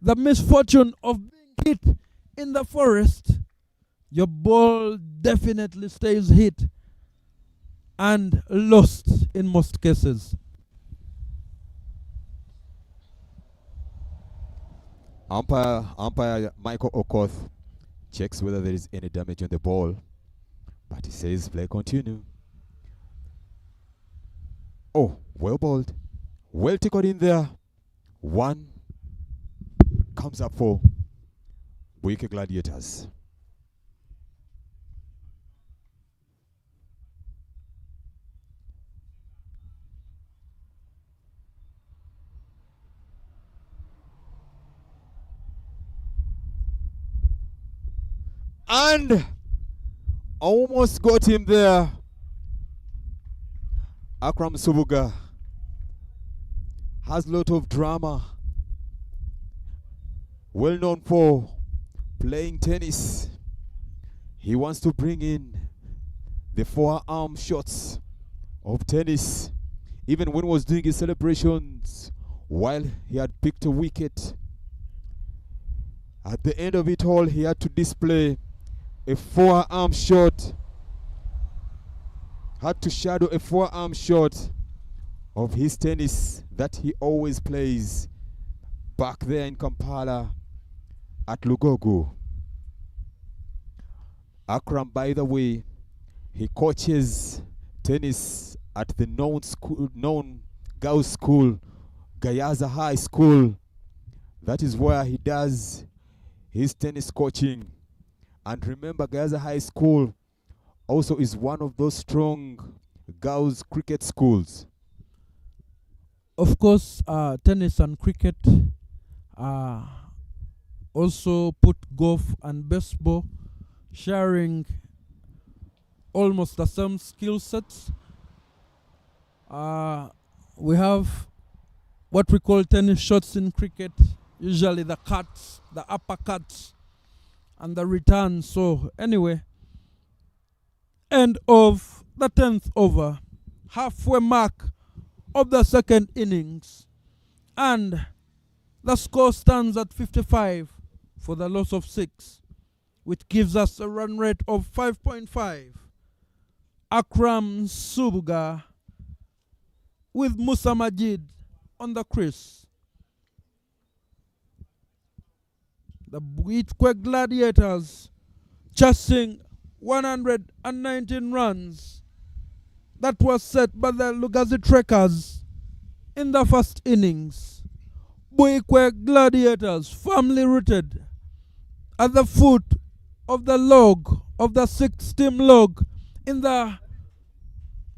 the misfortune of being hit in the forest, your ball definitely stays hit and lost in most cases. Umpire Michael Okoth checks whether there is any damage on the ball, but he says play continue. Oh, well bowled, well tickled in there. 1 comes up for Buikwe Gladiators. And almost got him there. Akram Subuga has a lot of drama. Well known for playing tennis. He wants to bring in the forearm shots of tennis. Even when he was doing his celebrations while he had picked a wicket, at the end of it all, he had to display a forearm shot had to shadow a forearm shot of his tennis that he always plays back there in Kampala at Lugazi. Akram, by the way, he coaches tennis at the known girls' school, Gayaza High School. That is where he does his tennis coaching. And remember, Gayaza High School also is one of those strong girls' cricket schools. Of course, tennis and cricket also put golf and baseball, sharing almost the same skill sets. We have what we call tennis shots in cricket, usually the cuts, the uppercuts, and the return. So anyway, end of the 10th over, halfway mark of the second innings, and the score stands at 55 for the loss of 6, which gives us a run rate of 5.5. Akram Subuga with Musa Majid on the crease. The Buikwe Gladiators chasing 119 runs that was set by the Lugazi Trekkers in the first innings. Buikwe Gladiators firmly rooted at the foot of the log, of the 6-team log in the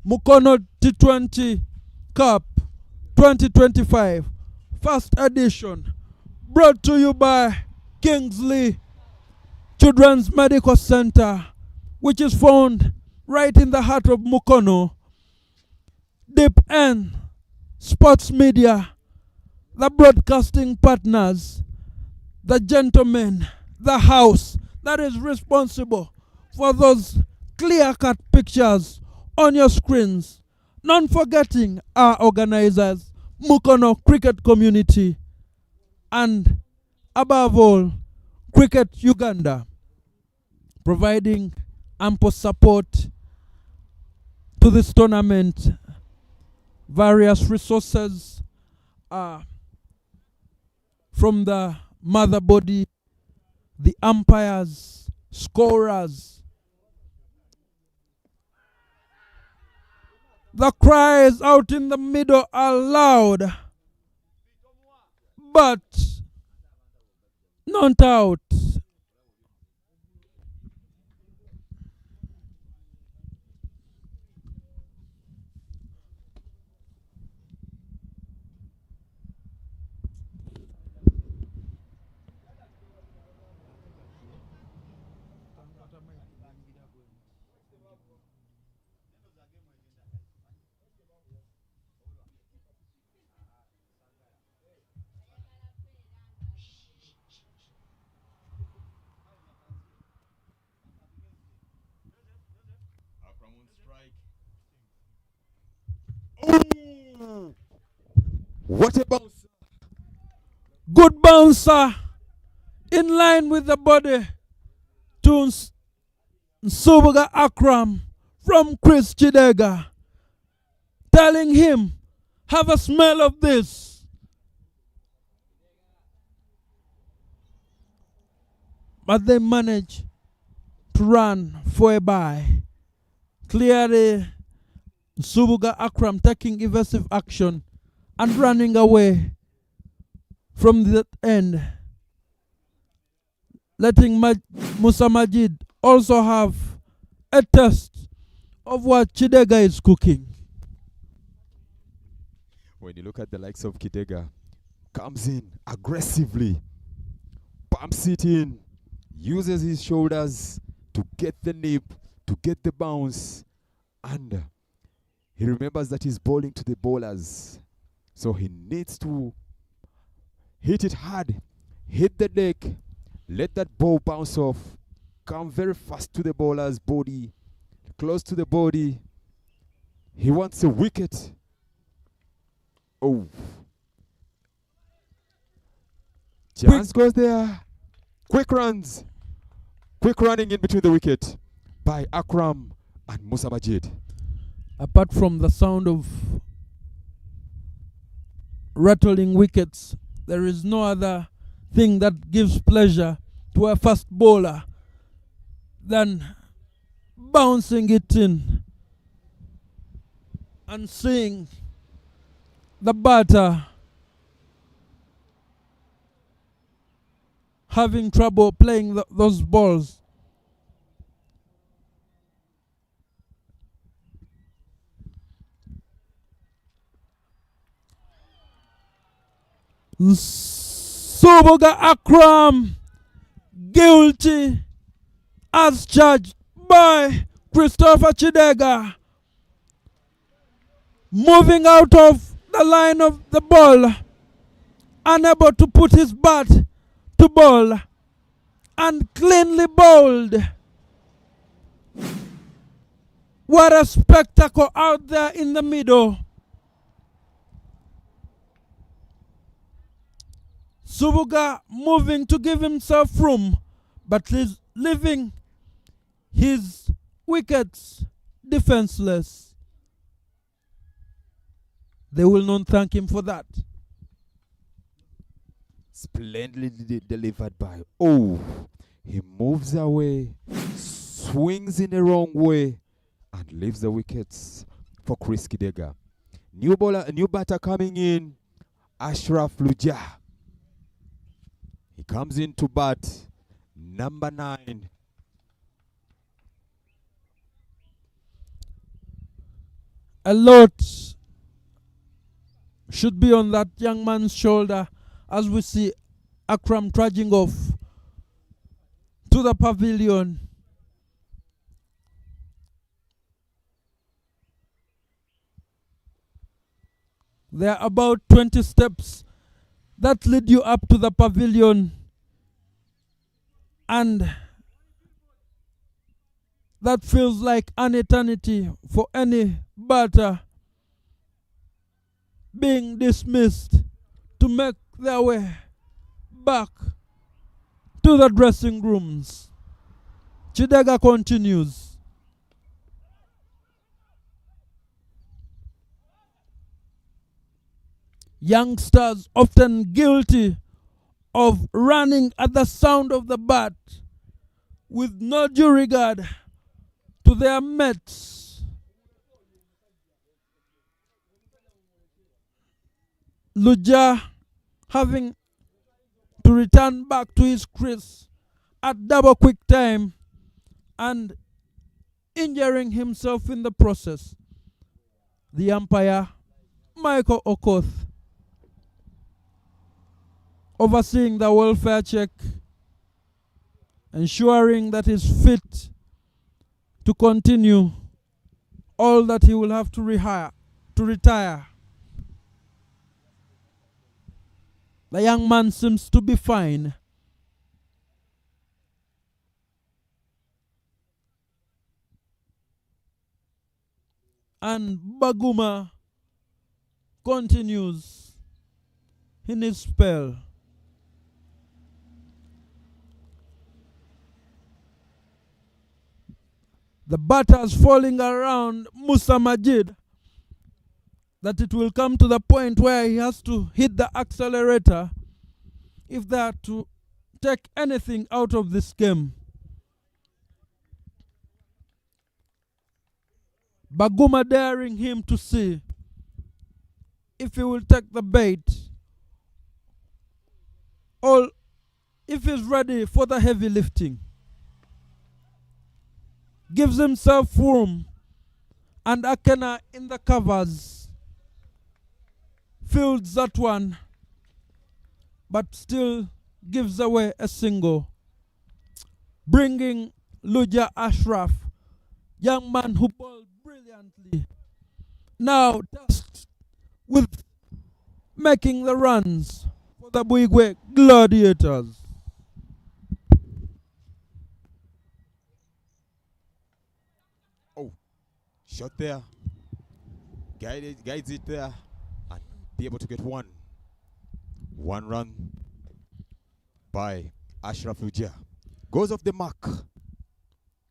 Mukono T20 Cup 2025 first edition, brought to you by Kingsley Children's Medical Center, which is found right in the heart of Mukono. Deep End Sports Media, the broadcasting partners, the gentlemen, the house that is responsible for those clear-cut pictures on your screens. Not forgetting our organizers, Mukono Cricket Community, and above all, Cricket Uganda, providing ample support to this tournament. Various resources from the mother body, the umpires, scorers. The cries out in the middle are loud, but not out. Ooh. What a bounce! Good bouncer, in line with the body to Subuga Akram from Chris Chidega, telling him, have a smell of this. But they manage to run for a bye. Clearly, Subuga Akram taking evasive action and running away from that end, letting Musa Majid also have a taste of what Chidega is cooking. When you look at the likes of Chidega, comes in aggressively, pumps it in, uses his shoulders to get the nip, to get the bounce, and he remembers that he's bowling to the bowlers. So he needs to hit it hard, hit the deck, let that ball bounce off, come very fast to the bowler's body, close to the body. He wants a wicket. Oh. Chance goes there. Quick runs. Quick running in between the wicket by Akram and Musa Majid. apart from the sound of rattling wickets, there is no other thing that gives pleasure to a fast bowler than bouncing it in and seeing the batter having trouble playing those balls. Subuga Akram guilty as charged by Christopher Chidega, moving out of the line of the ball, unable to put his bat to ball, and cleanly bowled. What a spectacle out there in the middle. Subuga moving to give himself room, but leaving his wickets defenseless. They will not thank him for that. Splendidly delivered by. Oh, he moves away, swings in the wrong way, and leaves the wickets for Chris Kidega. New batter coming in, Ashraf Luja. He comes in to bat, number 9. A lot should be on that young man's shoulder as we see Akram trudging off to the pavilion. There are about 20 steps that lead you up to the pavilion, and that feels like an eternity for any batter being dismissed to make their way back to the dressing rooms. Chidega continues. Youngsters often guilty of running at the sound of the bat with no due regard to their mates. Luja having to return back to his crease at double quick time and injuring himself in the process. The umpire, Michael Okoth, overseeing the welfare check, ensuring that he's fit to continue all that he will have to retire. The young man seems to be fine. And Baguma continues in his spell. The batters falling around Musa Majid, that it will come to the point where he has to hit the accelerator if they are to take anything out of this game. Baguma daring him to see if he will take the bait or if he's ready for the heavy lifting. Gives himself room, and Akena in the covers fields that one, but still gives away a single, bringing Luja Ashraf, young man who bowled brilliantly, now tasked with making the runs for the Buikwe Gladiators. Shot there, guides it there, and be able to get one run by Ashraf Luja. Goes off the mark.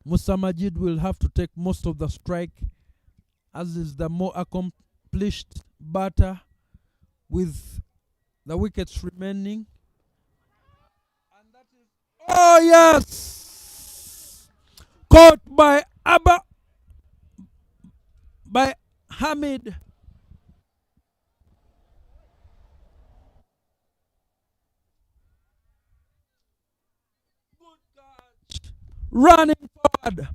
Musa Majid will have to take most of the strike as is the more accomplished batter with the wickets remaining. And that is, oh yes! Caught by Hamid. Good catch. Running forward,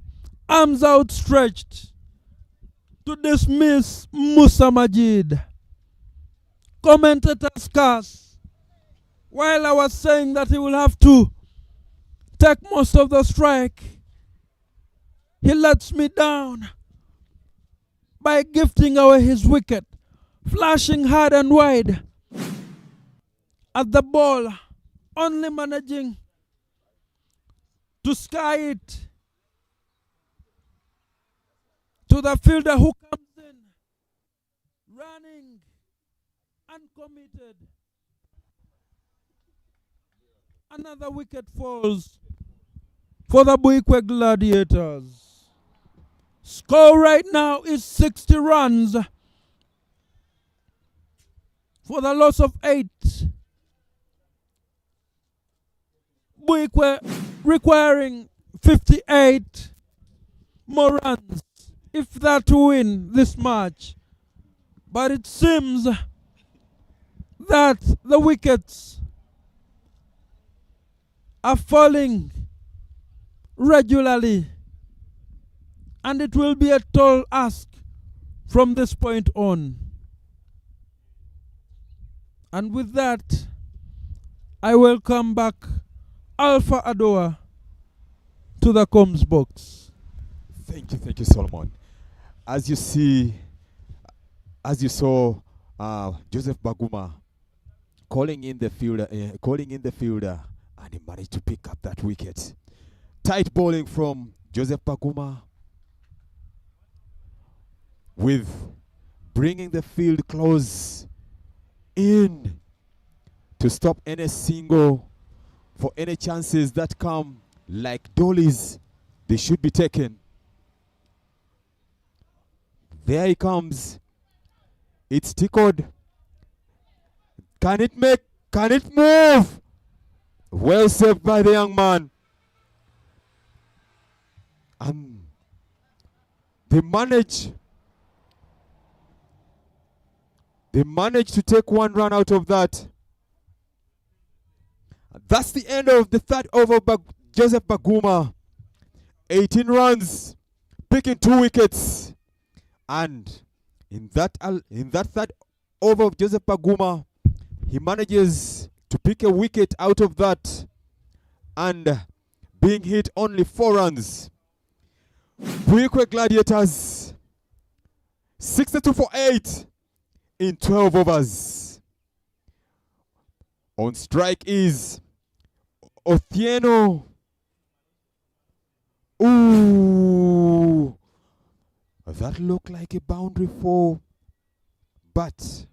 arms outstretched to dismiss Musa Majid. Commentators curse. While I was saying that he will have to take most of the strike, he lets me down by gifting away his wicket, flashing hard and wide at the ball, only managing to sky it to the fielder who comes in, running, uncommitted. Another wicket falls for the Buikwe Gladiators. Score right now is 60 runs for the loss of 8. Buikwe requiring 58 more runs if they're to win this match. But it seems that the wickets are falling regularly, and it will be a tall ask from this point on. And with that, I welcome back Alpha Adoa to the comms box. Thank you, Solomon. As you saw, Joseph Baguma calling in the fielder, and he managed to pick up that wicket. Tight bowling from Joseph Baguma, with bringing the field close in to stop any single for any chances that come like dollies. They should be taken. There he comes. It's tickled. Can it move? Well saved by the young man. And they manage to take one run out of that. That's the end of the third over. Joseph Baguma, 18 runs, picking 2 wickets. And in that third over of Joseph Baguma, he manages to pick a wicket out of that, and being hit only 4 runs. Buikwe Gladiators 62 for 8 in 12 overs. On strike is Othieno. Ooh, that looked like a boundary fall, but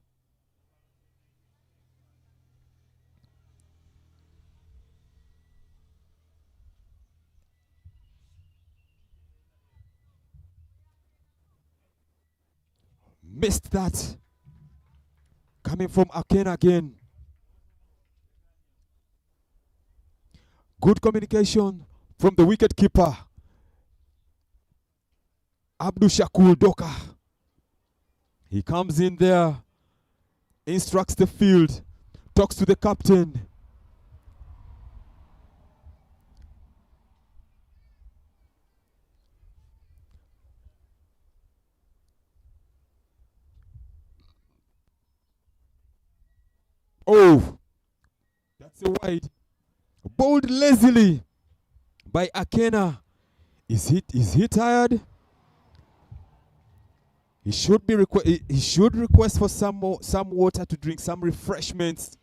missed that. Coming from Aken again. Good communication from the wicket keeper, Abdul Shakur Doka. He comes in there, instructs the field, talks to the captain. Oh, that's a wide. Bowled lazily by Akena. Is he tired? He should request for some water to drink, some refreshments.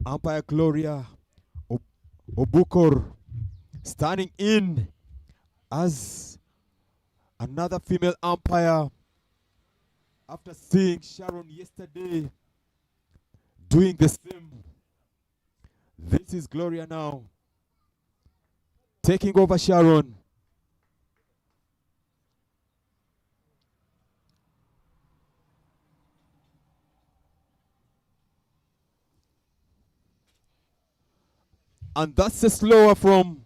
Umpire Gloria Obukor standing in as another female umpire after seeing Sharon yesterday doing the same. This is Gloria now, taking over Sharon. And that's a slower from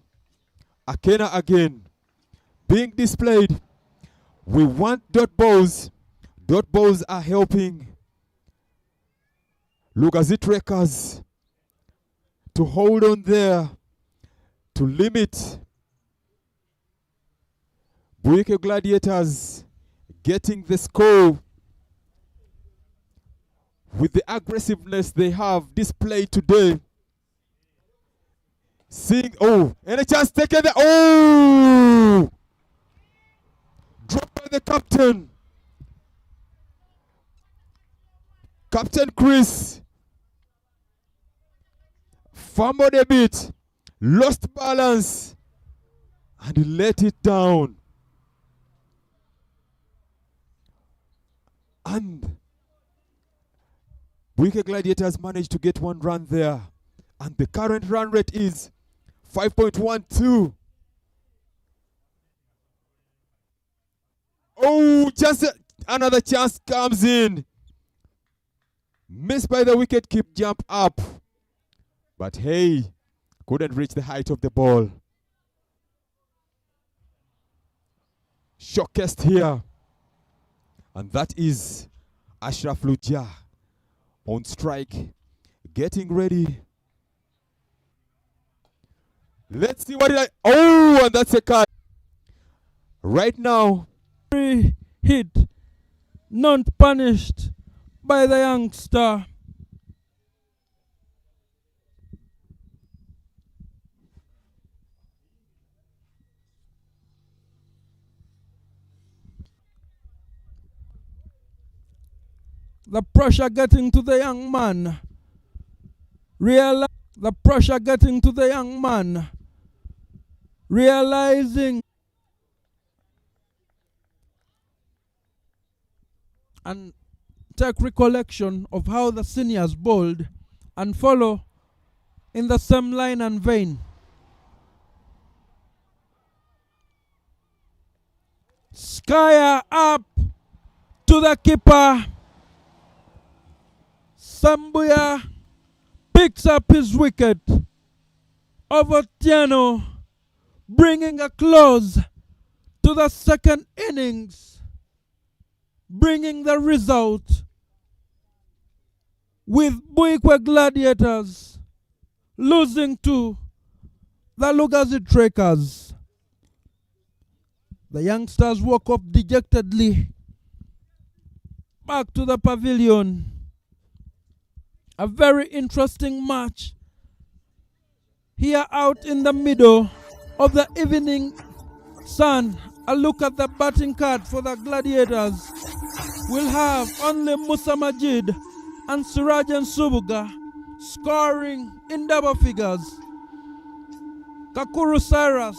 Akena again, being displayed. We want dot balls. Dot balls are helping Lugazi Trekkers to hold on there, to limit Buikwe Gladiators getting the score with the aggressiveness they have displayed today. Seeing, oh, and a chance taken there. Oh! Dropped by the captain. Captain Chris fumbled a bit, lost balance, and he let it down. And Buikwe Gladiators managed to get 1 run there. And the current run rate is 5.12. Oh, just another chance comes in. Missed by the wicket, keep jump up. But hey, couldn't reach the height of the ball. Showcased here. And that is Ashraf Luja on strike, getting ready. Let's see what oh, and that's a cut. Right now, Free hit, not punished by the youngster. The pressure getting to the young man. Realize the pressure getting to the young man. Realizing and take recollection of how the seniors bowled and follow in the same line and vein. Skyer up to the keeper. Sambuya picks up his wicket over Tiano, bringing a close to the second innings, bringing the result with Buikwe Gladiators losing to the Lugazi Trekkers. The youngsters woke up dejectedly back to the pavilion. A very interesting match here out in the middle of the evening sun. A look at the batting card for the Gladiators. We'll have only Musa Majid and Sirajan Subuga scoring in double figures. Kakuru Cyrus,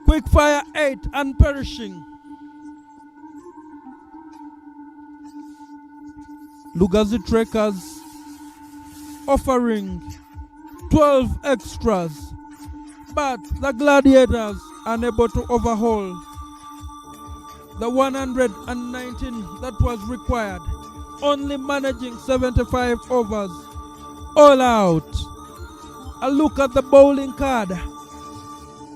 Quickfire 8 and perishing. Lugazi Trekkers offering 12 extras, but the Gladiators unable to overhaul the 119 that was required, only managing 75 overs, all out. A look at the bowling card.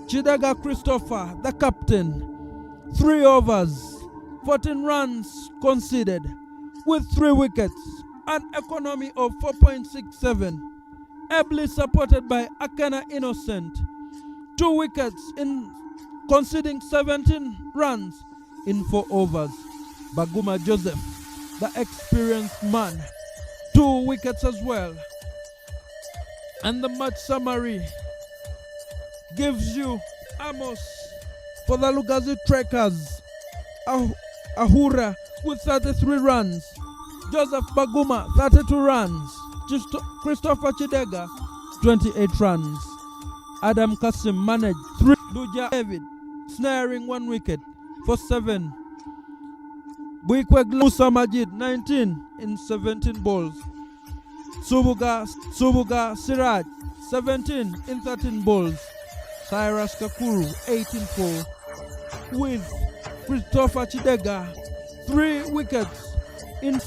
Chidega Christopher, the captain, 3 overs, 14 runs conceded with 3 wickets, an economy of 4.67, ably supported by Akena Innocent, 2 wickets in conceding 17 runs in 4 overs. Baguma Joseph, the experienced man, 2 wickets as well. And the match summary gives you Amos for the Lugazi Trekkers, Ahura with 33 runs, Joseph Baguma 32 runs, Christopher Chidega 28 runs, Adam Kasim managed 3, Luja David snaring 1 wicket for 7, Buikwe Musa Majid 19 in 17 balls, Subuga Siraj, 17 in 13 balls. Cyrus Kakuru, 8 in 4. With Christopher Chidega, 3 wickets in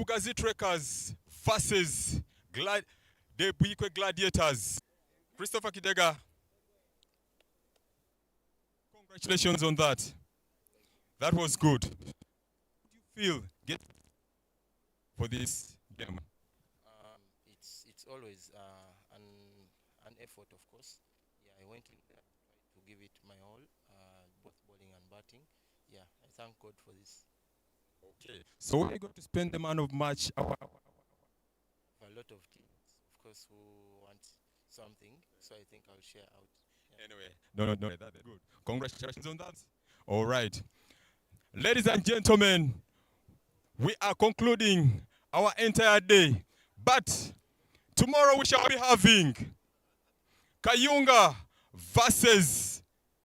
Lugazi Trekkers versus the Buikwe Gladiators. Christopher Kidega, congratulations on that. That was good. How do you feel for this game? It's always an effort, of course. Yeah, I went in there to give it my all, both bowling and batting. Yeah, I thank God for this. Okay. So we're going to spend the man of match. A lot of teams, of course, who want something. So I think I'll share out. Yeah. Anyway, no, that's good. Congratulations on that. All right. Ladies and gentlemen, we are concluding our entire day. But tomorrow we shall be having Kayunga versus